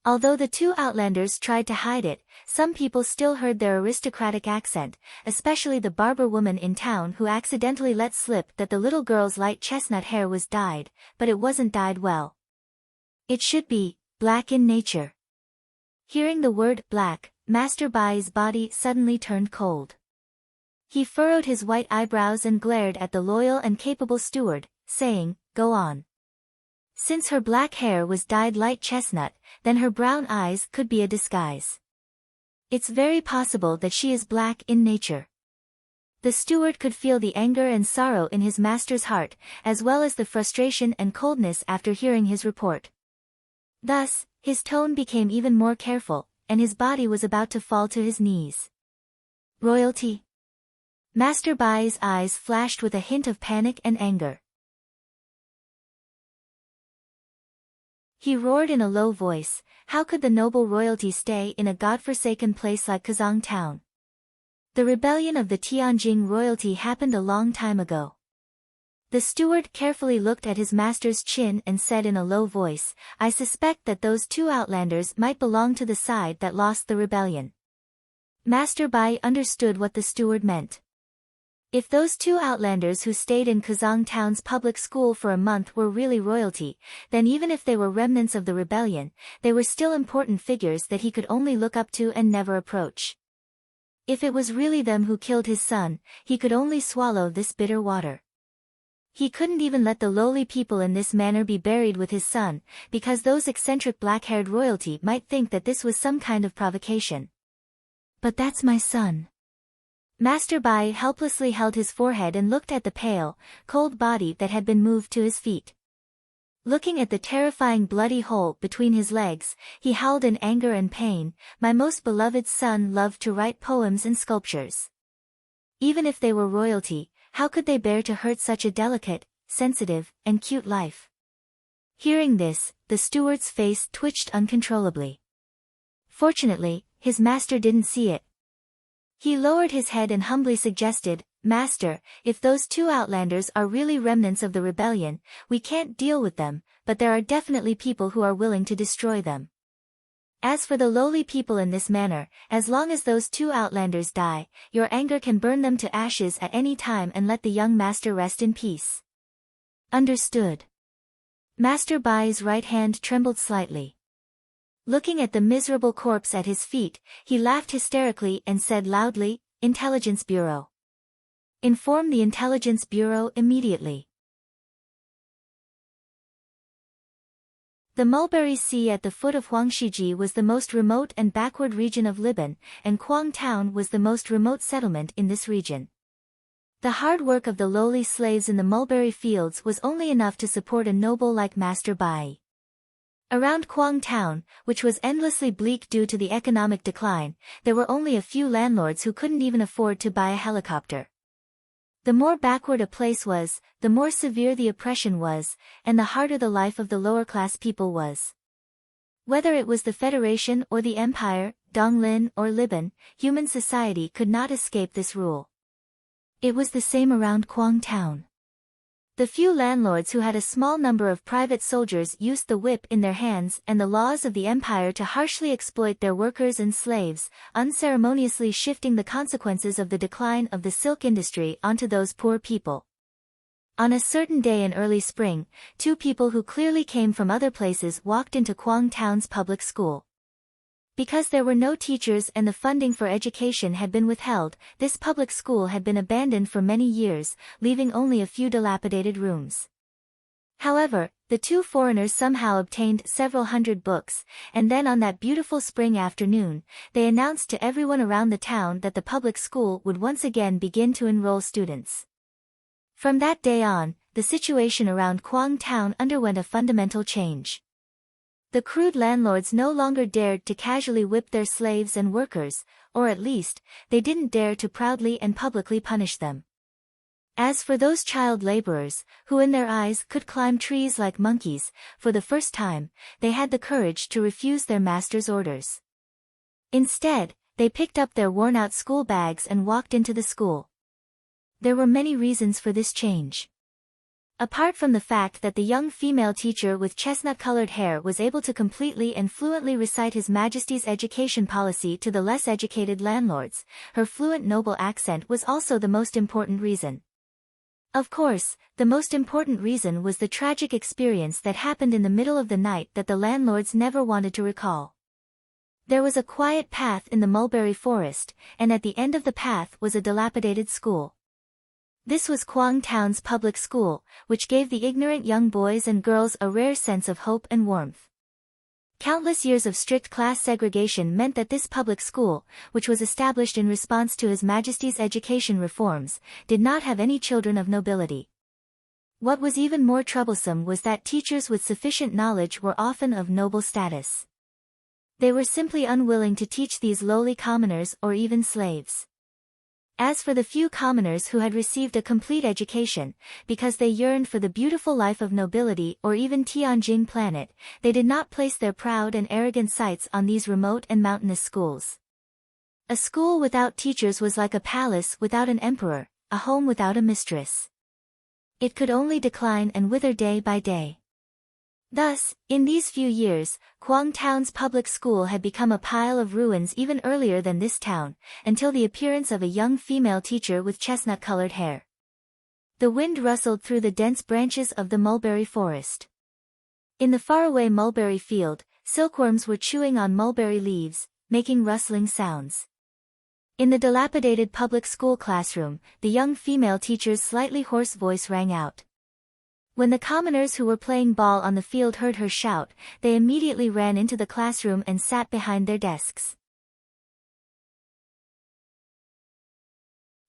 Although the 2 outlanders tried to hide it, some people still heard their aristocratic accent, especially the barber woman in town who accidentally let slip that the little girl's light chestnut hair was dyed, but it wasn't dyed well. It should be black in nature. Hearing the word black, Master Bai's body suddenly turned cold. He furrowed his white eyebrows and glared at the loyal and capable steward, saying, "Go on." Since her black hair was dyed light chestnut, then her brown eyes could be a disguise. It's very possible that she is black in nature. The steward could feel the anger and sorrow in his master's heart, as well as the frustration and coldness after hearing his report. Thus, his tone became even more careful, and his body was about to fall to his knees. "Royalty?" Master Bai's eyes flashed with a hint of panic and anger. He roared in a low voice, "How could the noble royalty stay in a godforsaken place like Kazang town? The rebellion of the Tianjing royalty happened a long time ago." The steward carefully looked at his master's chin and said in a low voice, "I suspect that those 2 outlanders might belong to the side that lost the rebellion." Master Bai understood what the steward meant. If those two outlanders who stayed in Kazang town's public school for a month were really royalty, then even if they were remnants of the rebellion, they were still important figures that he could only look up to and never approach. If it was really them who killed his son, he could only swallow this bitter water. He couldn't even let the lowly people in this manner be buried with his son, because those eccentric black-haired royalty might think that this was some kind of provocation. But that's my son. Master Bai helplessly held his forehead and looked at the pale, cold body that had been moved to his feet. Looking at the terrifying bloody hole between his legs, he howled in anger and pain. My most beloved son loved to write poems and sculptures. Even if they were royalty, how could they bear to hurt such a delicate, sensitive, and cute life? Hearing this, the steward's face twitched uncontrollably. Fortunately, his master didn't see it. He lowered his head and humbly suggested, "Master, if those two outlanders are really remnants of the rebellion, we can't deal with them, but there are definitely people who are willing to destroy them. As for the lowly people in this manner, as long as those two outlanders die, your anger can burn them to ashes at any time and let the young master rest in peace." Understood. Master Bai's right hand trembled slightly. Looking at the miserable corpse at his feet, he laughed hysterically and said loudly, "Intelligence Bureau. Inform the Intelligence Bureau immediately." The Mulberry Sea at the foot of Huangshiji was the most remote and backward region of Liban, and Quang Town was the most remote settlement in this region. The hard work of the lowly slaves in the mulberry fields was only enough to support a noble like Master Bai. Around Quang Town, which was endlessly bleak due to the economic decline, there were only a few landlords who couldn't even afford to buy a helicopter. The more backward a place was, the more severe the oppression was, and the harder the life of the lower-class people was. Whether it was the Federation or the Empire, Donglin or Liban, human society could not escape this rule. It was the same around Quang Town. The few landlords who had a small number of private soldiers used the whip in their hands and the laws of the empire to harshly exploit their workers and slaves, unceremoniously shifting the consequences of the decline of the silk industry onto those poor people. On a certain day in early spring, two people who clearly came from other places walked into Quang Town's public school. Because there were no teachers and the funding for education had been withheld, this public school had been abandoned for many years, leaving only a few dilapidated rooms. However, the two foreigners somehow obtained several hundred books, and then on that beautiful spring afternoon, they announced to everyone around the town that the public school would once again begin to enroll students. From that day on, the situation around Quang Town underwent a fundamental change. The crude landlords no longer dared to casually whip their slaves and workers, or at least, they didn't dare to proudly and publicly punish them. As for those child laborers, who in their eyes could climb trees like monkeys, for the first time, they had the courage to refuse their master's orders. Instead, they picked up their worn-out school bags and walked into the school. There were many reasons for this change. Apart from the fact that the young female teacher with chestnut-colored hair was able to completely and fluently recite His Majesty's education policy to the less educated landlords, her fluent noble accent was also the most important reason. Of course, the most important reason was the tragic experience that happened in the middle of the night that the landlords never wanted to recall. There was a quiet path in the mulberry forest, and at the end of the path was a dilapidated school. This was Quang Town's public school, which gave the ignorant young boys and girls a rare sense of hope and warmth. Countless years of strict class segregation meant that this public school, which was established in response to His Majesty's education reforms, did not have any children of nobility. What was even more troublesome was that teachers with sufficient knowledge were often of noble status. They were simply unwilling to teach these lowly commoners or even slaves. As for the few commoners who had received a complete education, because they yearned for the beautiful life of nobility or even Tianjin planet, they did not place their proud and arrogant sights on these remote and mountainous schools. A school without teachers was like a palace without an emperor, a home without a mistress. It could only decline and wither day by day. Thus, in these few years, Kuang Town's public school had become a pile of ruins even earlier than this town, until the appearance of a young female teacher with chestnut-colored hair. The wind rustled through the dense branches of the mulberry forest. In the faraway mulberry field, silkworms were chewing on mulberry leaves, making rustling sounds. In the dilapidated public school classroom, the young female teacher's slightly hoarse voice rang out. When the commoners who were playing ball on the field heard her shout, they immediately ran into the classroom and sat behind their desks.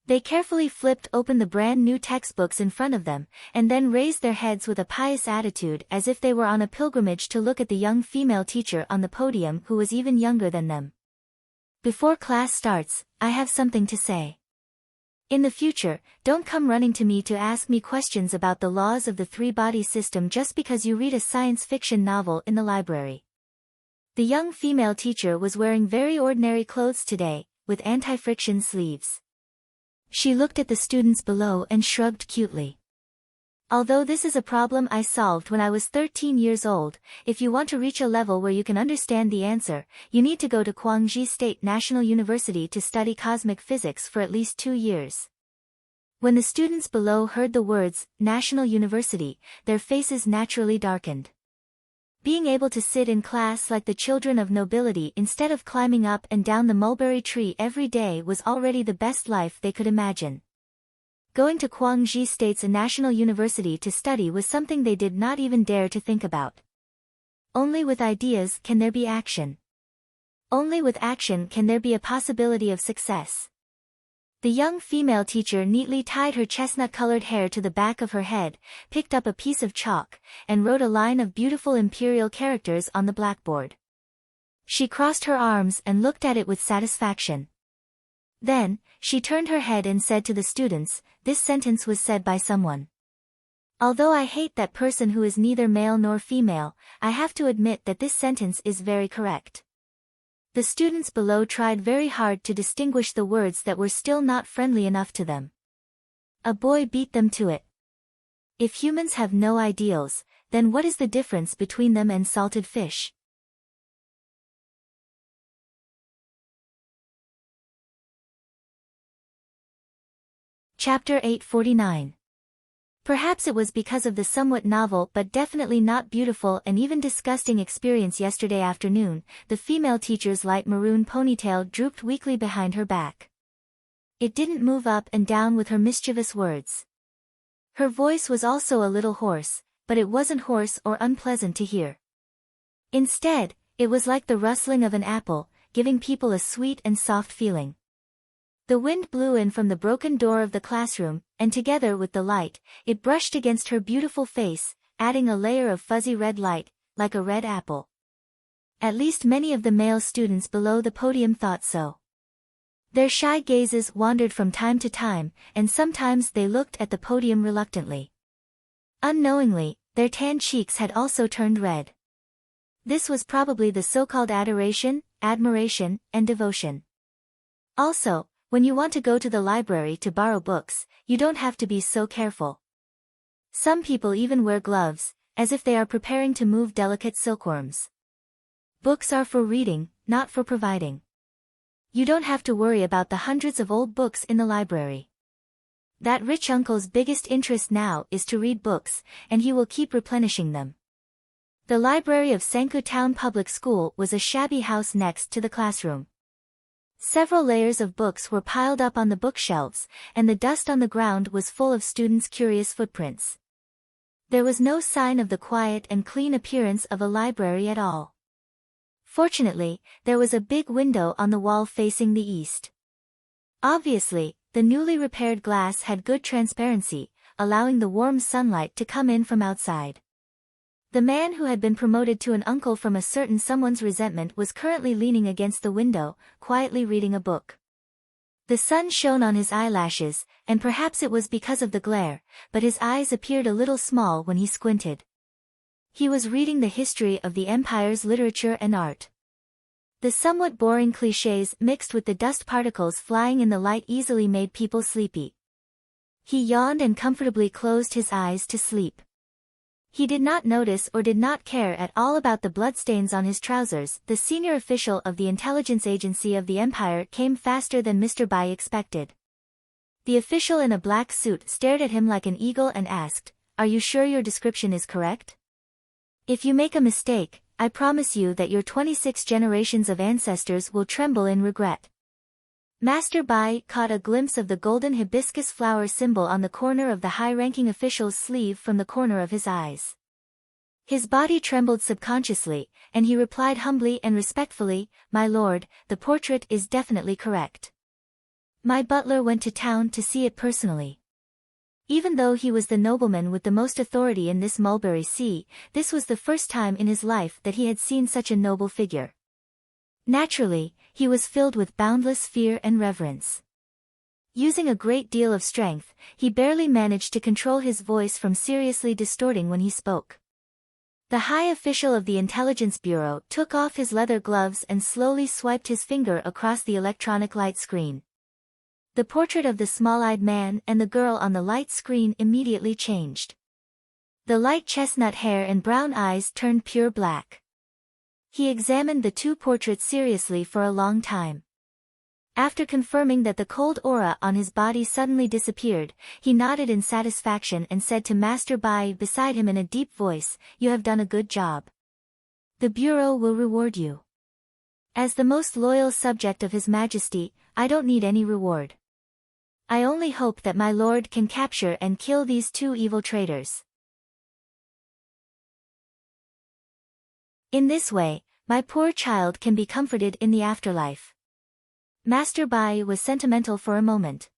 They carefully flipped open the brand new textbooks in front of them, and then raised their heads with a pious attitude as if they were on a pilgrimage to look at the young female teacher on the podium who was even younger than them. Before class starts, I have something to say. In the future, don't come running to me to ask me questions about the laws of the three-body system just because you read a science fiction novel in the library. The young female teacher was wearing very ordinary clothes today, with anti-friction sleeves. She looked at the students below and shrugged cutely. Although this is a problem I solved when I was 13 years old, if you want to reach a level where you can understand the answer, you need to go to Guangxi State National University to study cosmic physics for at least 2 years. When the students below heard the words, National University, their faces naturally darkened. Being able to sit in class like the children of nobility instead of climbing up and down the mulberry tree every day was already the best life they could imagine. Going to Guangxi State's national university to study was something they did not even dare to think about. Only with ideas can there be action. Only with action can there be a possibility of success. The young female teacher neatly tied her chestnut-colored hair to the back of her head, picked up a piece of chalk, and wrote a line of beautiful imperial characters on the blackboard. She crossed her arms and looked at it with satisfaction. Then, she turned her head and said to the students, "This sentence was said by someone. Although I hate that person who is neither male nor female, I have to admit that this sentence is very correct." The students below tried very hard to distinguish the words that were still not friendly enough to them. A boy beat them to it. If humans have no ideals, then what is the difference between them and salted fish? Chapter 849. Perhaps it was because of the somewhat novel but definitely not beautiful and even disgusting experience yesterday afternoon, the female teacher's light maroon ponytail drooped weakly behind her back. It didn't move up and down with her mischievous words. Her voice was also a little hoarse, but it wasn't hoarse or unpleasant to hear. Instead, it was like the rustling of an apple, giving people a sweet and soft feeling. The wind blew in from the broken door of the classroom, and together with the light, it brushed against her beautiful face, adding a layer of fuzzy red light, like a red apple. At least many of the male students below the podium thought so. Their shy gazes wandered from time to time, and sometimes they looked at the podium reluctantly. Unknowingly, their tan cheeks had also turned red. This was probably the so-called adoration, admiration, and devotion. Also, when you want to go to the library to borrow books, you don't have to be so careful. Some people even wear gloves, as if they are preparing to move delicate silkworms. Books are for reading, not for providing. You don't have to worry about the hundreds of old books in the library. That rich uncle's biggest interest now is to read books, and he will keep replenishing them. The library of Sanku Town Public School was a shabby house next to the classroom. Several layers of books were piled up on the bookshelves, and the dust on the ground was full of students' curious footprints. There was no sign of the quiet and clean appearance of a library at all. Fortunately, there was a big window on the wall facing the east. Obviously, the newly repaired glass had good transparency, allowing the warm sunlight to come in from outside. The man who had been promoted to an uncle from a certain someone's resentment was currently leaning against the window, quietly reading a book. The sun shone on his eyelashes, and perhaps it was because of the glare, but his eyes appeared a little small when he squinted. He was reading the history of the empire's literature and art. The somewhat boring clichés mixed with the dust particles flying in the light easily made people sleepy. He yawned and comfortably closed his eyes to sleep. He did not notice or did not care at all about the bloodstains on his trousers. The senior official of the intelligence agency of the Empire came faster than Mr. Bai expected. The official in a black suit stared at him like an eagle and asked, "Are you sure your description is correct? If you make a mistake, I promise you that your 26 generations of ancestors will tremble in regret." Master Bai caught a glimpse of the golden hibiscus flower symbol on the corner of the high-ranking official's sleeve from the corner of his eyes. His body trembled subconsciously, and he replied humbly and respectfully, "My lord, the portrait is definitely correct. My butler went to town to see it personally." Even though he was the nobleman with the most authority in this mulberry sea, this was the first time in his life that he had seen such a noble figure. Naturally, he was filled with boundless fear and reverence. Using a great deal of strength, he barely managed to control his voice from seriously distorting when he spoke. The high official of the Intelligence Bureau took off his leather gloves and slowly swiped his finger across the electronic light screen. The portrait of the small-eyed man and the girl on the light screen immediately changed. The light chestnut hair and brown eyes turned pure black. He examined the two portraits seriously for a long time. After confirming that the cold aura on his body suddenly disappeared, he nodded in satisfaction and said to Master Bai beside him in a deep voice, "You have done a good job. The Bureau will reward you. As the most loyal subject of His Majesty, I don't need any reward. I only hope that my lord can capture and kill these two evil traitors. In this way, my poor child can be comforted in the afterlife." Master Bai was sentimental for a moment.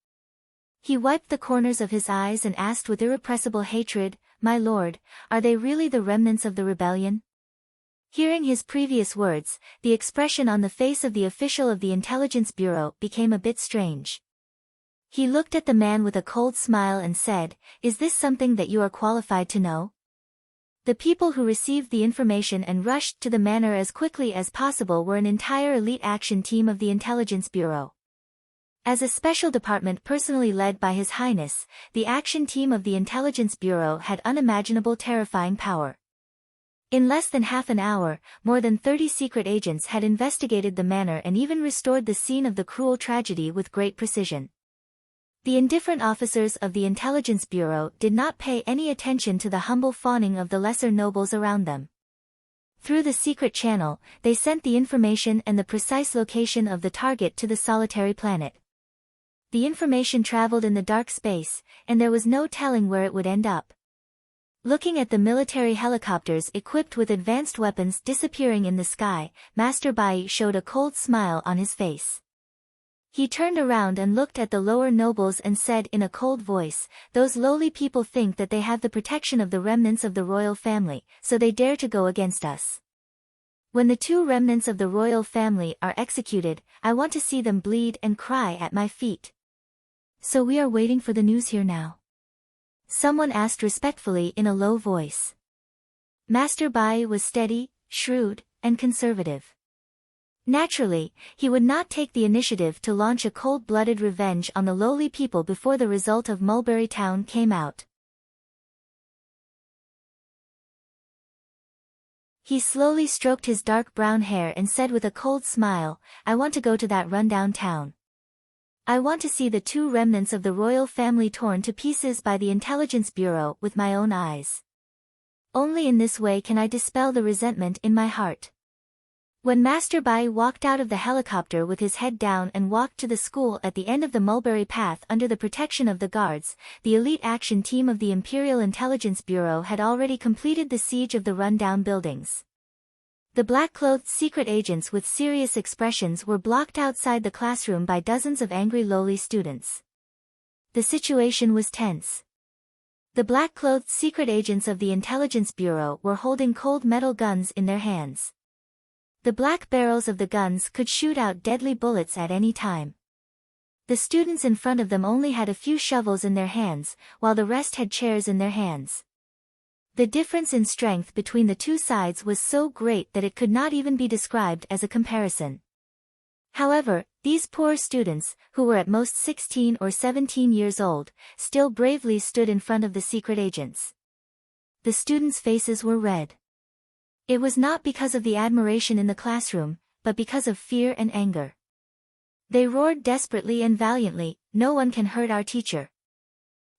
He wiped the corners of his eyes and asked with irrepressible hatred, "My lord, are they really the remnants of the rebellion?" Hearing his previous words, the expression on the face of the official of the Intelligence Bureau became a bit strange. He looked at the man with a cold smile and said, "Is this something that you are qualified to know?" The people who received the information and rushed to the manor as quickly as possible were an entire elite action team of the Intelligence Bureau. As a special department personally led by His Highness, the action team of the Intelligence Bureau had unimaginable terrifying power. In less than half an hour, more than 30 secret agents had investigated the manor and even restored the scene of the cruel tragedy with great precision. The indifferent officers of the Intelligence Bureau did not pay any attention to the humble fawning of the lesser nobles around them. Through the secret channel, they sent the information and the precise location of the target to the solitary planet. The information traveled in the dark space, and there was no telling where it would end up. Looking at the military helicopters equipped with advanced weapons disappearing in the sky, Master Bai showed a cold smile on his face. He turned around and looked at the lower nobles and said in a cold voice, "Those lowly people think that they have the protection of the remnants of the royal family, so they dare to go against us. When the two remnants of the royal family are executed, I want to see them bleed and cry at my feet. So we are waiting for the news here now?" Someone asked respectfully in a low voice. Master Bai was steady, shrewd, and conservative. Naturally, he would not take the initiative to launch a cold-blooded revenge on the lowly people before the result of Mulberry Town came out. He slowly stroked his dark brown hair and said with a cold smile, "I want to go to that rundown town. I want to see the two remnants of the royal family torn to pieces by the Intelligence Bureau with my own eyes. Only in this way can I dispel the resentment in my heart." When Master Bai walked out of the helicopter with his head down and walked to the school at the end of the Mulberry Path under the protection of the guards, the elite action team of the Imperial Intelligence Bureau had already completed the siege of the rundown buildings. The black-clothed secret agents with serious expressions were blocked outside the classroom by dozens of angry lowly students. The situation was tense. The black-clothed secret agents of the Intelligence Bureau were holding cold metal guns in their hands. The black barrels of the guns could shoot out deadly bullets at any time. The students in front of them only had a few shovels in their hands, while the rest had chairs in their hands. The difference in strength between the two sides was so great that it could not even be described as a comparison. However, these poor students, who were at most 16 or 17 years old, still bravely stood in front of the secret agents. The students' faces were red. It was not because of the admiration in the classroom, but because of fear and anger. They roared desperately and valiantly, "No one can hurt our teacher."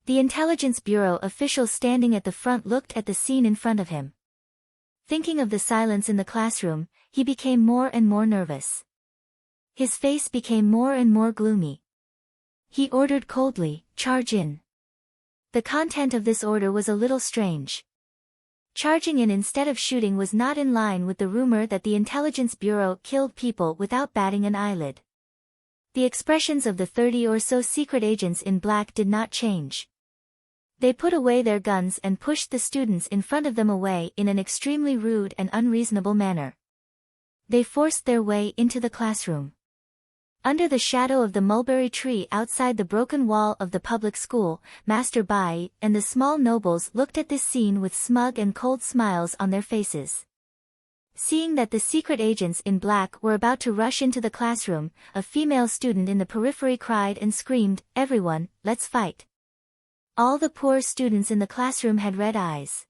The Intelligence Bureau official standing at the front looked at the scene in front of him. Thinking of the silence in the classroom, he became more and more nervous. His face became more and more gloomy. He ordered coldly, "Charge in." The content of this order was a little strange. Charging in instead of shooting was not in line with the rumor that the Intelligence Bureau killed people without batting an eyelid. The expressions of the 30 or so secret agents in black did not change. They put away their guns and pushed the students in front of them away in an extremely rude and unreasonable manner. They forced their way into the classroom. Under the shadow of the mulberry tree outside the broken wall of the public school, Master Bai and the small nobles looked at this scene with smug and cold smiles on their faces. Seeing that the secret agents in black were about to rush into the classroom, a female student in the periphery cried and screamed, "Everyone, let's fight." All the poor students in the classroom had red eyes.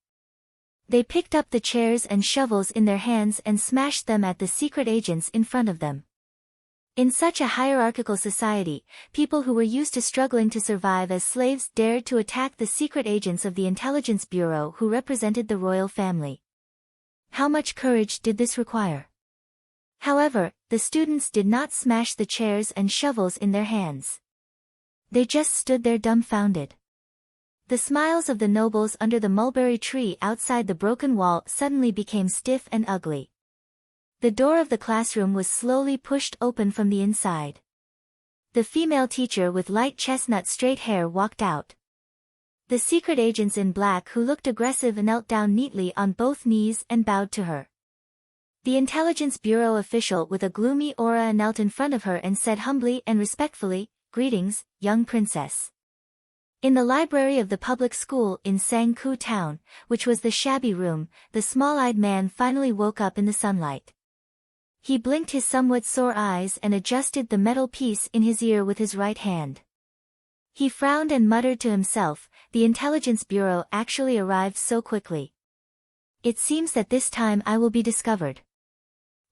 They picked up the chairs and shovels in their hands and smashed them at the secret agents in front of them. In such a hierarchical society, people who were used to struggling to survive as slaves dared to attack the secret agents of the Intelligence Bureau who represented the royal family. How much courage did this require? However, the students did not smash the chairs and shovels in their hands. They just stood there dumbfounded. The smiles of the nobles under the mulberry tree outside the broken wall suddenly became stiff and ugly. The door of the classroom was slowly pushed open from the inside. The female teacher with light chestnut straight hair walked out. The secret agents in black who looked aggressive knelt down neatly on both knees and bowed to her. The Intelligence Bureau official with a gloomy aura knelt in front of her and said humbly and respectfully, "Greetings, young princess." In the library of the public school in Sangku town, which was the shabby room, the small-eyed man finally woke up in the sunlight. He blinked his somewhat sore eyes and adjusted the metal piece in his ear with his right hand. He frowned and muttered to himself, "The Intelligence Bureau actually arrived so quickly. It seems that this time I will be discovered."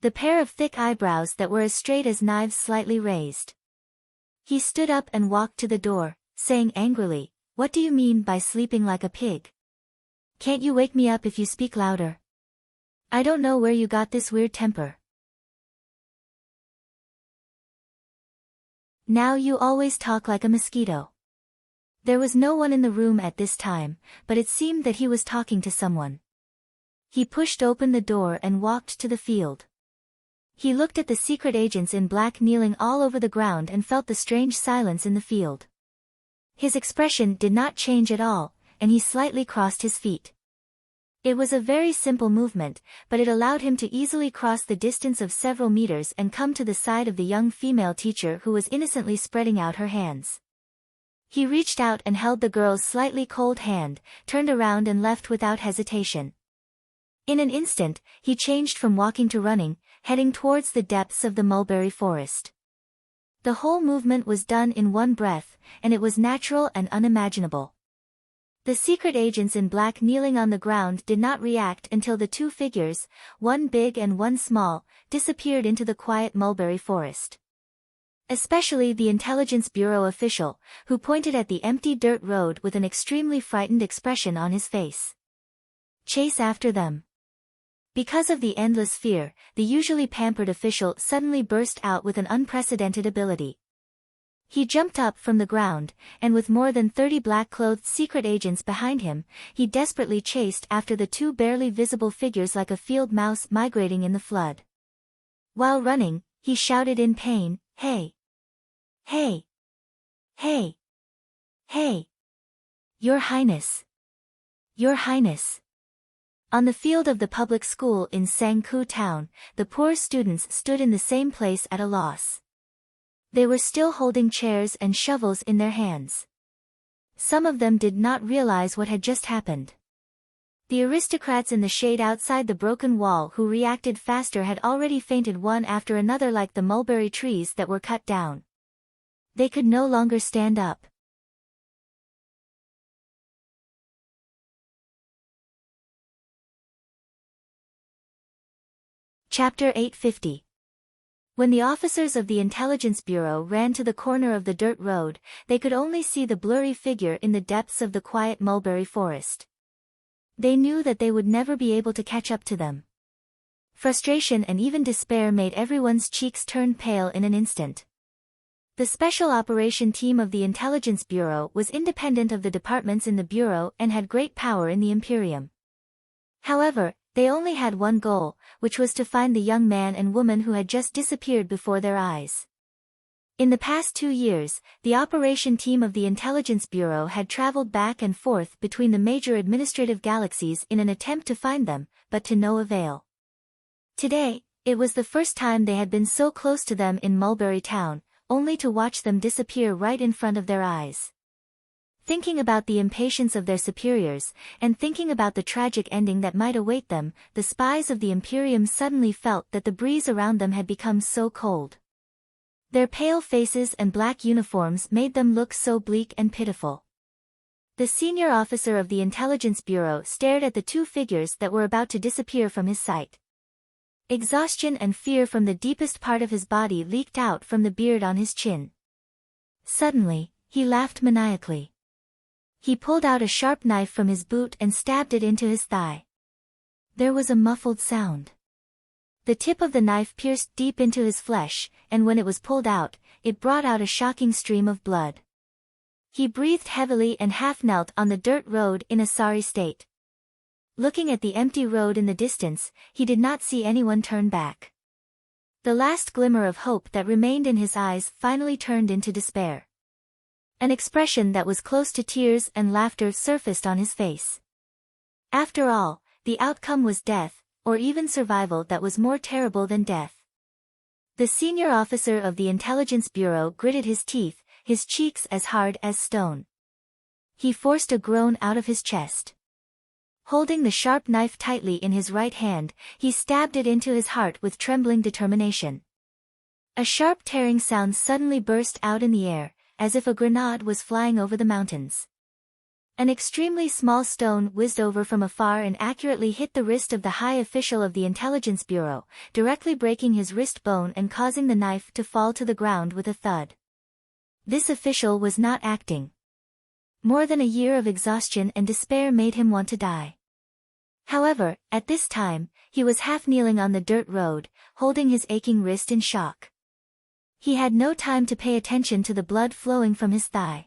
The pair of thick eyebrows that were as straight as knives slightly raised. He stood up and walked to the door, saying angrily, "What do you mean by sleeping like a pig? Can't you wake me up if you speak louder? I don't know where you got this weird temper. Now you always talk like a mosquito." There was no one in the room at this time, but it seemed that he was talking to someone. He pushed open the door and walked to the field. He looked at the secret agents in black kneeling all over the ground and felt the strange silence in the field. His expression did not change at all, and he slightly crossed his feet. It was a very simple movement, but it allowed him to easily cross the distance of several meters and come to the side of the young female teacher who was innocently spreading out her hands. He reached out and held the girl's slightly cold hand, turned around and left without hesitation. In an instant, he changed from walking to running, heading towards the depths of the mulberry forest. The whole movement was done in one breath, and it was natural and unimaginable. The secret agents in black kneeling on the ground did not react until the two figures, one big and one small, disappeared into the quiet mulberry forest. Especially the Intelligence Bureau official, who pointed at the empty dirt road with an extremely frightened expression on his face. "Chase after them." Because of the endless fear, the usually pampered official suddenly burst out with an unprecedented ability. He jumped up from the ground, and with more than 30 black-clothed secret agents behind him, he desperately chased after the two barely visible figures like a field mouse migrating in the flood. While running, he shouted in pain, "Hey! Hey! Hey! Hey! Your Highness! Your Highness!" On the field of the public school in Sangku town, the poor students stood in the same place at a loss. They were still holding chairs and shovels in their hands. Some of them did not realize what had just happened. The aristocrats in the shade outside the broken wall who reacted faster had already fainted one after another like the mulberry trees that were cut down. They could no longer stand up. Chapter 850. When the officers of the Intelligence Bureau ran to the corner of the dirt road, they could only see the blurry figure in the depths of the quiet mulberry forest. They knew that they would never be able to catch up to them. Frustration and even despair made everyone's cheeks turn pale in an instant. The Special Operation Team of the Intelligence Bureau was independent of the departments in the Bureau and had great power in the Imperium. However, they only had one goal, which was to find the young man and woman who had just disappeared before their eyes. In the past 2 years, the operation team of the Intelligence Bureau had traveled back and forth between the major administrative galaxies in an attempt to find them, but to no avail. Today, it was the first time they had been so close to them in Mulberry Town, only to watch them disappear right in front of their eyes. Thinking about the impatience of their superiors, and thinking about the tragic ending that might await them, the spies of the Imperium suddenly felt that the breeze around them had become so cold. Their pale faces and black uniforms made them look so bleak and pitiful. The senior officer of the Intelligence Bureau stared at the two figures that were about to disappear from his sight. Exhaustion and fear from the deepest part of his body leaked out from the beard on his chin. Suddenly, he laughed maniacally. He pulled out a sharp knife from his boot and stabbed it into his thigh. There was a muffled sound. The tip of the knife pierced deep into his flesh, and when it was pulled out, it brought out a shocking stream of blood. He breathed heavily and half knelt on the dirt road in a sorry state. Looking at the empty road in the distance, he did not see anyone turn back. The last glimmer of hope that remained in his eyes finally turned into despair. An expression that was close to tears and laughter surfaced on his face. After all, the outcome was death, or even survival that was more terrible than death. The senior officer of the Intelligence Bureau gritted his teeth, his cheeks as hard as stone. He forced a groan out of his chest. Holding the sharp knife tightly in his right hand, he stabbed it into his heart with trembling determination. A sharp tearing sound suddenly burst out in the air, as if a grenade was flying over the mountains. An extremely small stone whizzed over from afar and accurately hit the wrist of the high official of the Intelligence Bureau, directly breaking his wrist bone and causing the knife to fall to the ground with a thud. This official was not acting. More than a year of exhaustion and despair made him want to die. However, at this time, he was half kneeling on the dirt road, holding his aching wrist in shock. He had no time to pay attention to the blood flowing from his thigh.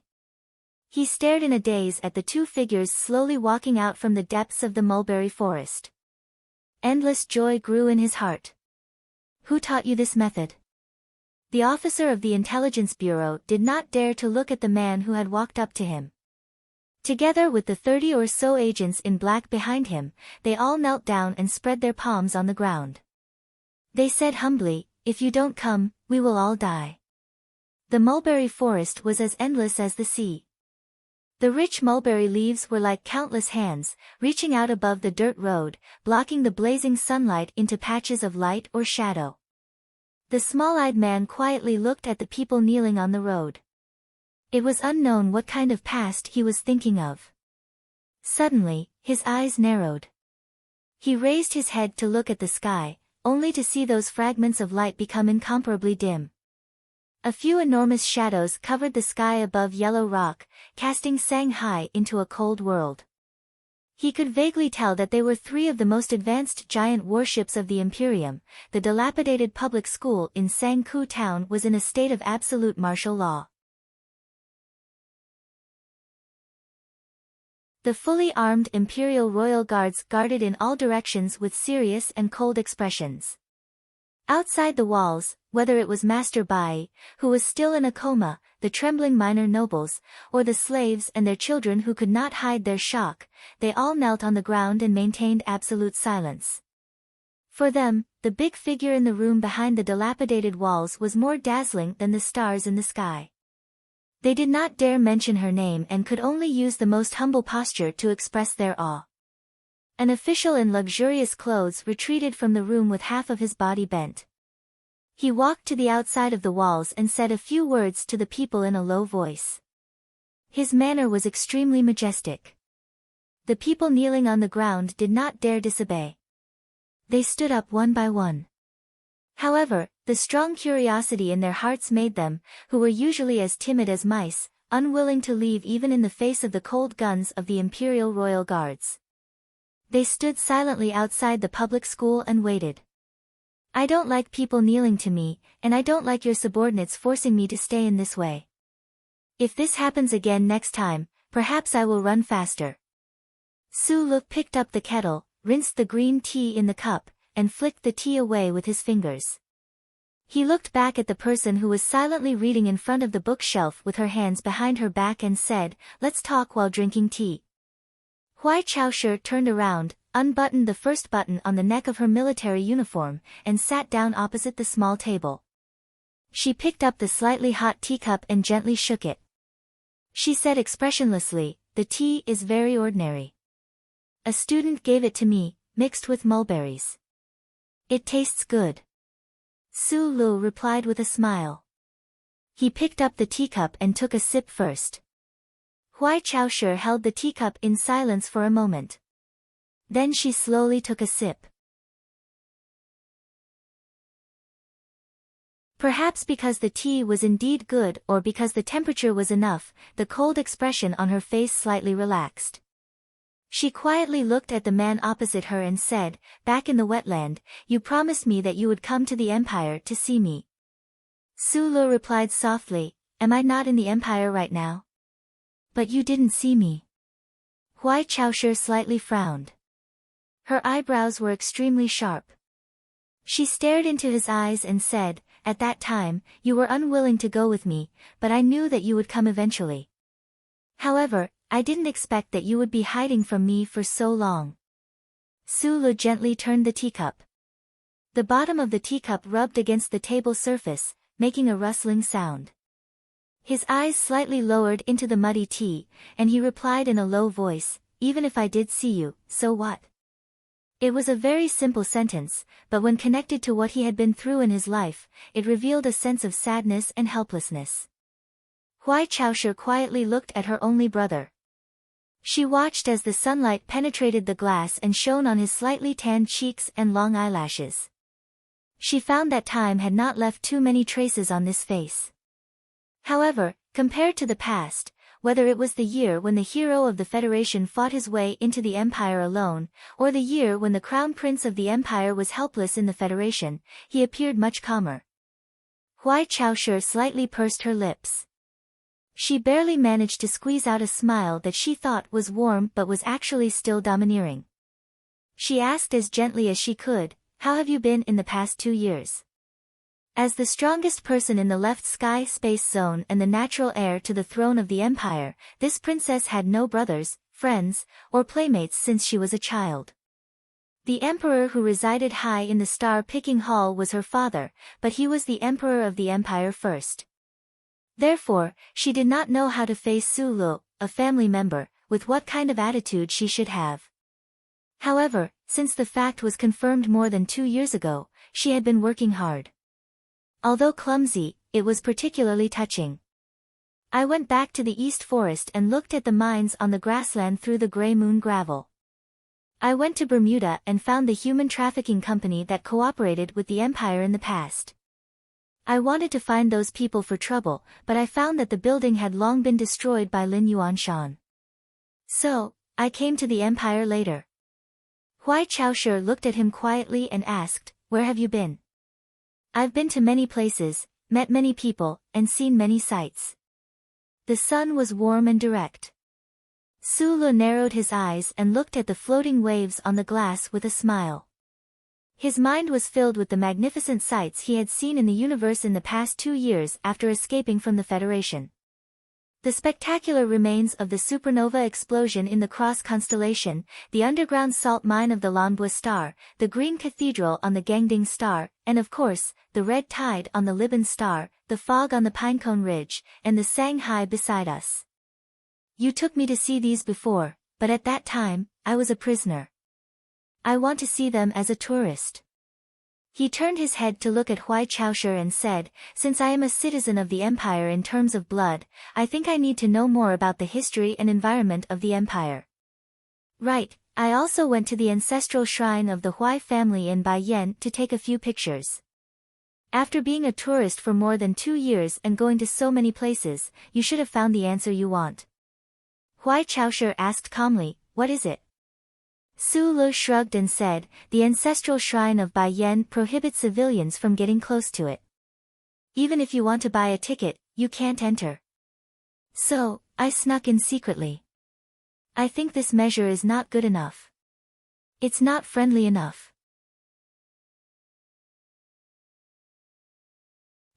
He stared in a daze at the two figures slowly walking out from the depths of the mulberry forest. Endless joy grew in his heart. Who taught you this method? The officer of the Intelligence Bureau did not dare to look at the man who had walked up to him. Together with the 30 or so agents in black behind him, they all knelt down and spread their palms on the ground. They said humbly, "If you don't come, we will all die." The mulberry forest was as endless as the sea. The rich mulberry leaves were like countless hands, reaching out above the dirt road, blocking the blazing sunlight into patches of light or shadow. The small-eyed man quietly looked at the people kneeling on the road. It was unknown what kind of past he was thinking of. Suddenly, his eyes narrowed. He raised his head to look at the sky, only to see those fragments of light become incomparably dim. A few enormous shadows covered the sky above Yellow Rock, casting Shanghai into a cold world. He could vaguely tell that they were 3 of the most advanced giant warships of the Imperium. The dilapidated public school in Sangku Town was in a state of absolute martial law. The fully armed Imperial Royal Guards guarded in all directions with serious and cold expressions. Outside the walls, whether it was Master Bai, who was still in a coma, the trembling minor nobles, or the slaves and their children who could not hide their shock, they all knelt on the ground and maintained absolute silence. For them, the big figure in the room behind the dilapidated walls was more dazzling than the stars in the sky. They did not dare mention her name and could only use the most humble posture to express their awe. An official in luxurious clothes retreated from the room with half of his body bent. He walked to the outside of the walls and said a few words to the people in a low voice. His manner was extremely majestic. The people kneeling on the ground did not dare disobey. They stood up one by one. However, the strong curiosity in their hearts made them, who were usually as timid as mice, unwilling to leave even in the face of the cold guns of the Imperial Royal Guards. They stood silently outside the public school and waited. I don't like people kneeling to me, and I don't like your subordinates forcing me to stay in this way. If this happens again next time, perhaps I will run faster. Su-Lu picked up the kettle, rinsed the green tea in the cup, and flicked the tea away with his fingers. He looked back at the person who was silently reading in front of the bookshelf with her hands behind her back and said, "Let's talk while drinking tea." Huai Chaoshi turned around, unbuttoned the first button on the neck of her military uniform, and sat down opposite the small table. She picked up the slightly hot teacup and gently shook it. She said expressionlessly, "The tea is very ordinary. A student gave it to me, mixed with mulberries. It tastes good." Su-Lu replied with a smile. He picked up the teacup and took a sip first. Huai Chaoshi held the teacup in silence for a moment. Then she slowly took a sip. Perhaps because the tea was indeed good or because the temperature was enough, the cold expression on her face slightly relaxed. She quietly looked at the man opposite her and said, "Back in the wetland, you promised me that you would come to the Empire to see me." Su-Lu replied softly, "Am I not in the Empire right now?" "But you didn't see me." Huai Chaoshi slightly frowned. Her eyebrows were extremely sharp. She stared into his eyes and said, "At that time, you were unwilling to go with me, but I knew that you would come eventually. However, I didn't expect that you would be hiding from me for so long." Su-Lu gently turned the teacup. The bottom of the teacup rubbed against the table surface, making a rustling sound. His eyes slightly lowered into the muddy tea, and he replied in a low voice, "Even if I did see you, so what?" It was a very simple sentence, but when connected to what he had been through in his life, it revealed a sense of sadness and helplessness. Huai Chaoshi quietly looked at her only brother. She watched as the sunlight penetrated the glass and shone on his slightly tanned cheeks and long eyelashes. She found that time had not left too many traces on this face. However, compared to the past, whether it was the year when the hero of the Federation fought his way into the Empire alone, or the year when the Crown Prince of the Empire was helpless in the Federation, he appeared much calmer. Huai Chaoshi slightly pursed her lips. She barely managed to squeeze out a smile that she thought was warm but was actually still domineering. She asked as gently as she could, "How have you been in the past 2 years?" As the strongest person in the left sky space zone and the natural heir to the throne of the Empire, this princess had no brothers, friends, or playmates since she was a child. The emperor who resided high in the star-picking hall was her father, but he was the emperor of the Empire first. Therefore, she did not know how to face Su-Lu, a family member, with what kind of attitude she should have. However, since the fact was confirmed more than 2 years ago, she had been working hard. Although clumsy, it was particularly touching. "I went back to the East Forest and looked at the mines on the grassland through the gray moon gravel. I went to Bermuda and found the human trafficking company that cooperated with the Empire in the past. I wanted to find those people for trouble, but I found that the building had long been destroyed by Lin Yuanshan. So, I came to the Empire later." Huai Chaoshi looked at him quietly and asked, "Where have you been?" "I've been to many places, met many people, and seen many sights." The sun was warm and direct. Su-Lu narrowed his eyes and looked at the floating waves on the glass with a smile. His mind was filled with the magnificent sights he had seen in the universe in the past 2 years after escaping from the Federation. The spectacular remains of the supernova explosion in the Cross constellation, the underground salt mine of the Lanbua star, the green cathedral on the Gangding star, and of course, the red tide on the Liban star, the fog on the Pinecone Ridge, and the Shanghai beside us. You took me to see these before, but at that time, I was a prisoner. I want to see them as a tourist." He turned his head to look at Huai Chaoshi and said, "Since I am a citizen of the Empire in terms of blood, I think I need to know more about the history and environment of the Empire." "Right, I also went to the ancestral shrine of the Huai family in Baiyan to take a few pictures." After being a tourist for more than 2 years and going to so many places, you should have found the answer you want. Huai Chaoshi asked calmly, what is it? Su Lu shrugged and said, the ancestral shrine of Bai Yan prohibits civilians from getting close to it. Even if you want to buy a ticket, you can't enter. So, I snuck in secretly. I think this measure is not good enough. It's not friendly enough.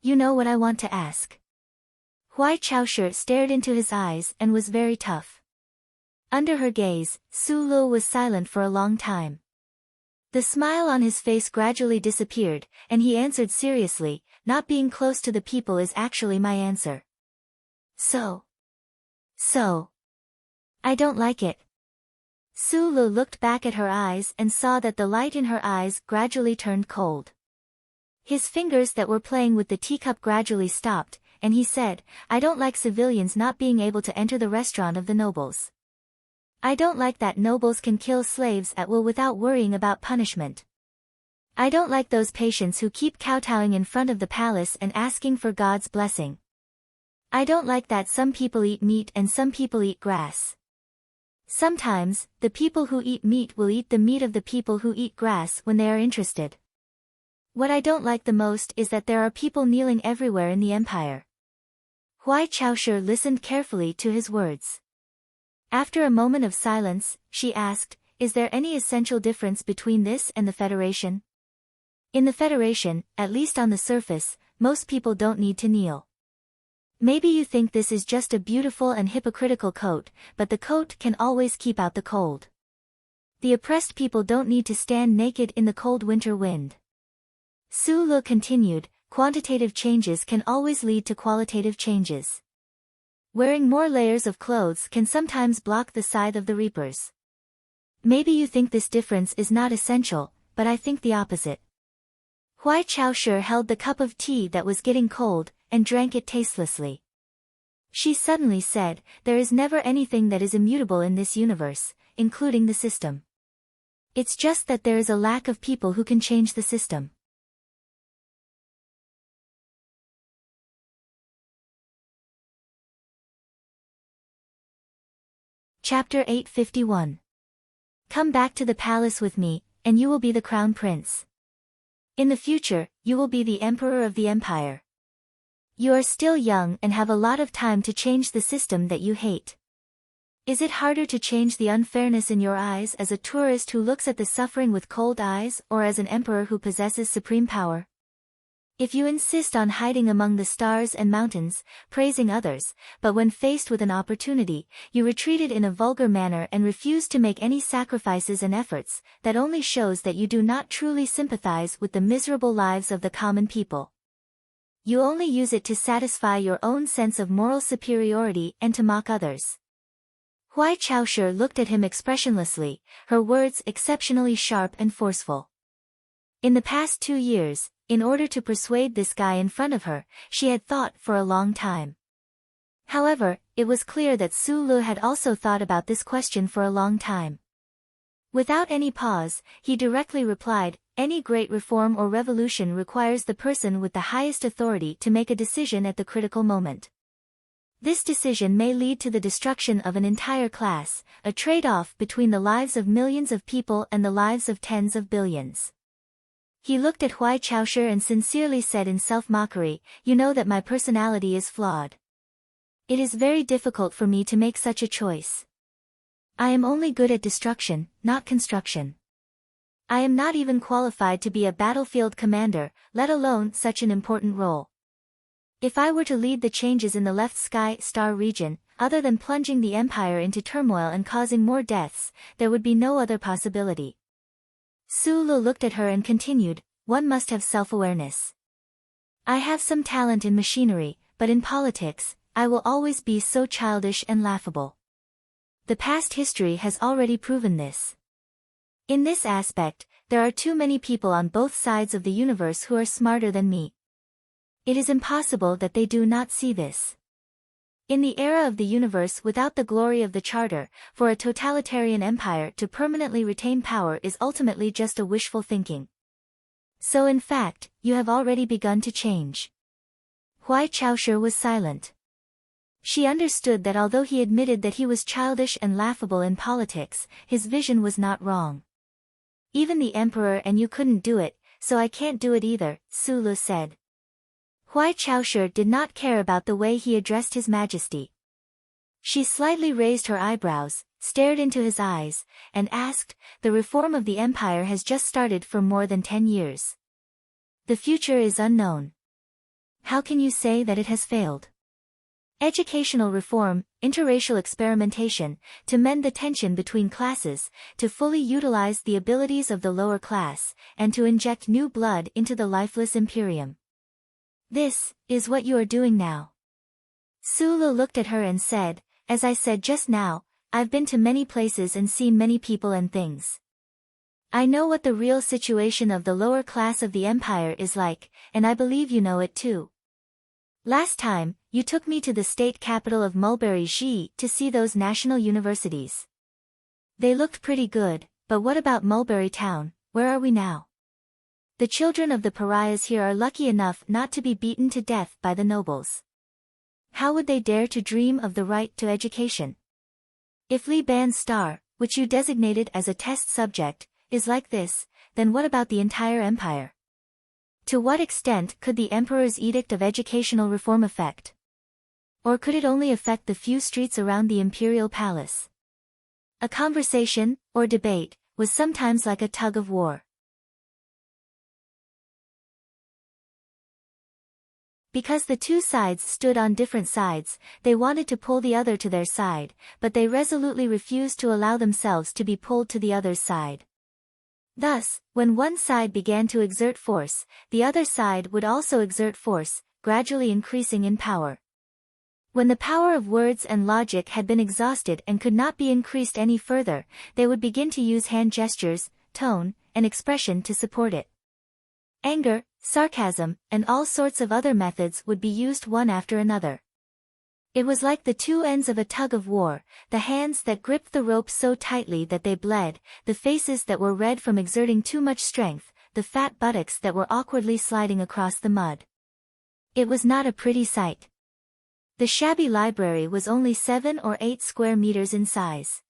You know what I want to ask. Huai Chaoshi stared into his eyes and was very tough. Under her gaze, Su Lu was silent for a long time. The smile on his face gradually disappeared, and he answered seriously, not being close to the people is actually my answer. So, I don't like it. Su Lu looked back at her eyes and saw that the light in her eyes gradually turned cold. His fingers that were playing with the teacup gradually stopped, and he said, I don't like civilians not being able to enter the restaurant of the nobles. I don't like that nobles can kill slaves at will without worrying about punishment. I don't like those patients who keep kowtowing in front of the palace and asking for God's blessing. I don't like that some people eat meat and some people eat grass. Sometimes, the people who eat meat will eat the meat of the people who eat grass when they are interested. What I don't like the most is that there are people kneeling everywhere in the empire. Huai Chaoshi listened carefully to his words. After a moment of silence, she asked, is there any essential difference between this and the Federation? In the Federation, at least on the surface, most people don't need to kneel. Maybe you think this is just a beautiful and hypocritical coat, but the coat can always keep out the cold. The oppressed people don't need to stand naked in the cold winter wind. Su Lu continued, quantitative changes can always lead to qualitative changes. Wearing more layers of clothes can sometimes block the scythe of the reapers. Maybe you think this difference is not essential, but I think the opposite. Huai Chaoshi held the cup of tea that was getting cold, and drank it tastelessly. She suddenly said, there is never anything that is immutable in this universe, including the system. It's just that there is a lack of people who can change the system. Chapter 851. Come back to the palace with me, and you will be the crown prince. In the future, you will be the emperor of the empire. You are still young and have a lot of time to change the system that you hate. Is it harder to change the unfairness in your eyes as a tourist who looks at the suffering with cold eyes or as an emperor who possesses supreme power? If you insist on hiding among the stars and mountains, praising others, but when faced with an opportunity, you retreated in a vulgar manner and refused to make any sacrifices and efforts, that only shows that you do not truly sympathize with the miserable lives of the common people. You only use it to satisfy your own sense of moral superiority and to mock others. Huai Chaoshi looked at him expressionlessly, her words exceptionally sharp and forceful. In the past 2 years, in order to persuade this guy in front of her, she had thought for a long time. However, it was clear that Su Lu had also thought about this question for a long time. Without any pause, he directly replied, any great reform or revolution requires the person with the highest authority to make a decision at the critical moment. This decision may lead to the destruction of an entire class, a trade-off between the lives of millions of people and the lives of tens of billions. He looked at Huai Chaoshi and sincerely said in self-mockery, you know that my personality is flawed. It is very difficult for me to make such a choice. I am only good at destruction, not construction. I am not even qualified to be a battlefield commander, let alone such an important role. If I were to lead the changes in the left sky star region, other than plunging the empire into turmoil and causing more deaths, there would be no other possibility. Su Lu looked at her and continued, one must have self-awareness. I have some talent in machinery, but in politics, I will always be so childish and laughable. The past history has already proven this. In this aspect, there are too many people on both sides of the universe who are smarter than me. It is impossible that they do not see this. In the era of the universe without the glory of the charter, for a totalitarian empire to permanently retain power is ultimately just a wishful thinking. So in fact, you have already begun to change. Huai Chaoshi was silent. She understood that although he admitted that he was childish and laughable in politics, his vision was not wrong. Even the emperor and you couldn't do it, so I can't do it either, Su Lu said. Huai Chaoshi did not care about the way he addressed his majesty. She slightly raised her eyebrows, stared into his eyes, and asked, the reform of the empire has just started for more than 10 years. The future is unknown. How can you say that it has failed? Educational reform, interracial experimentation, to mend the tension between classes, to fully utilize the abilities of the lower class, and to inject new blood into the lifeless imperium. This is what you are doing now. Su Lu looked at her and said, as I said just now, I've been to many places and seen many people and things. I know what the real situation of the lower class of the empire is like, and I believe you know it too. Last time, you took me to the state capital of Mulberry Xi to see those national universities. They looked pretty good, but what about Mulberry Town, where are we now? The children of the pariahs here are lucky enough not to be beaten to death by the nobles. How would they dare to dream of the right to education? If Li Ban's star, which you designated as a test subject, is like this, then what about the entire empire? To what extent could the emperor's edict of educational reform affect? Or could it only affect the few streets around the imperial palace? A conversation, or debate, was sometimes like a tug of war. Because the two sides stood on different sides, they wanted to pull the other to their side, but they resolutely refused to allow themselves to be pulled to the other's side. Thus, when one side began to exert force, the other side would also exert force, gradually increasing in power. When the power of words and logic had been exhausted and could not be increased any further, they would begin to use hand gestures, tone, and expression to support it. Anger, sarcasm, and all sorts of other methods would be used one after another. It was like the two ends of a tug of war, the hands that gripped the rope so tightly that they bled, the faces that were red from exerting too much strength, the fat buttocks that were awkwardly sliding across the mud. It was not a pretty sight. The shabby library was only 7 or 8 square meters in size.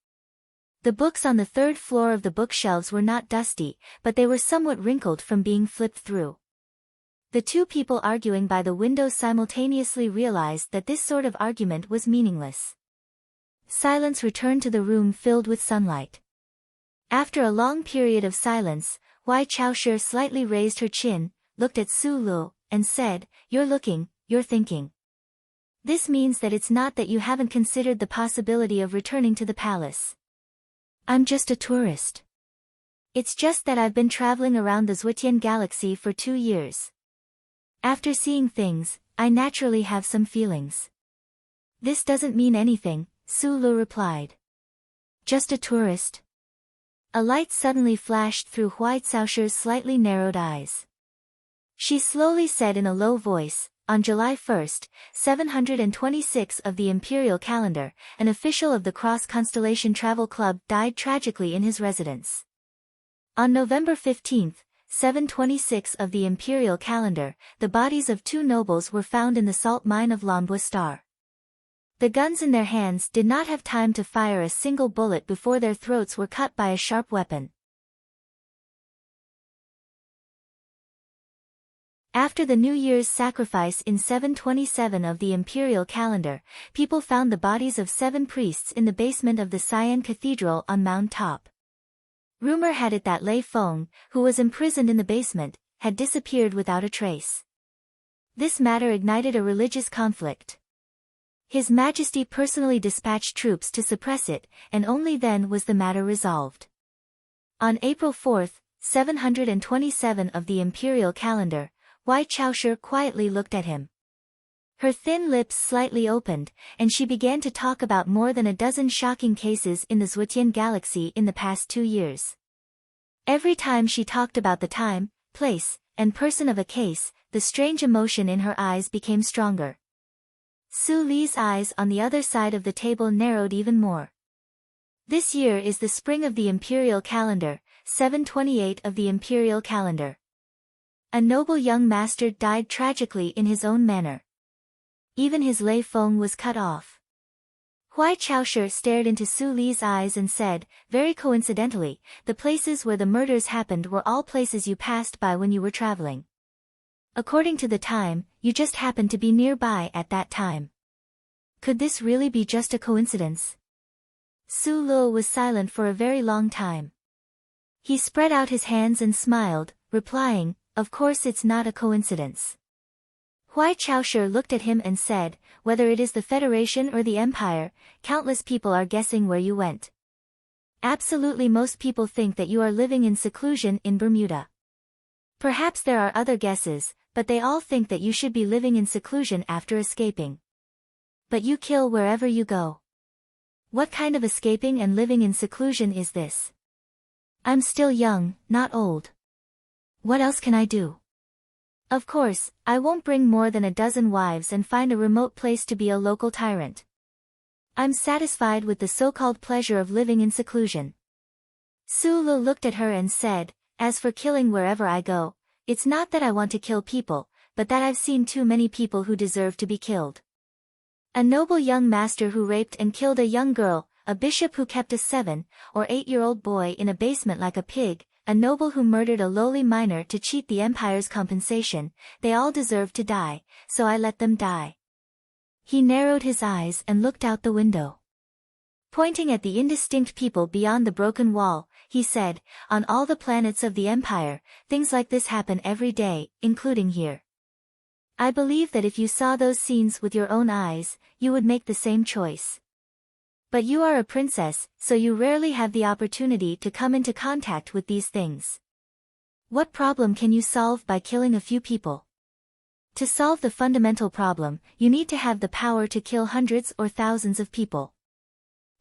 The books on the third floor of the bookshelves were not dusty, but they were somewhat wrinkled from being flipped through. The two people arguing by the window simultaneously realized that this sort of argument was meaningless. Silence returned to the room filled with sunlight. After a long period of silence, Huai Chaoshi slightly raised her chin, looked at Su Lu, and said, "You're looking, you're thinking. This means that it's not that you haven't considered the possibility of returning to the palace. I'm just a tourist. It's just that I've been traveling around the Zhuitian galaxy for 2 years. After seeing things, I naturally have some feelings." "This doesn't mean anything," Su Lu replied. "Just a tourist?" A light suddenly flashed through Huai Caoshi's slightly narrowed eyes. She slowly said in a low voice, "On July 1, 726 of the imperial calendar, an official of the Cross Constellation Travel Club died tragically in his residence. On November 15, 726 of the imperial calendar, the bodies of 2 nobles were found in the salt mine of Lambua Star. The guns in their hands did not have time to fire a single bullet before their throats were cut by a sharp weapon." After the New Year's sacrifice in 727 of the imperial calendar, people found the bodies of 7 priests in the basement of the Xi'an Cathedral on Mound Top. Rumor had it that Lei Feng, who was imprisoned in the basement, had disappeared without a trace. This matter ignited a religious conflict. His Majesty personally dispatched troops to suppress it, and only then was the matter resolved. On April 4, 727 of the imperial calendar, Huai Chaoshi quietly looked at him. Her thin lips slightly opened, and she began to talk about more than a dozen shocking cases in the Zhuitian galaxy in the past 2 years. Every time she talked about the time, place, and person of a case, the strange emotion in her eyes became stronger. Su Li's eyes on the other side of the table narrowed even more. "This year is the spring of the imperial calendar, 728 of the imperial calendar. A noble young master died tragically in his own manner. Even his Lei Feng was cut off. Huai Chaoshe stared into Su Li's eyes and said, very coincidentally, the places where the murders happened were all places you passed by when you were traveling. According to the time, you just happened to be nearby at that time. Could this really be just a coincidence? Su Lu was silent for a very long time. He spread out his hands and smiled, replying, of course it's not a coincidence. Huai Chaoshe looked at him and said, whether it is the Federation or the Empire, countless people are guessing where you went. Absolutely most people think that you are living in seclusion in Bermuda. Perhaps there are other guesses, but they all think that you should be living in seclusion after escaping. But you kill wherever you go. What kind of escaping and living in seclusion is this? I'm still young, not old. What else can I do? Of course, I won't bring more than a dozen wives and find a remote place to be a local tyrant. I'm satisfied with the so-called pleasure of living in seclusion. Su Lu looked at her and said, as for killing wherever I go, it's not that I want to kill people, but that I've seen too many people who deserve to be killed. A noble young master who raped and killed a young girl, a bishop who kept a 7 or 8-year-old boy in a basement like a pig, a noble who murdered a lowly miner to cheat the empire's compensation, they all deserve to die, so I let them die. He narrowed his eyes and looked out the window. Pointing at the indistinct people beyond the broken wall, he said, on all the planets of the empire, things like this happen every day, including here. I believe that if you saw those scenes with your own eyes, you would make the same choice. But you are a princess, so you rarely have the opportunity to come into contact with these things. What problem can you solve by killing a few people? To solve the fundamental problem, you need to have the power to kill hundreds or thousands of people.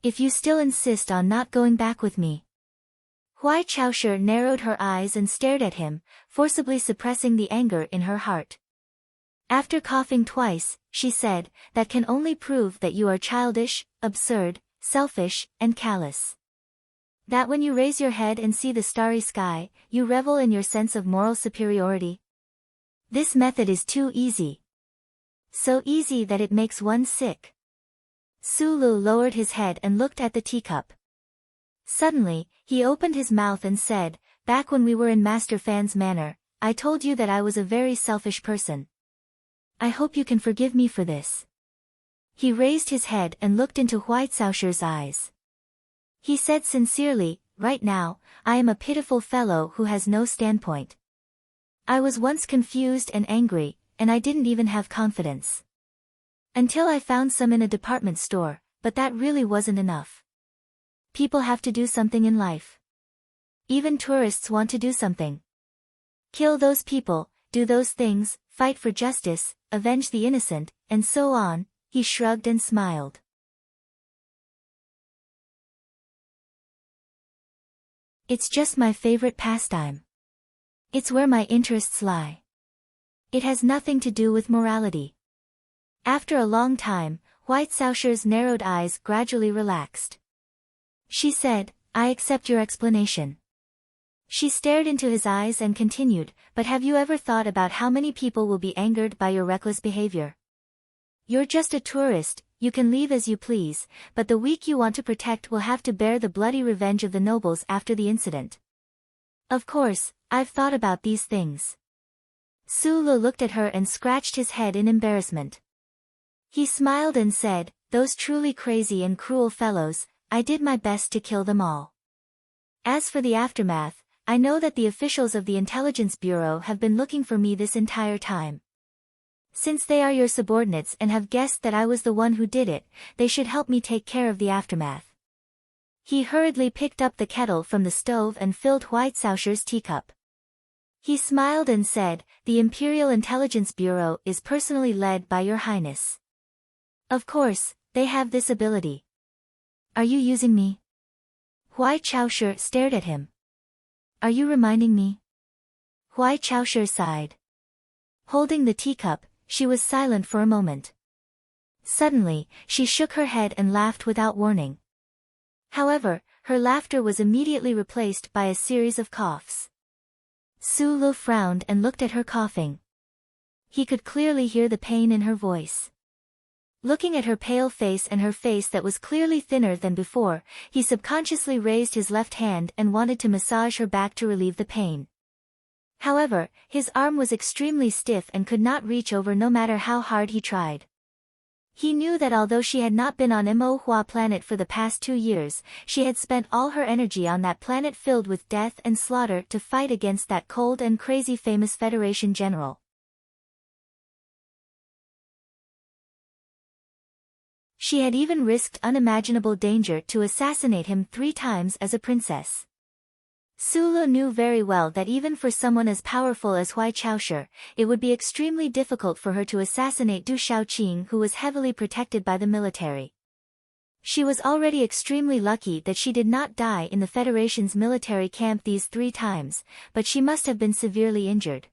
If you still insist on not going back with me. Huai Chaoshe narrowed her eyes and stared at him, forcibly suppressing the anger in her heart. After coughing twice, she said, that can only prove that you are childish, absurd, selfish, and callous. That when you raise your head and see the starry sky, you revel in your sense of moral superiority. This method is too easy. So easy that it makes one sick. Su Lu lowered his head and looked at the teacup. Suddenly, he opened his mouth and said, back when we were in Master Fan's manor, I told you that I was a very selfish person. I hope you can forgive me for this. He raised his head and looked into Huai Caoshe's eyes. He said sincerely, right now, I am a pitiful fellow who has no standpoint. I was once confused and angry, and I didn't even have confidence. Until I found some in a department store, but that really wasn't enough. People have to do something in life. Even tourists want to do something. Kill those people, do those things, fight for justice, avenge the innocent, and so on. He shrugged and smiled. It's just my favorite pastime. It's where my interests lie. It has nothing to do with morality. After a long time, Huai Caoshe's narrowed eyes gradually relaxed. She said, I accept your explanation. She stared into his eyes and continued, but have you ever thought about how many people will be angered by your reckless behavior? You're just a tourist, you can leave as you please, but the weak you want to protect will have to bear the bloody revenge of the nobles after the incident. Of course, I've thought about these things. Su Lu looked at her and scratched his head in embarrassment. He smiled and said, those truly crazy and cruel fellows, I did my best to kill them all. As for the aftermath, I know that the officials of the Intelligence Bureau have been looking for me this entire time. Since they are your subordinates and have guessed that I was the one who did it, they should help me take care of the aftermath. He hurriedly picked up the kettle from the stove and filled Huai Caoshe's teacup. He smiled and said, the Imperial Intelligence Bureau is personally led by Your Highness. Of course, they have this ability. Are you using me? Huai Caoshe stared at him. Are you reminding me? Huai Caoshe sighed. Holding the teacup, she was silent for a moment. Suddenly, she shook her head and laughed without warning. However, her laughter was immediately replaced by a series of coughs. Su Lu frowned and looked at her coughing. He could clearly hear the pain in her voice. Looking at her pale face and her face that was clearly thinner than before, he subconsciously raised his left hand and wanted to massage her back to relieve the pain. However, his arm was extremely stiff and could not reach over no matter how hard he tried. He knew that although she had not been on Mo Hua planet for the past 2 years, she had spent all her energy on that planet filled with death and slaughter to fight against that cold and crazy famous Federation general. She had even risked unimaginable danger to assassinate him 3 times as a princess. Su Lu knew very well that even for someone as powerful as Huai Chaoshi, it would be extremely difficult for her to assassinate Du Shaoqing, who was heavily protected by the military. She was already extremely lucky that she did not die in the Federation's military camp these 3 times, but she must have been severely injured.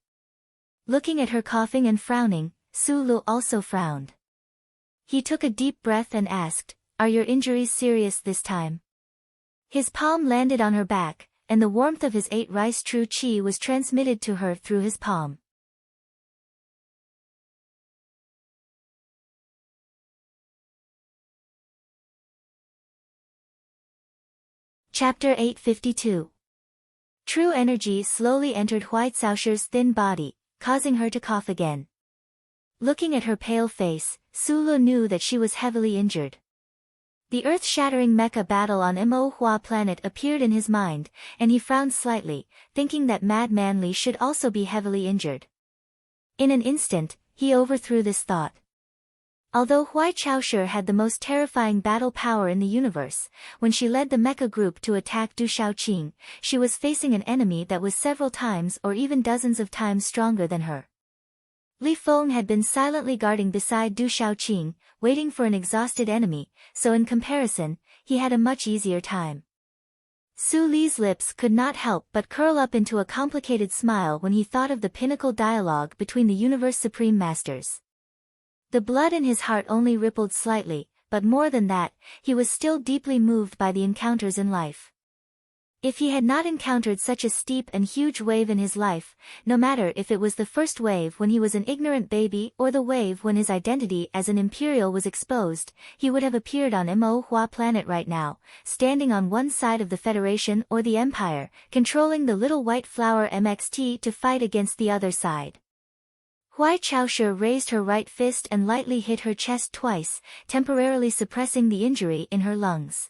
Looking at her coughing and frowning, Su Lu also frowned. He took a deep breath and asked, "Are your injuries serious this time?" His palm landed on her back, and the warmth of his 8 rice true qi was transmitted to her through his palm. Chapter 852. True energy slowly entered Huai Caoshi's thin body, causing her to cough again. Looking at her pale face, Su Lu knew that she was heavily injured. The earth-shattering mecha battle on Mo Hua planet appeared in his mind, and he frowned slightly, thinking that Madman Li should also be heavily injured. In an instant, he overthrew this thought. Although Huai Chaoshi had the most terrifying battle power in the universe, when she led the mecha group to attack Du Shaoqing, she was facing an enemy that was several times or even dozens of times stronger than her. Li Feng had been silently guarding beside Du Shaoqing, waiting for an exhausted enemy, so in comparison, he had a much easier time. Su Li's lips could not help but curl up into a complicated smile when he thought of the pinnacle dialogue between the Universe Supreme Masters. The blood in his heart only rippled slightly, but more than that, he was still deeply moved by the encounters in life. If he had not encountered such a steep and huge wave in his life, no matter if it was the first wave when he was an ignorant baby or the wave when his identity as an imperial was exposed, he would have appeared on Mo Hua planet right now, standing on one side of the Federation or the Empire, controlling the little white flower MXT to fight against the other side. Huai Chaoshi raised her right fist and lightly hit her chest twice, temporarily suppressing the injury in her lungs.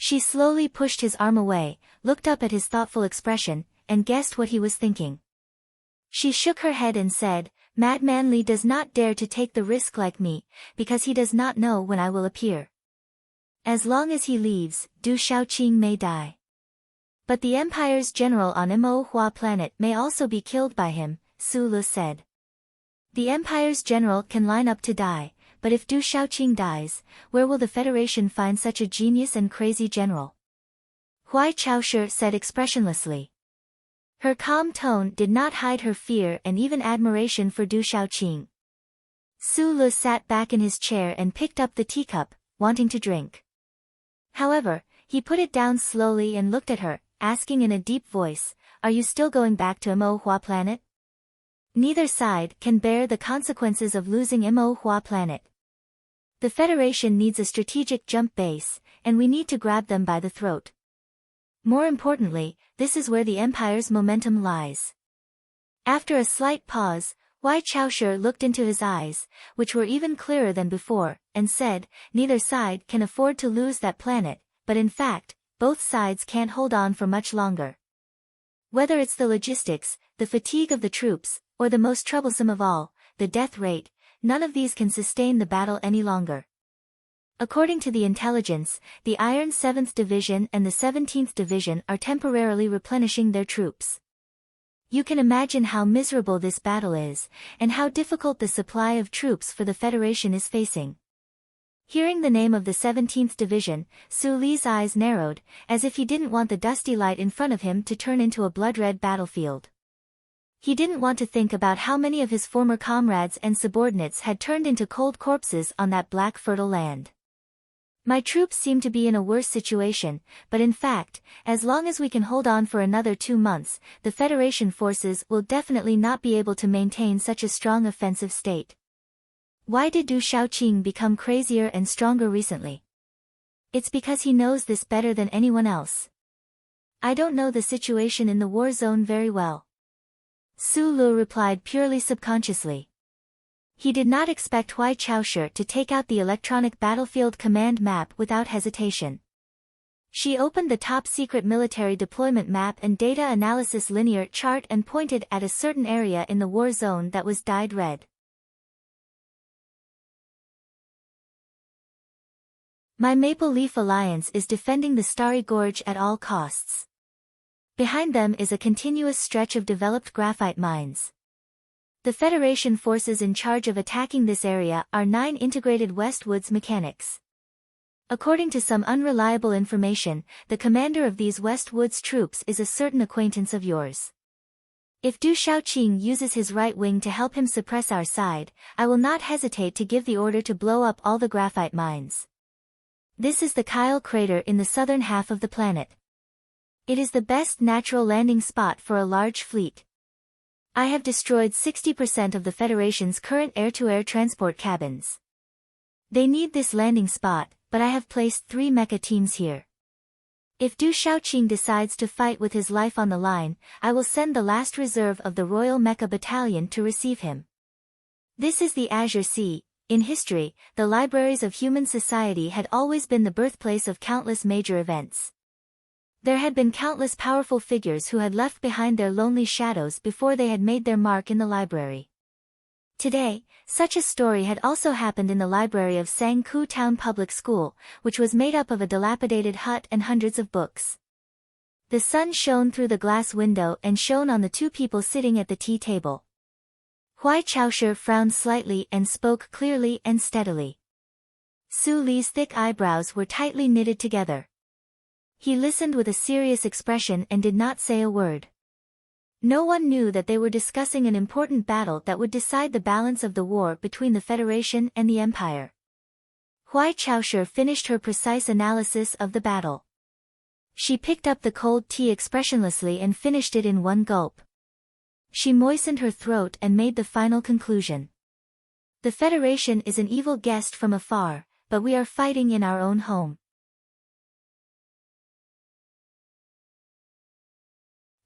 She slowly pushed his arm away, looked up at his thoughtful expression, and guessed what he was thinking. She shook her head and said, "Madman Li does not dare to take the risk like me, because he does not know when I will appear. As long as he leaves, Du Shaoqing may die. But the Empire's general on Mo Hua planet may also be killed by him," Su Lu said. "The Empire's general can line up to die. But if Du Shaoqing dies, where will the Federation find such a genius and crazy general?" Huai Chaoshi said expressionlessly. Her calm tone did not hide her fear and even admiration for Du Shaoqing. Su Lu sat back in his chair and picked up the teacup, wanting to drink. However, he put it down slowly and looked at her, asking in a deep voice, "Are you still going back to Mo Hua planet?" Neither side can bear the consequences of losing Mo Hua planet. The Federation needs a strategic jump base, and we need to grab them by the throat. More importantly, this is where the Empire's momentum lies. After a slight pause, Huai Chaoshi looked into his eyes, which were even clearer than before, and said, "Neither side can afford to lose that planet, but in fact, both sides can't hold on for much longer. Whether it's the logistics, the fatigue of the troops, or the most troublesome of all, the death rate, none of these can sustain the battle any longer." According to the intelligence, the Iron 7th Division and the 17th Division are temporarily replenishing their troops. You can imagine how miserable this battle is, and how difficult the supply of troops for the Federation is facing. Hearing the name of the 17th Division, Su Li's eyes narrowed, as if he didn't want the dusty light in front of him to turn into a blood-red battlefield. He didn't want to think about how many of his former comrades and subordinates had turned into cold corpses on that black fertile land. My troops seem to be in a worse situation, but in fact, as long as we can hold on for another 2 months, the Federation forces will definitely not be able to maintain such a strong offensive state. Why did Du Shaoqing become crazier and stronger recently? It's because he knows this better than anyone else. I don't know the situation in the war zone very well. Su Lu replied purely subconsciously. He did not expect Huai Chaoshi to take out the electronic battlefield command map without hesitation. She opened the top-secret military deployment map and data analysis linear chart and pointed at a certain area in the war zone that was dyed red. My Maple Leaf Alliance is defending the Starry Gorge at all costs. Behind them is a continuous stretch of developed graphite mines. The Federation forces in charge of attacking this area are 9 integrated Westwoods mechanics. According to some unreliable information, the commander of these Westwoods troops is a certain acquaintance of yours. If Du Shaoqing uses his right wing to help him suppress our side, I will not hesitate to give the order to blow up all the graphite mines. This is the Kyle crater in the southern half of the planet. It is the best natural landing spot for a large fleet. I have destroyed 60% of the Federation's current air-to-air transport cabins. They need this landing spot, but I have placed 3 mecha teams here. If Du Shaoqing decides to fight with his life on the line, I will send the last reserve of the Royal Mecha Battalion to receive him. This is the Azure Sea. In history, the libraries of human society had always been the birthplace of countless major events. There had been countless powerful figures who had left behind their lonely shadows before they had made their mark in the library. Today, such a story had also happened in the library of Sangku Town Public School, which was made up of a dilapidated hut and hundreds of books. The sun shone through the glass window and shone on the 2 people sitting at the tea table. Huai Chaoshi frowned slightly and spoke clearly and steadily. Su Li's thick eyebrows were tightly knitted together. He listened with a serious expression and did not say a word. No one knew that they were discussing an important battle that would decide the balance of the war between the Federation and the Empire. Huai Chaoshi finished her precise analysis of the battle. She picked up the cold tea expressionlessly and finished it in one gulp. She moistened her throat and made the final conclusion. The Federation is an evil guest from afar, but we are fighting in our own home.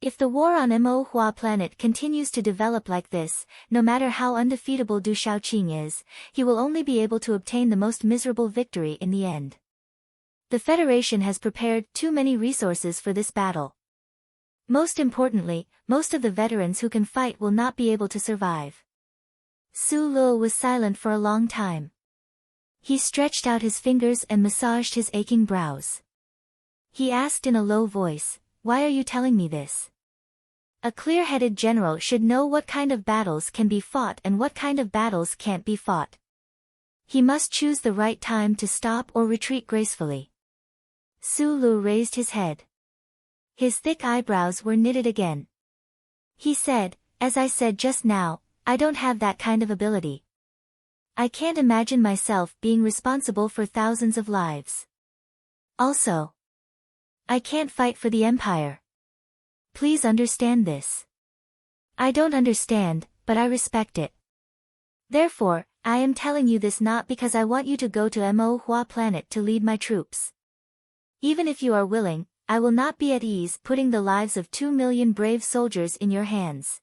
If the war on Mo Hua planet continues to develop like this, no matter how undefeatable Du Shaoqing is, he will only be able to obtain the most miserable victory in the end. The Federation has prepared too many resources for this battle. Most importantly, most of the veterans who can fight will not be able to survive. Su Lu was silent for a long time. He stretched out his fingers and massaged his aching brows. He asked in a low voice, "Why are you telling me this?" A clear-headed general should know what kind of battles can be fought and what kind of battles can't be fought. He must choose the right time to stop or retreat gracefully. Su Lu raised his head. His thick eyebrows were knitted again. He said, "As I said just now, I don't have that kind of ability. I can't imagine myself being responsible for thousands of lives. Also, I can't fight for the Empire. Please understand this. I don't understand, but I respect it. Therefore, I am telling you this not because I want you to go to Mo Hua planet to lead my troops. Even if you are willing, I will not be at ease putting the lives of 2 million brave soldiers in your hands."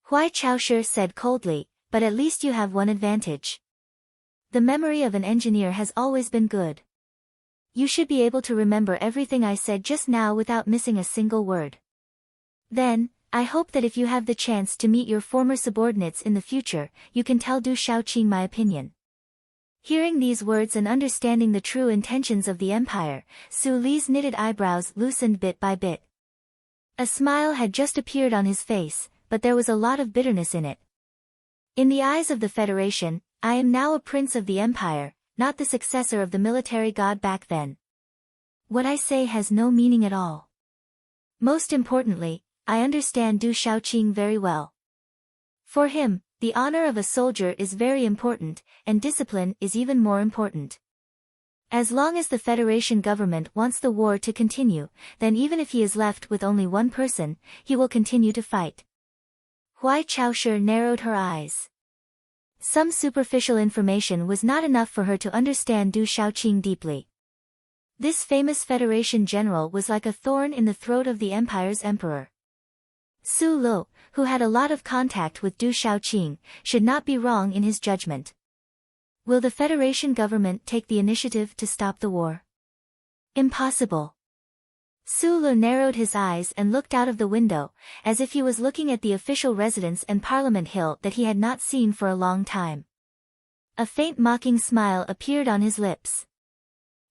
Huai Chaoshi said coldly, "But at least you have one advantage. The memory of an engineer has always been good. You should be able to remember everything I said just now without missing a single word. Then, I hope that if you have the chance to meet your former subordinates in the future, you can tell Du Shaoqing my opinion." Hearing these words and understanding the true intentions of the Empire, Su Li's knitted eyebrows loosened bit by bit. A smile had just appeared on his face, but there was a lot of bitterness in it. "In the eyes of the Federation, I am now a prince of the Empire, not the successor of the military god back then. What I say has no meaning at all. Most importantly, I understand Du Shaoqing very well. For him, the honor of a soldier is very important, and discipline is even more important. As long as the Federation government wants the war to continue, then even if he is left with only one person, he will continue to fight. Huai Chaoshi narrowed her eyes. Some superficial information was not enough for her to understand Du Shaoqing deeply. This famous Federation general was like a thorn in the throat of the Empire's emperor. Su Lu, who had a lot of contact with Du Shaoqing, should not be wrong in his judgment. Will the Federation government take the initiative to stop the war? Impossible. Su Lu narrowed his eyes and looked out of the window, as if he was looking at the official residence and Parliament Hill that he had not seen for a long time. A faint mocking smile appeared on his lips.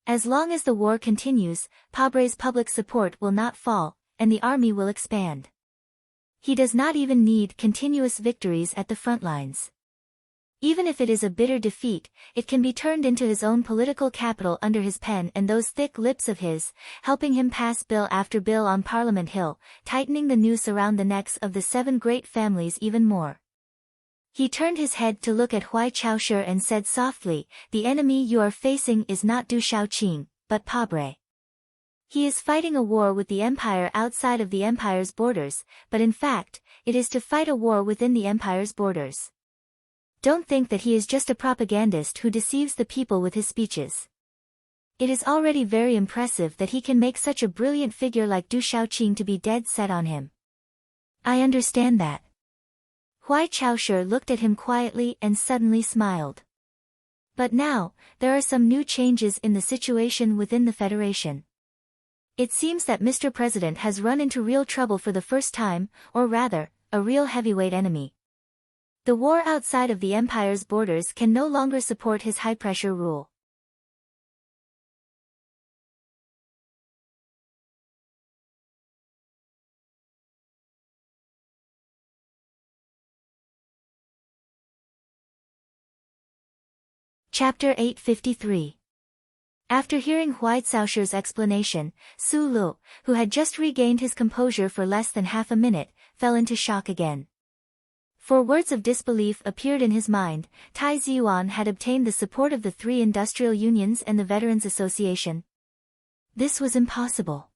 As long as the war continues, Pabre's public support will not fall, and the army will expand. He does not even need continuous victories at the front lines. Even if it is a bitter defeat, it can be turned into his own political capital under his pen and those thick lips of his, helping him pass bill after bill on Parliament Hill, tightening the noose around the necks of the 7 great families even more. He turned his head to look at Huai Chaoshi and said softly, "The enemy you are facing is not Du Shaoqing, but Pabre. He is fighting a war with the Empire outside of the Empire's borders, but in fact, it is to fight a war within the Empire's borders. Don't think that he is just a propagandist who deceives the people with his speeches. It is already very impressive that he can make such a brilliant figure like Du Shaoqing to be dead set on him." "I understand that." Huai Chaoshi looked at him quietly and suddenly smiled. "But now, there are some new changes in the situation within the Federation. It seems that Mr. President has run into real trouble for the first time, or rather, a real heavyweight enemy. The war outside of the Empire's borders can no longer support his high-pressure rule. Chapter 853. After hearing Huai Caoshi's explanation, Su Lu, who had just regained his composure for less than half a minute, fell into shock again. For words of disbelief appeared in his mind. Tai Ziyuan had obtained the support of the 3 industrial unions and the Veterans Association. This was impossible.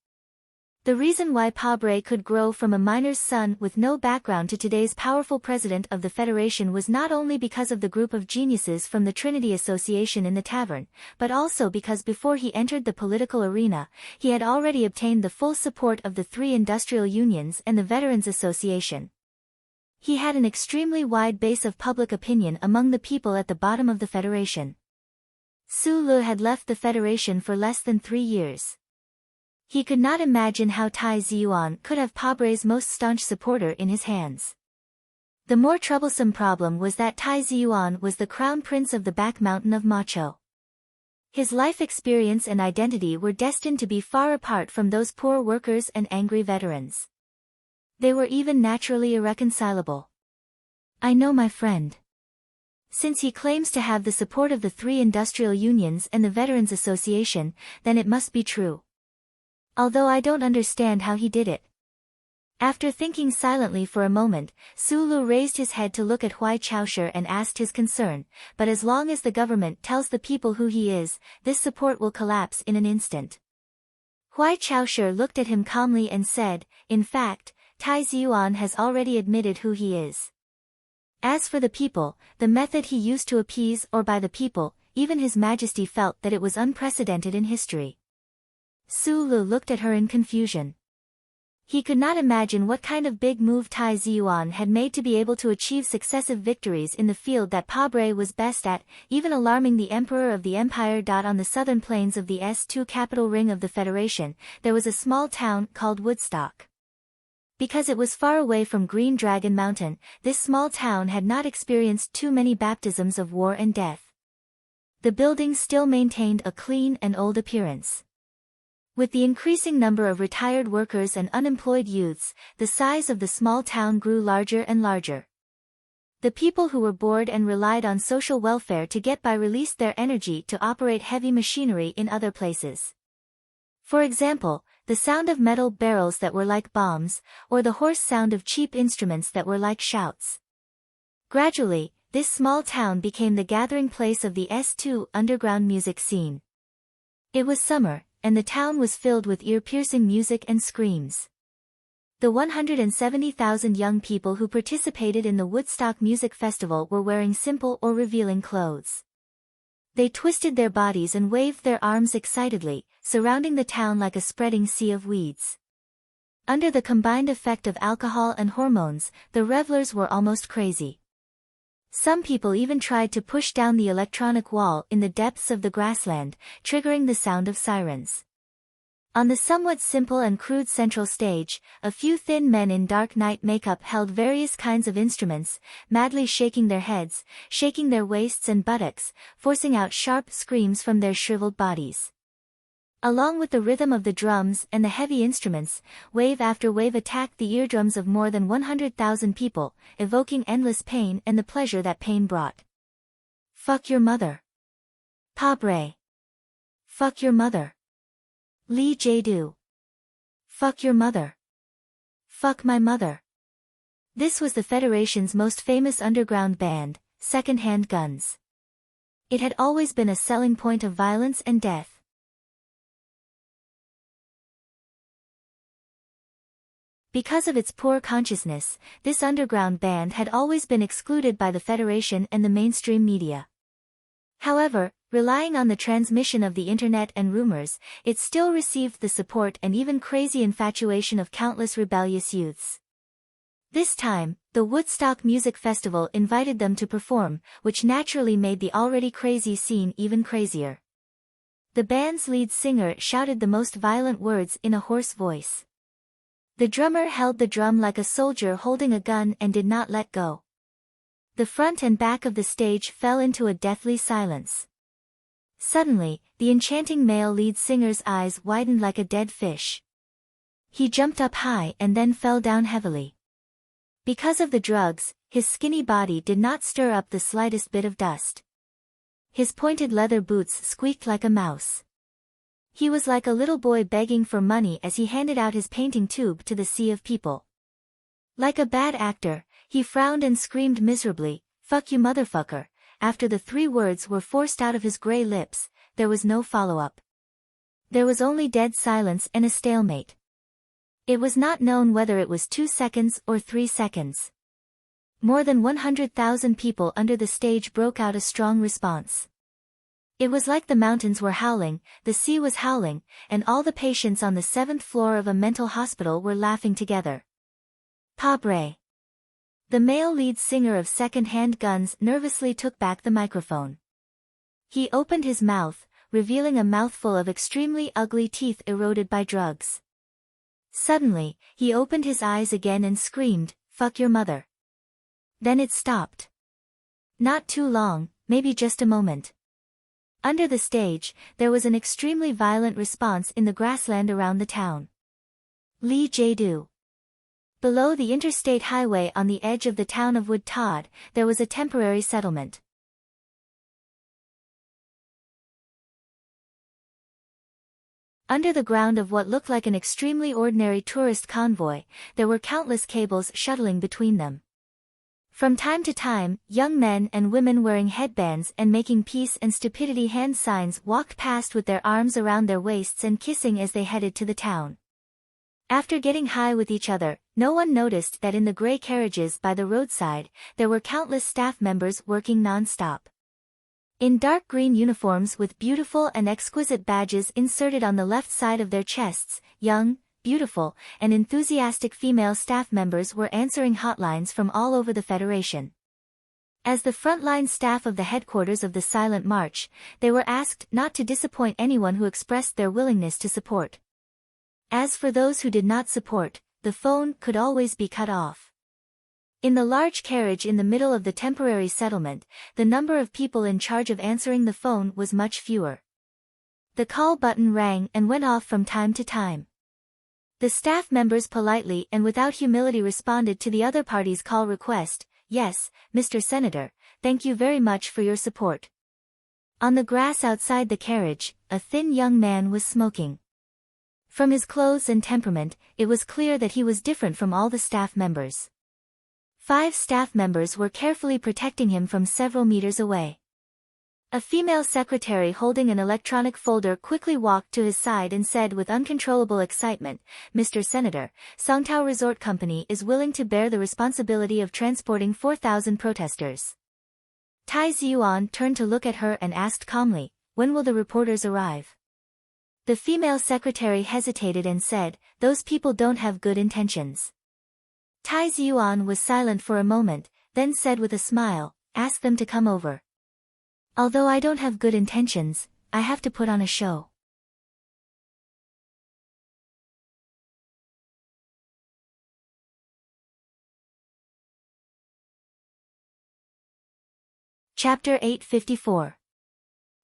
The reason why Pabre could grow from a miner's son with no background to today's powerful president of the Federation was not only because of the group of geniuses from the Trinity Association in the tavern, but also because before he entered the political arena, he had already obtained the full support of the 3 industrial unions and the Veterans Association. He had an extremely wide base of public opinion among the people at the bottom of the Federation. Su Lu had left the Federation for less than 3 years. He could not imagine how Tai Ziyuan could have Pabre's most staunch supporter in his hands. The more troublesome problem was that Tai Ziyuan was the crown prince of the back mountain of Macho. His life experience and identity were destined to be far apart from those poor workers and angry veterans. They were even naturally irreconcilable. "I know my friend. Since he claims to have the support of the 3 industrial unions and the Veterans Association, then it must be true. Although I don't understand how he did it." After thinking silently for a moment, Su Lu raised his head to look at Huai Chaoshi and asked his concern, "But as long as the government tells the people who he is, this support will collapse in an instant." Huai Chaoshi looked at him calmly and said, "In fact, Tai Ziyuan has already admitted who he is. As for the people, the method he used to appease or by the people, even His Majesty felt that it was unprecedented in history." Su Lu looked at her in confusion. He could not imagine what kind of big move Tai Ziyuan had made to be able to achieve successive victories in the field that Pabre was best at, even alarming the Emperor of the Empire. On the southern plains of the S2 capital ring of the Federation, there was a small town called Woodstock. Because it was far away from Green Dragon Mountain, this small town had not experienced too many baptisms of war and death. The buildings still maintained a clean and old appearance. With the increasing number of retired workers and unemployed youths, the size of the small town grew larger and larger. The people who were bored and relied on social welfare to get by released their energy to operate heavy machinery in other places. For example, the sound of metal barrels that were like bombs, or the hoarse sound of cheap instruments that were like shouts. Gradually, this small town became the gathering place of the S2 underground music scene. It was summer, and the town was filled with ear-piercing music and screams. The 170,000 young people who participated in the Woodstock Music Festival were wearing simple or revealing clothes. They twisted their bodies and waved their arms excitedly, surrounding the town like a spreading sea of weeds. Under the combined effect of alcohol and hormones, the revelers were almost crazy. Some people even tried to push down the electronic wall in the depths of the grassland, triggering the sound of sirens. On the somewhat simple and crude central stage, a few thin men in dark night makeup held various kinds of instruments, madly shaking their heads, shaking their waists and buttocks, forcing out sharp screams from their shriveled bodies. Along with the rhythm of the drums and the heavy instruments, wave after wave attacked the eardrums of more than 100,000 people, evoking endless pain and the pleasure that pain brought. Fuck your mother. Pabre. Fuck your mother. Lee J-Do. Fuck your mother. Fuck my mother. This was the Federation's most famous underground band, Second-Hand Guns. It had always been a selling point of violence and death. Because of its poor consciousness, this underground band had always been excluded by the Federation and the mainstream media. However, relying on the transmission of the internet and rumors, it still received the support and even crazy infatuation of countless rebellious youths. This time, the Woodstock Music Festival invited them to perform, which naturally made the already crazy scene even crazier. The band's lead singer shouted the most violent words in a hoarse voice. The drummer held the drum like a soldier holding a gun and did not let go. The front and back of the stage fell into a deathly silence. Suddenly, the enchanting male lead singer's eyes widened like a dead fish. He jumped up high and then fell down heavily. Because of the drugs, his skinny body did not stir up the slightest bit of dust. His pointed leather boots squeaked like a mouse. He was like a little boy begging for money as he handed out his painting tube to the sea of people. Like a bad actor, he frowned and screamed miserably, "Fuck you motherfucker." After the 3 words were forced out of his gray lips, there was no follow-up. There was only dead silence and a stalemate. It was not known whether it was 2 seconds or 3 seconds. More than 100,000 people under the stage broke out a strong response. It was like the mountains were howling, the sea was howling, and all the patients on the 7th floor of a mental hospital were laughing together. Pabre. The male lead singer of Second-Hand Guns nervously took back the microphone. He opened his mouth, revealing a mouthful of extremely ugly teeth eroded by drugs. Suddenly, he opened his eyes again and screamed, "Fuck your mother." Then it stopped. Not too long, maybe just a moment. Under the stage, there was an extremely violent response in the grassland around the town. Lee J-Do. Below the interstate highway on the edge of the town of Wood Todd, there was a temporary settlement. Under the ground of what looked like an extremely ordinary tourist convoy, there were countless cables shuttling between them. From time to time, young men and women wearing headbands and making peace and stupidity hand signs walked past with their arms around their waists and kissing as they headed to the town. After getting high with each other, no one noticed that in the gray carriages by the roadside, there were countless staff members working non-stop. In dark green uniforms with beautiful and exquisite badges inserted on the left side of their chests, young, beautiful, and enthusiastic female staff members were answering hotlines from all over the Federation. As the frontline staff of the headquarters of the Silent March, they were asked not to disappoint anyone who expressed their willingness to support. As for those who did not support, the phone could always be cut off. In the large carriage in the middle of the temporary settlement, the number of people in charge of answering the phone was much fewer. The call button rang and went off from time to time. The staff members politely and without humility responded to the other party's call request, "Yes, Mr. Senator, thank you very much for your support." On the grass outside the carriage, a thin young man was smoking. From his clothes and temperament, it was clear that he was different from all the staff members. 5 staff members were carefully protecting him from several meters away. A female secretary holding an electronic folder quickly walked to his side and said with uncontrollable excitement, "Mr. Senator, Songtao Resort Company is willing to bear the responsibility of transporting 4,000 protesters." Tai Ziyuan turned to look at her and asked calmly, "When will the reporters arrive?" The female secretary hesitated and said, "Those people don't have good intentions." Tai Ziyuan was silent for a moment, then said with a smile, "Ask them to come over. Although I don't have good intentions, I have to put on a show." Chapter 854.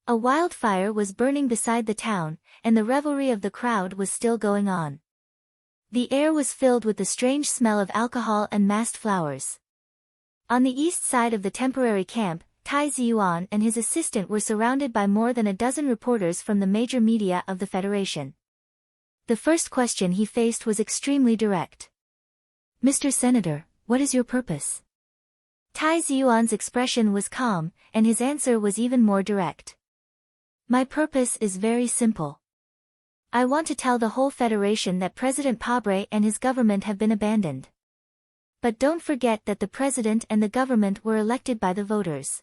A wildfire was burning beside the town, and the revelry of the crowd was still going on. The air was filled with the strange smell of alcohol and massed flowers. On the east side of the temporary camp, Tai Ziyuan and his assistant were surrounded by more than a dozen reporters from the major media of the Federation. The first question he faced was extremely direct. "Mr. Senator, what is your purpose?" Tai Ziyuan's expression was calm, and his answer was even more direct. "My purpose is very simple. I want to tell the whole Federation that President Pabre and his government have been abandoned. But don't forget that the president and the government were elected by the voters.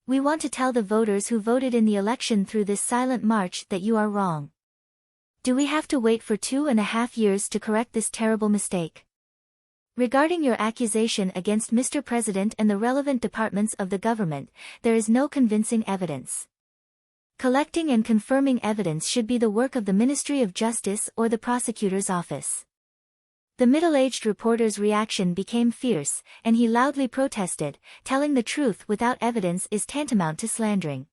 We want to tell the voters who voted in the election through this silent march that you are wrong. Do we have to wait for 2.5 years to correct this terrible mistake? Regarding your accusation against Mr. President and the relevant departments of the government, there is no convincing evidence. Collecting and confirming evidence should be the work of the Ministry of Justice or the prosecutor's office." The middle-aged reporter's reaction became fierce, and he loudly protested, "Telling the truth without evidence is tantamount to slandering."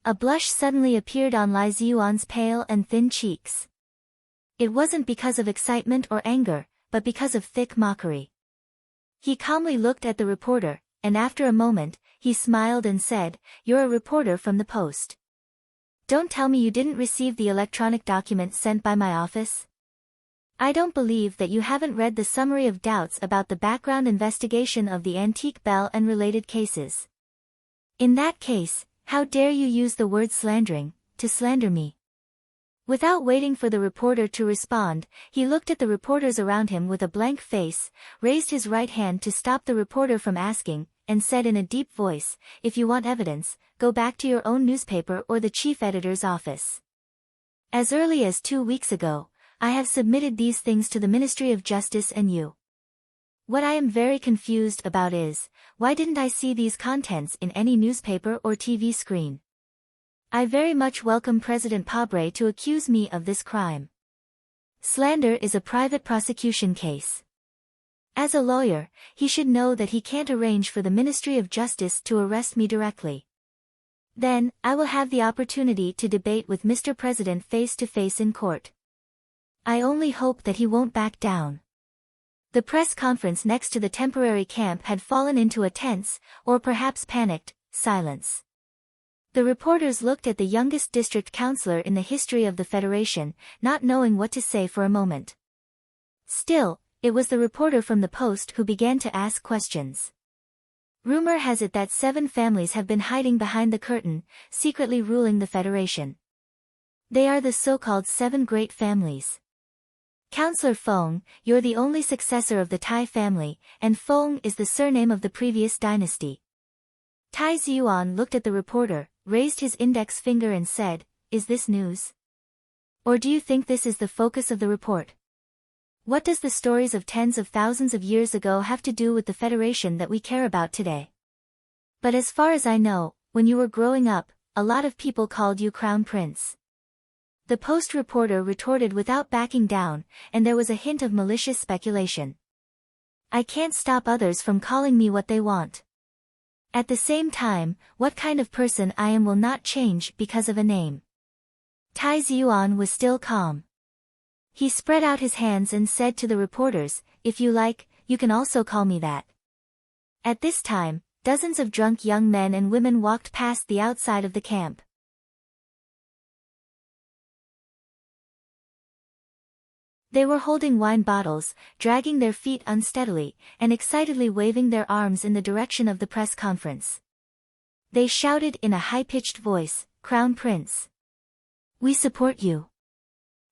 A blush suddenly appeared on Lai Ziyuan's pale and thin cheeks. It wasn't because of excitement or anger, but because of thick mockery. He calmly looked at the reporter, and after a moment, he smiled and said, "You're a reporter from the Post. Don't tell me you didn't receive the electronic document sent by my office? I don't believe that you haven't read the summary of doubts about the background investigation of the antique bell and related cases. In that case, how dare you use the word slandering, to slander me?" Without waiting for the reporter to respond, he looked at the reporters around him with a blank face, raised his right hand to stop the reporter from asking, and said in a deep voice, "If you want evidence, go back to your own newspaper or the chief editor's office. As early as 2 weeks ago, I have submitted these things to the Ministry of Justice and you. What I am very confused about is, why didn't I see these contents in any newspaper or TV screen? I very much welcome President Pabre to accuse me of this crime. Slander is a private prosecution case. As a lawyer, he should know that he can't arrange for the Ministry of Justice to arrest me directly. Then, I will have the opportunity to debate with Mr. President face to face in court. I only hope that he won't back down." The press conference next to the temporary camp had fallen into a tense, or perhaps panicked, silence. The reporters looked at the youngest district councillor in the history of the Federation, not knowing what to say for a moment. Still, it was the reporter from the Post who began to ask questions. "Rumor has it that 7 families have been hiding behind the curtain, secretly ruling the Federation. They are the so-called 7 great families. Councillor Feng, you're the only successor of the Tai family, and Feng is the surname of the previous dynasty." Tai Ziyuan looked at the reporter, raised his index finger and said, "Is this news? Or do you think this is the focus of the report? What does the stories of tens of thousands of years ago have to do with the Federation that we care about today? But as far as I know, when you were growing up, a lot of people called you Crown Prince." The Post reporter retorted without backing down, and there was a hint of malicious speculation. "I can't stop others from calling me what they want. At the same time, what kind of person I am will not change because of a name." Tai Ziyuan was still calm. He spread out his hands and said to the reporters, "If you like, you can also call me that." At this time, dozens of drunk young men and women walked past the outside of the camp. They were holding wine bottles, dragging their feet unsteadily, and excitedly waving their arms in the direction of the press conference. They shouted in a high-pitched voice, "Crown Prince! We support you!"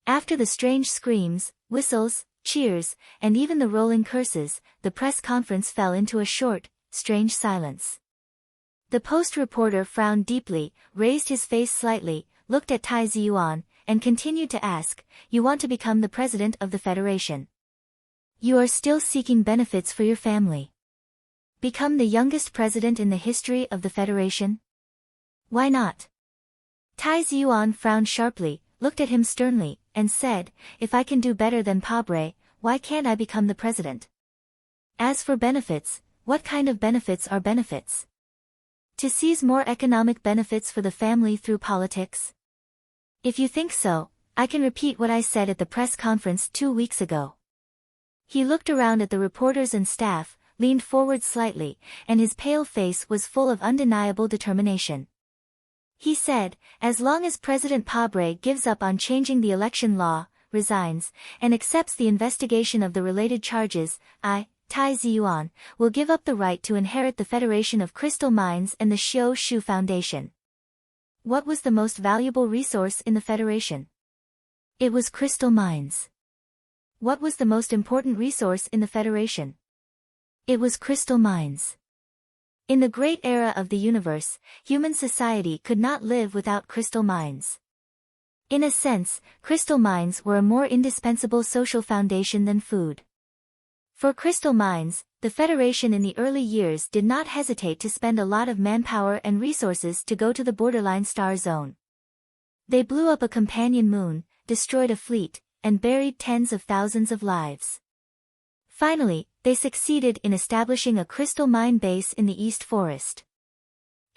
After the strange screams, whistles, cheers, and even the rolling curses, the press conference fell into a short, strange silence. The Post reporter frowned deeply, raised his face slightly, looked at Tai Ziyuan, and continued to ask, "You want to become the president of the Federation? You are still seeking benefits for your family? Become the youngest president in the history of the Federation? Why not?" Tai Ziyuan frowned sharply, looked at him sternly, and said, "If I can do better than Pabre, why can't I become the president? As for benefits, what kind of benefits are benefits? To seize more economic benefits for the family through politics? If you think so, I can repeat what I said at the press conference 2 weeks ago." He looked around at the reporters and staff, leaned forward slightly, and his pale face was full of undeniable determination. He said, "As long as President Pabre gives up on changing the election law, resigns, and accepts the investigation of the related charges, I, Tai Ziyuan, will give up the right to inherit the Federation of Crystal Mines and the Xiao Shu Foundation." What was the most valuable resource in the Federation? It was crystal mines. What was the most important resource in the Federation? It was crystal mines. In the great era of the universe, human society could not live without crystal mines. In a sense, crystal mines were a more indispensable social foundation than food. For crystal mines, the Federation in the early years did not hesitate to spend a lot of manpower and resources to go to the borderline star zone. They blew up a companion moon, destroyed a fleet, and buried tens of thousands of lives. Finally, they succeeded in establishing a crystal mine base in the East Forest.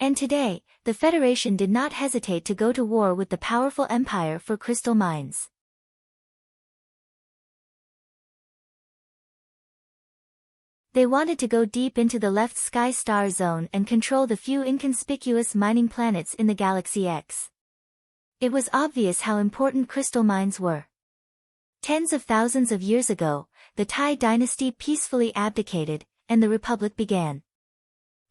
And today, the Federation did not hesitate to go to war with the powerful empire for crystal mines. They wanted to go deep into the left sky star zone and control the few inconspicuous mining planets in the Galaxy X. It was obvious how important crystal mines were. Tens of thousands of years ago, the Tai dynasty peacefully abdicated, and the Republic began.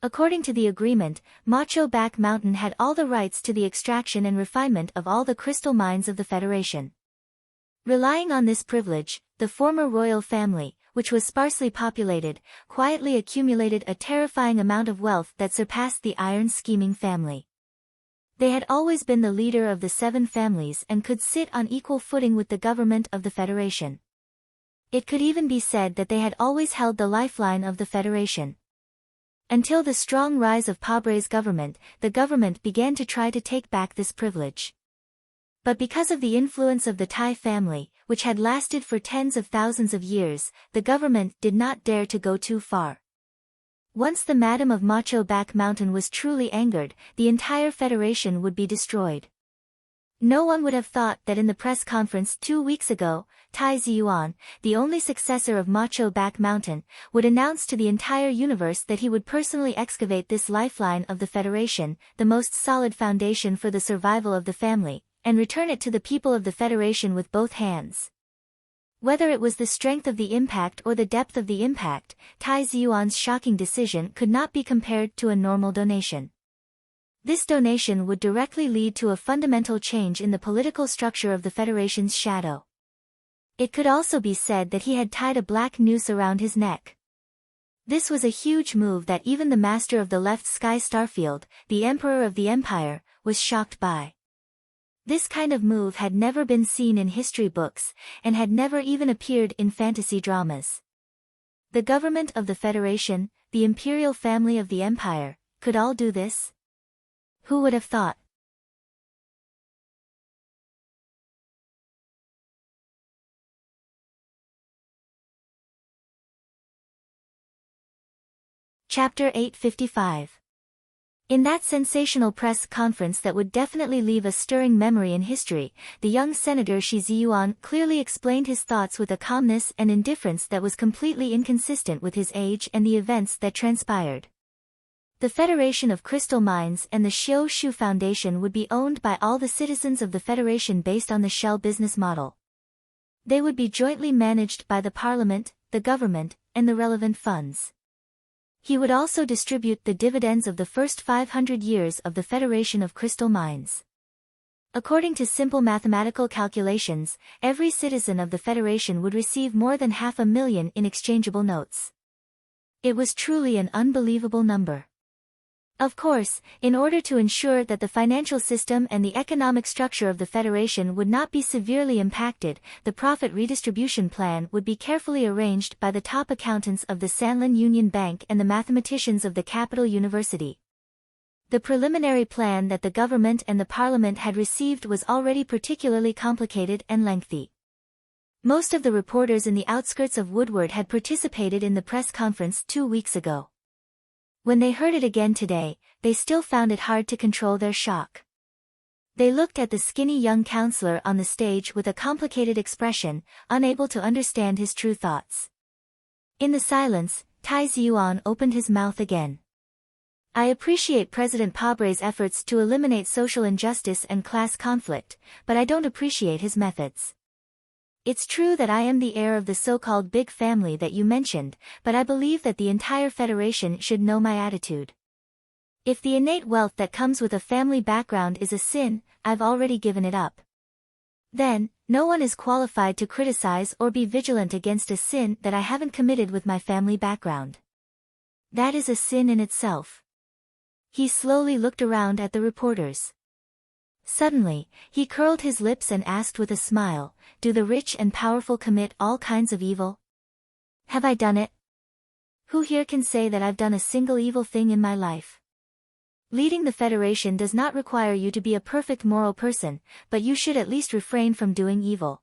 According to the agreement, Macho Back Mountain had all the rights to the extraction and refinement of all the crystal mines of the Federation. Relying on this privilege, the former royal family, which was sparsely populated, quietly accumulated a terrifying amount of wealth that surpassed the Iron Scheming family. They had always been the leader of the 7 families and could sit on equal footing with the government of the Federation. It could even be said that they had always held the lifeline of the Federation. Until the strong rise of Pabre's government, the government began to try to take back this privilege. But because of the influence of the Tai family, which had lasted for tens of thousands of years, the government did not dare to go too far. Once the Madam of Macho Back Mountain was truly angered, the entire Federation would be destroyed. No one would have thought that in the press conference 2 weeks ago, Tai Ziyuan, the only successor of Macho Back Mountain, would announce to the entire universe that he would personally excavate this lifeline of the Federation, the most solid foundation for the survival of the family, and return it to the people of the Federation with both hands. Whether it was the strength of the impact or the depth of the impact, Tai Ziyuan's shocking decision could not be compared to a normal donation. This donation would directly lead to a fundamental change in the political structure of the Federation's shadow. It could also be said that he had tied a black noose around his neck. This was a huge move that even the master of the left sky starfield, the Emperor of the Empire, was shocked by. This kind of move had never been seen in history books, and had never even appeared in fantasy dramas. The government of the Federation, the imperial family of the Empire, could all do this? Who would have thought? Chapter 855. In that sensational press conference that would definitely leave a stirring memory in history, the young Senator Shi Ziyuan clearly explained his thoughts with a calmness and indifference that was completely inconsistent with his age and the events that transpired. The Federation of Crystal Mines and the Xiao Shu Foundation would be owned by all the citizens of the Federation based on the shell business model. They would be jointly managed by the Parliament, the government, and the relevant funds. He would also distribute the dividends of the first 500 years of the Federation of Crystal Mines. According to simple mathematical calculations, every citizen of the Federation would receive more than 500,000 in exchangeable notes. It was truly an unbelievable number. Of course, in order to ensure that the financial system and the economic structure of the Federation would not be severely impacted, the profit redistribution plan would be carefully arranged by the top accountants of the Sanlin Union Bank and the mathematicians of the Capital University. The preliminary plan that the government and the parliament had received was already particularly complicated and lengthy. Most of the reporters in the outskirts of Woodward had participated in the press conference 2 weeks ago. When they heard it again today, they still found it hard to control their shock. They looked at the skinny young counselor on the stage with a complicated expression, unable to understand his true thoughts. In the silence, Tai Ziyuan opened his mouth again. I appreciate President Pabre's efforts to eliminate social injustice and class conflict, but I don't appreciate his methods. It's true that I am the heir of the so-called big family that you mentioned, but I believe that the entire Federation should know my attitude. If the innate wealth that comes with a family background is a sin, I've already given it up. Then, no one is qualified to criticize or be vigilant against a sin that I haven't committed with my family background. That is a sin in itself. He slowly looked around at the reporters. Suddenly, he curled his lips and asked with a smile, "Do the rich and powerful commit all kinds of evil? Have I done it? Who here can say that I've done a single evil thing in my life? Leading the Federation does not require you to be a perfect moral person, but you should at least refrain from doing evil.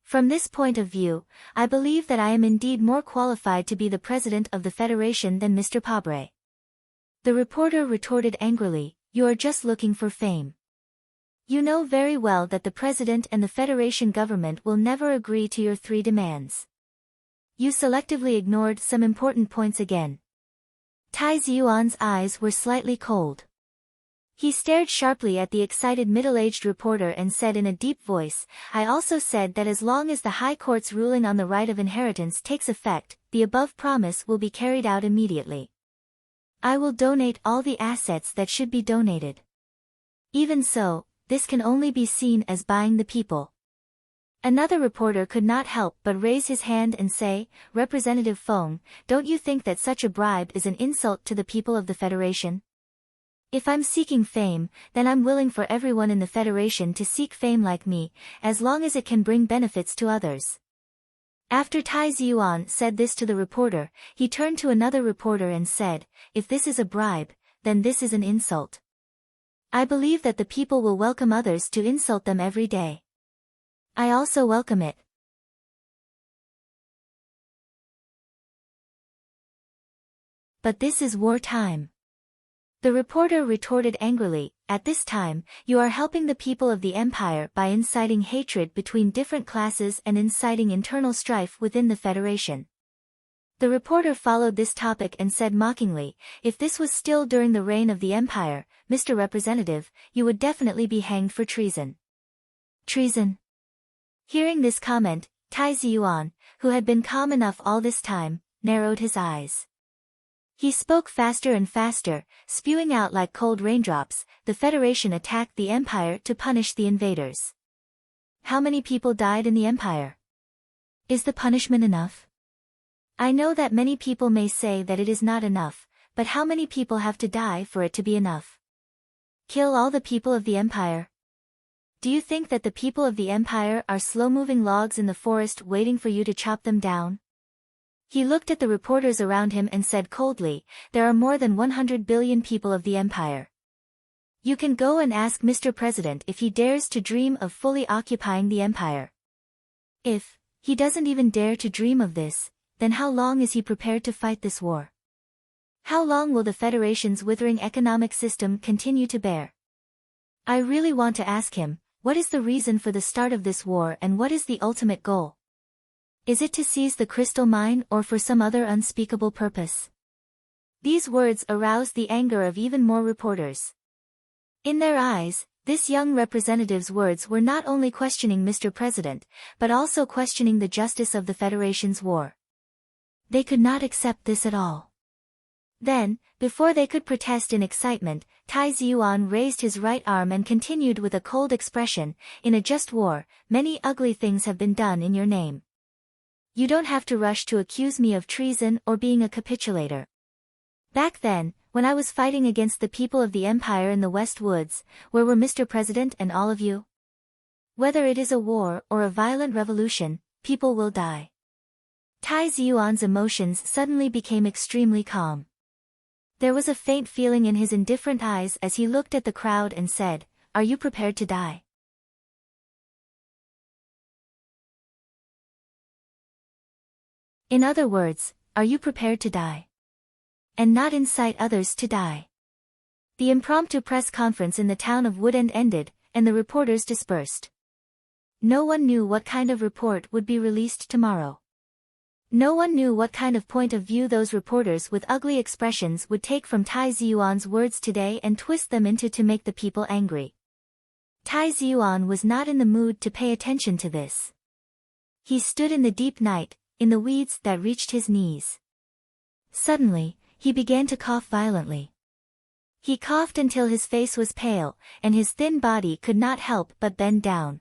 From this point of view, I believe that I am indeed more qualified to be the president of the Federation than Mr. Pabre." The reporter retorted angrily, "You are just looking for fame. You know very well that the President and the Federation government will never agree to your 3 demands. You selectively ignored some important points again." Tai Ziyuan's eyes were slightly cold. He stared sharply at the excited middle-aged reporter and said in a deep voice, "I also said that as long as the High Court's ruling on the right of inheritance takes effect, the above promise will be carried out immediately. I will donate all the assets that should be donated. Even so, this can only be seen as buying the people." Another reporter could not help but raise his hand and say, "Representative Feng, don't you think that such a bribe is an insult to the people of the Federation? If I'm seeking fame, then I'm willing for everyone in the Federation to seek fame like me, as long as it can bring benefits to others." After Tai Ziyuan said this to the reporter, he turned to another reporter and said, "If this is a bribe, then this is an insult. I believe that the people will welcome others to insult them every day. I also welcome it." "But this is wartime." The reporter retorted angrily, "At this time, you are helping the people of the Empire by inciting hatred between different classes and inciting internal strife within the Federation." The reporter followed this topic and said mockingly, "If this was still during the reign of the Empire, Mr. Representative, you would definitely be hanged for treason." Treason? Hearing this comment, Tai Ziyuan, who had been calm enough all this time, narrowed his eyes. He spoke faster and faster, spewing out like cold raindrops, "The Federation attacked the Empire to punish the invaders. How many people died in the Empire? Is the punishment enough? I know that many people may say that it is not enough, but how many people have to die for it to be enough? Kill all the people of the Empire? Do you think that the people of the Empire are slow-moving logs in the forest waiting for you to chop them down?" He looked at the reporters around him and said coldly, "There are more than 100 billion people of the Empire. You can go and ask Mr. President if he dares to dream of fully occupying the Empire. If he doesn't even dare to dream of this, then how long is he prepared to fight this war? How long will the Federation's withering economic system continue to bear? I really want to ask him, what is the reason for the start of this war and what is the ultimate goal? Is it to seize the crystal mine or for some other unspeakable purpose?" These words aroused the anger of even more reporters. In their eyes, this young representative's words were not only questioning Mr. President, but also questioning the justice of the Federation's war. They could not accept this at all. Then, before they could protest in excitement, Tai Ziyuan raised his right arm and continued with a cold expression, "In a just war, many ugly things have been done in your name. You don't have to rush to accuse me of treason or being a capitulator. Back then, when I was fighting against the people of the empire in the West Woods, where were Mr. President and all of you? Whether it is a war or a violent revolution, people will die." Tai Ziyuan's emotions suddenly became extremely calm. There was a faint feeling in his indifferent eyes as he looked at the crowd and said, "Are you prepared to die?" In other words, are you prepared to die? And not incite others to die. The impromptu press conference in the town of Woodend ended, and the reporters dispersed. No one knew what kind of report would be released tomorrow. No one knew what kind of point of view those reporters with ugly expressions would take from Tai Ziyuan's words today and twist them into to make the people angry. Tai Ziyuan was not in the mood to pay attention to this. He stood in the deep night, in the weeds that reached his knees. Suddenly, he began to cough violently. He coughed until his face was pale, and his thin body could not help but bend down.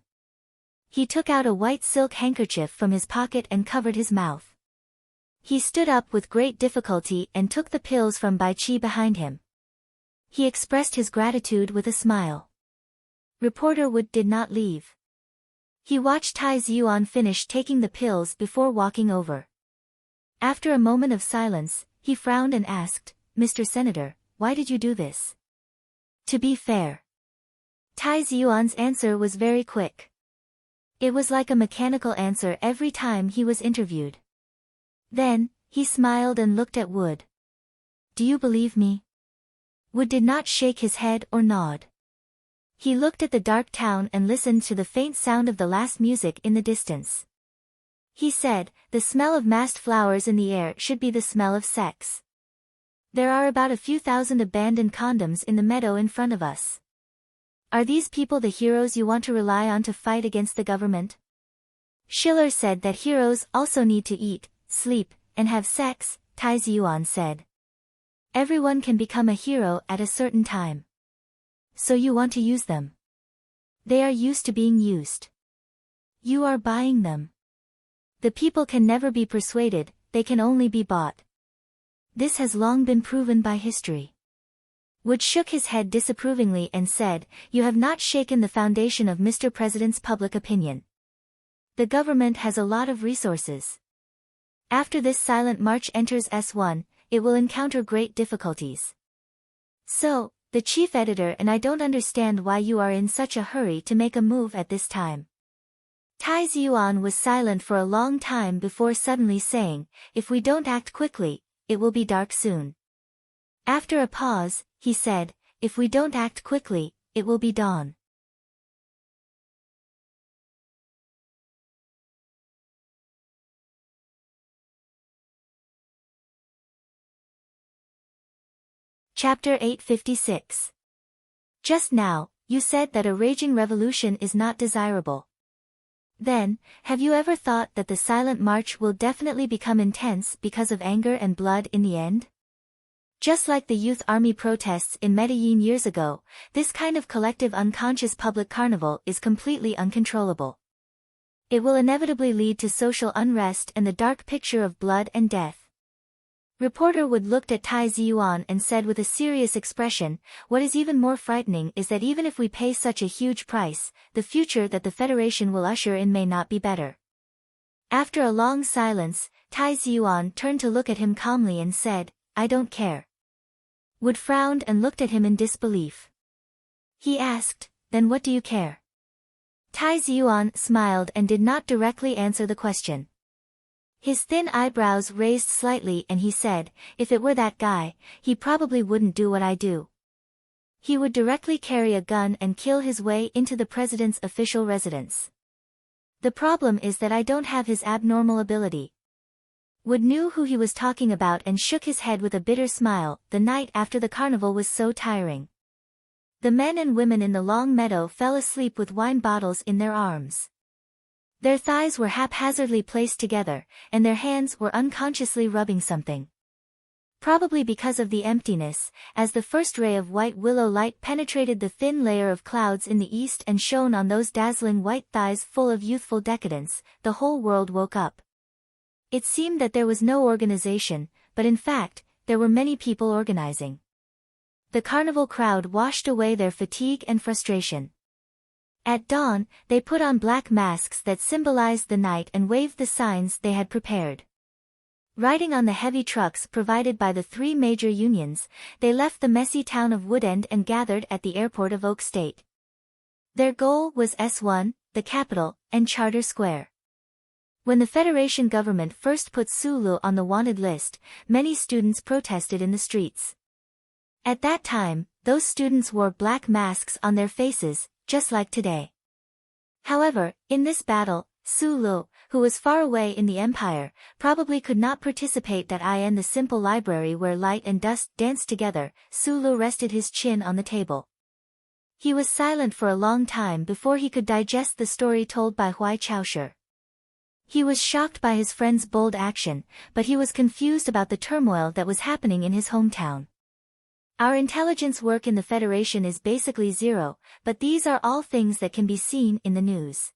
He took out a white silk handkerchief from his pocket and covered his mouth. He stood up with great difficulty and took the pills from Bai Qi behind him. He expressed his gratitude with a smile. Reporter Wood did not leave. He watched Tai Ziyuan finish taking the pills before walking over. After a moment of silence, he frowned and asked, "Mr. Senator, why did you do this?" To be fair. Tai Ziyuan's answer was very quick. It was like a mechanical answer every time he was interviewed. Then, he smiled and looked at Wood. "Do you believe me?" Wood did not shake his head or nod. He looked at the dark town and listened to the faint sound of the last music in the distance. He said, "The smell of massed flowers in the air should be the smell of sex. There are about a few thousand abandoned condoms in the meadow in front of us. Are these people the heroes you want to rely on to fight against the government?" Schiller said that heroes also need to eat, sleep, and have sex, Tai Ziyuan said. Everyone can become a hero at a certain time. So you want to use them. They are used to being used. You are buying them. The people can never be persuaded, they can only be bought. This has long been proven by history. Wood shook his head disapprovingly and said, "You have not shaken the foundation of Mr. President's public opinion. The government has a lot of resources. After this silent march enters S1, it will encounter great difficulties. So, the chief editor and I don't understand why you are in such a hurry to make a move at this time." Tai Ziyuan was silent for a long time before suddenly saying, "If we don't act quickly, it will be dark soon." After a pause, he said, "If we don't act quickly, it will be dawn." Chapter 856. Just now, you said that a raging revolution is not desirable. Then, have you ever thought that the silent march will definitely become intense because of anger and blood in the end? Just like the youth army protests in Medellin years ago, this kind of collective unconscious public carnival is completely uncontrollable. It will inevitably lead to social unrest and the dark picture of blood and death. Reporter Wood looked at Tai Ziyuan and said with a serious expression, "What is even more frightening is that even if we pay such a huge price, the future that the Federation will usher in may not be better." After a long silence, Tai Ziyuan turned to look at him calmly and said, "I don't care." Wood frowned and looked at him in disbelief. He asked, "Then what do you care?" Tai Ziyuan smiled and did not directly answer the question. His thin eyebrows raised slightly and he said, "If it were that guy, he probably wouldn't do what I do. He would directly carry a gun and kill his way into the president's official residence. The problem is that I don't have his abnormal ability." Wood knew who he was talking about and shook his head with a bitter smile. The night after the carnival was so tiring. The men and women in the long meadow fell asleep with wine bottles in their arms. Their thighs were haphazardly placed together, and their hands were unconsciously rubbing something. Probably because of the emptiness, as the first ray of white willow light penetrated the thin layer of clouds in the east and shone on those dazzling white thighs full of youthful decadence, the whole world woke up. It seemed that there was no organization, but in fact, there were many people organizing. The carnival crowd washed away their fatigue and frustration. At dawn, they put on black masks that symbolized the night and waved the signs they had prepared. Riding on the heavy trucks provided by the 3 major unions, they left the messy town of Woodend and gathered at the airport of Oak State. Their goal was S1, the capital, and Charter Square. When the Federation government first put Sulu on the wanted list, many students protested in the streets. At that time, those students wore black masks on their faces, just like today. However, in this battle, Sulu, who was far away in the empire, probably could not participate in the simple library where light and dust danced together. Sulu rested his chin on the table. He was silent for a long time before he could digest the story told by Huai Chaoshi. He was shocked by his friend's bold action, but he was confused about the turmoil that was happening in his hometown. Our intelligence work in the Federation is basically zero, but these are all things that can be seen in the news.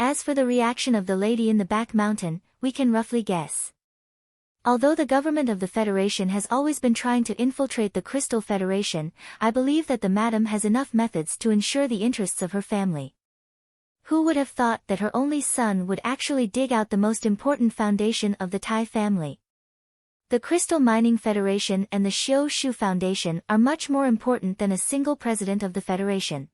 As for the reaction of the lady in the back mountain, we can roughly guess. Although the government of the Federation has always been trying to infiltrate the Crystal Federation, I believe that the madam has enough methods to ensure the interests of her family. Who would have thought that her only son would actually dig out the most important foundation of the Tai family? The Crystal Mining Federation and the Xiao Shu Foundation are much more important than a single president of the Federation.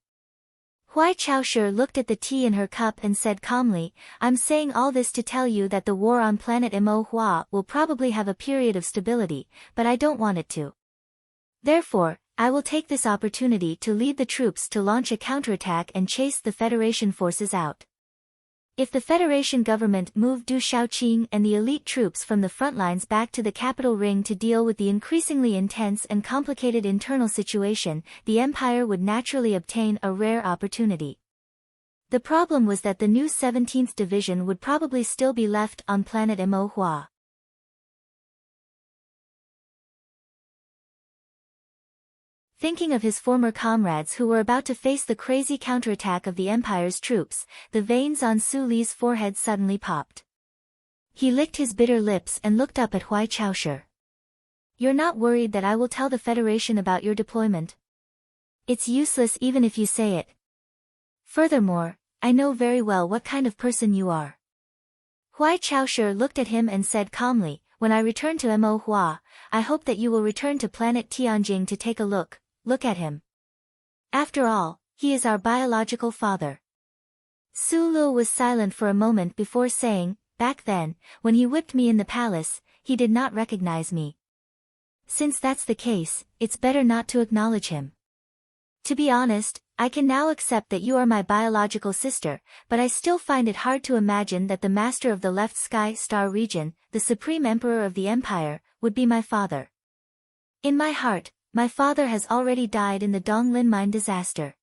Huai Chaoshi looked at the tea in her cup and said calmly, I'm saying all this to tell you that the war on planet Mo Hua will probably have a period of stability, but I don't want it to. Therefore, I will take this opportunity to lead the troops to launch a counterattack and chase the Federation forces out. If the Federation government moved Du Shaoqing and the elite troops from the front lines back to the capital ring to deal with the increasingly intense and complicated internal situation, the empire would naturally obtain a rare opportunity. The problem was that the new 17th Division would probably still be left on planet Mo Hua. Thinking of his former comrades who were about to face the crazy counterattack of the Empire's troops, the veins on Su Li's forehead suddenly popped. He licked his bitter lips and looked up at Huai Chaoshi. You're not worried that I will tell the Federation about your deployment? It's useless even if you say it. Furthermore, I know very well what kind of person you are. Huai Chaoshi looked at him and said calmly, when I return to Mo Hua, I hope that you will return to planet Tianjing to take a look at him. After all, he is our biological father. Sulu was silent for a moment before saying, back then, when he whipped me in the palace, he did not recognize me. Since that's the case, it's better not to acknowledge him. To be honest, I can now accept that you are my biological sister, but I still find it hard to imagine that the master of the left sky star region, the supreme emperor of the empire, would be my father. In my heart, my father has already died in the Donglin mine disaster.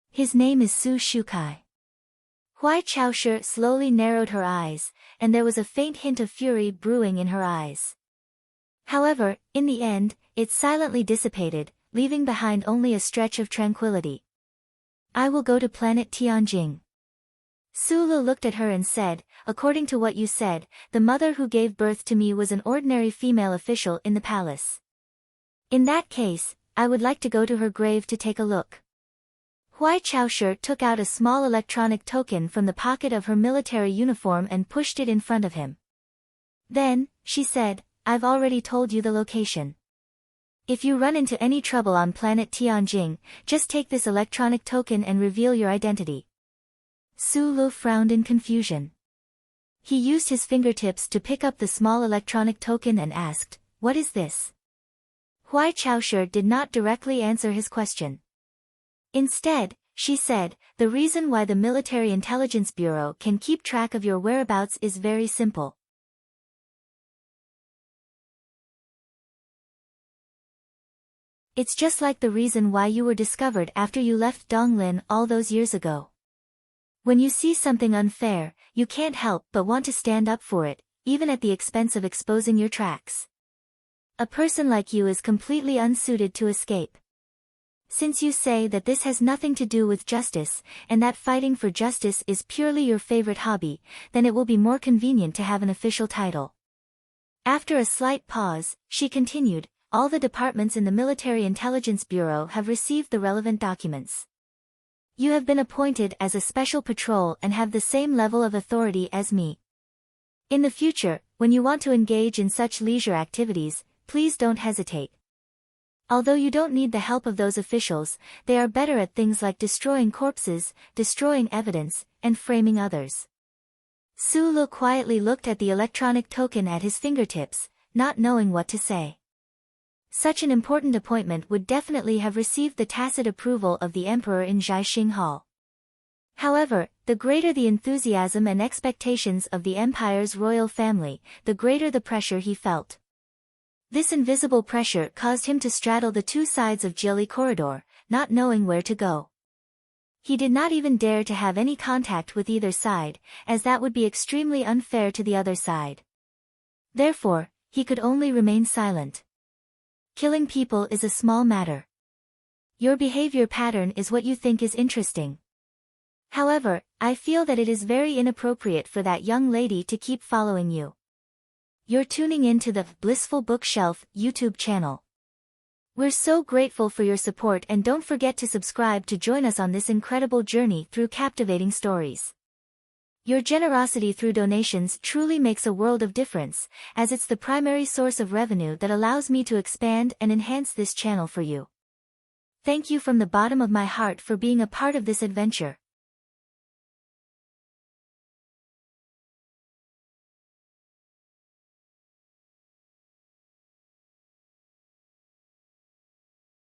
His name is Su Shukai. Huai Chaoshi slowly narrowed her eyes, and there was a faint hint of fury brewing in her eyes. However, in the end, it silently dissipated, leaving behind only a stretch of tranquility. I will go to planet Tianjing. Sulu looked at her and said, according to what you said, the mother who gave birth to me was an ordinary female official in the palace. In that case, I would like to go to her grave to take a look. Huai Chaoshi took out a small electronic token from the pocket of her military uniform and pushed it in front of him. Then, she said, I've already told you the location. If you run into any trouble on planet Tianjing, just take this electronic token and reveal your identity. Sulu frowned in confusion. He used his fingertips to pick up the small electronic token and asked, what is this? Huai Chaoshi did not directly answer his question. Instead, she said, the reason why the Military Intelligence Bureau can keep track of your whereabouts is very simple. It's just like the reason why you were discovered after you left Donglin all those years ago. When you see something unfair, you can't help but want to stand up for it, even at the expense of exposing your tracks. A person like you is completely unsuited to escape. Since you say that this has nothing to do with justice, and that fighting for justice is purely your favorite hobby, then it will be more convenient to have an official title. After a slight pause, she continued, all the departments in the Military Intelligence Bureau have received the relevant documents. You have been appointed as a special patrol and have the same level of authority as me. In the future, when you want to engage in such leisure activities, please don't hesitate. Although you don't need the help of those officials, they are better at things like destroying corpses, destroying evidence, and framing others. Sulu quietly looked at the electronic token at his fingertips, not knowing what to say. Such an important appointment would definitely have received the tacit approval of the emperor in Jiaxing Hall. However, the greater the enthusiasm and expectations of the empire's royal family, the greater the pressure he felt. This invisible pressure caused him to straddle the two sides of Jilly Corridor, not knowing where to go. He did not even dare to have any contact with either side, as that would be extremely unfair to the other side. Therefore, he could only remain silent. Killing people is a small matter. Your behavior pattern is what you think is interesting. However, I feel that it is very inappropriate for that young lady to keep following you. You're tuning into the Blissful Bookshelf YouTube channel. We're so grateful for your support, and don't forget to subscribe to join us on this incredible journey through captivating stories. Your generosity through donations truly makes a world of difference, as it's the primary source of revenue that allows me to expand and enhance this channel for you. Thank you from the bottom of my heart for being a part of this adventure.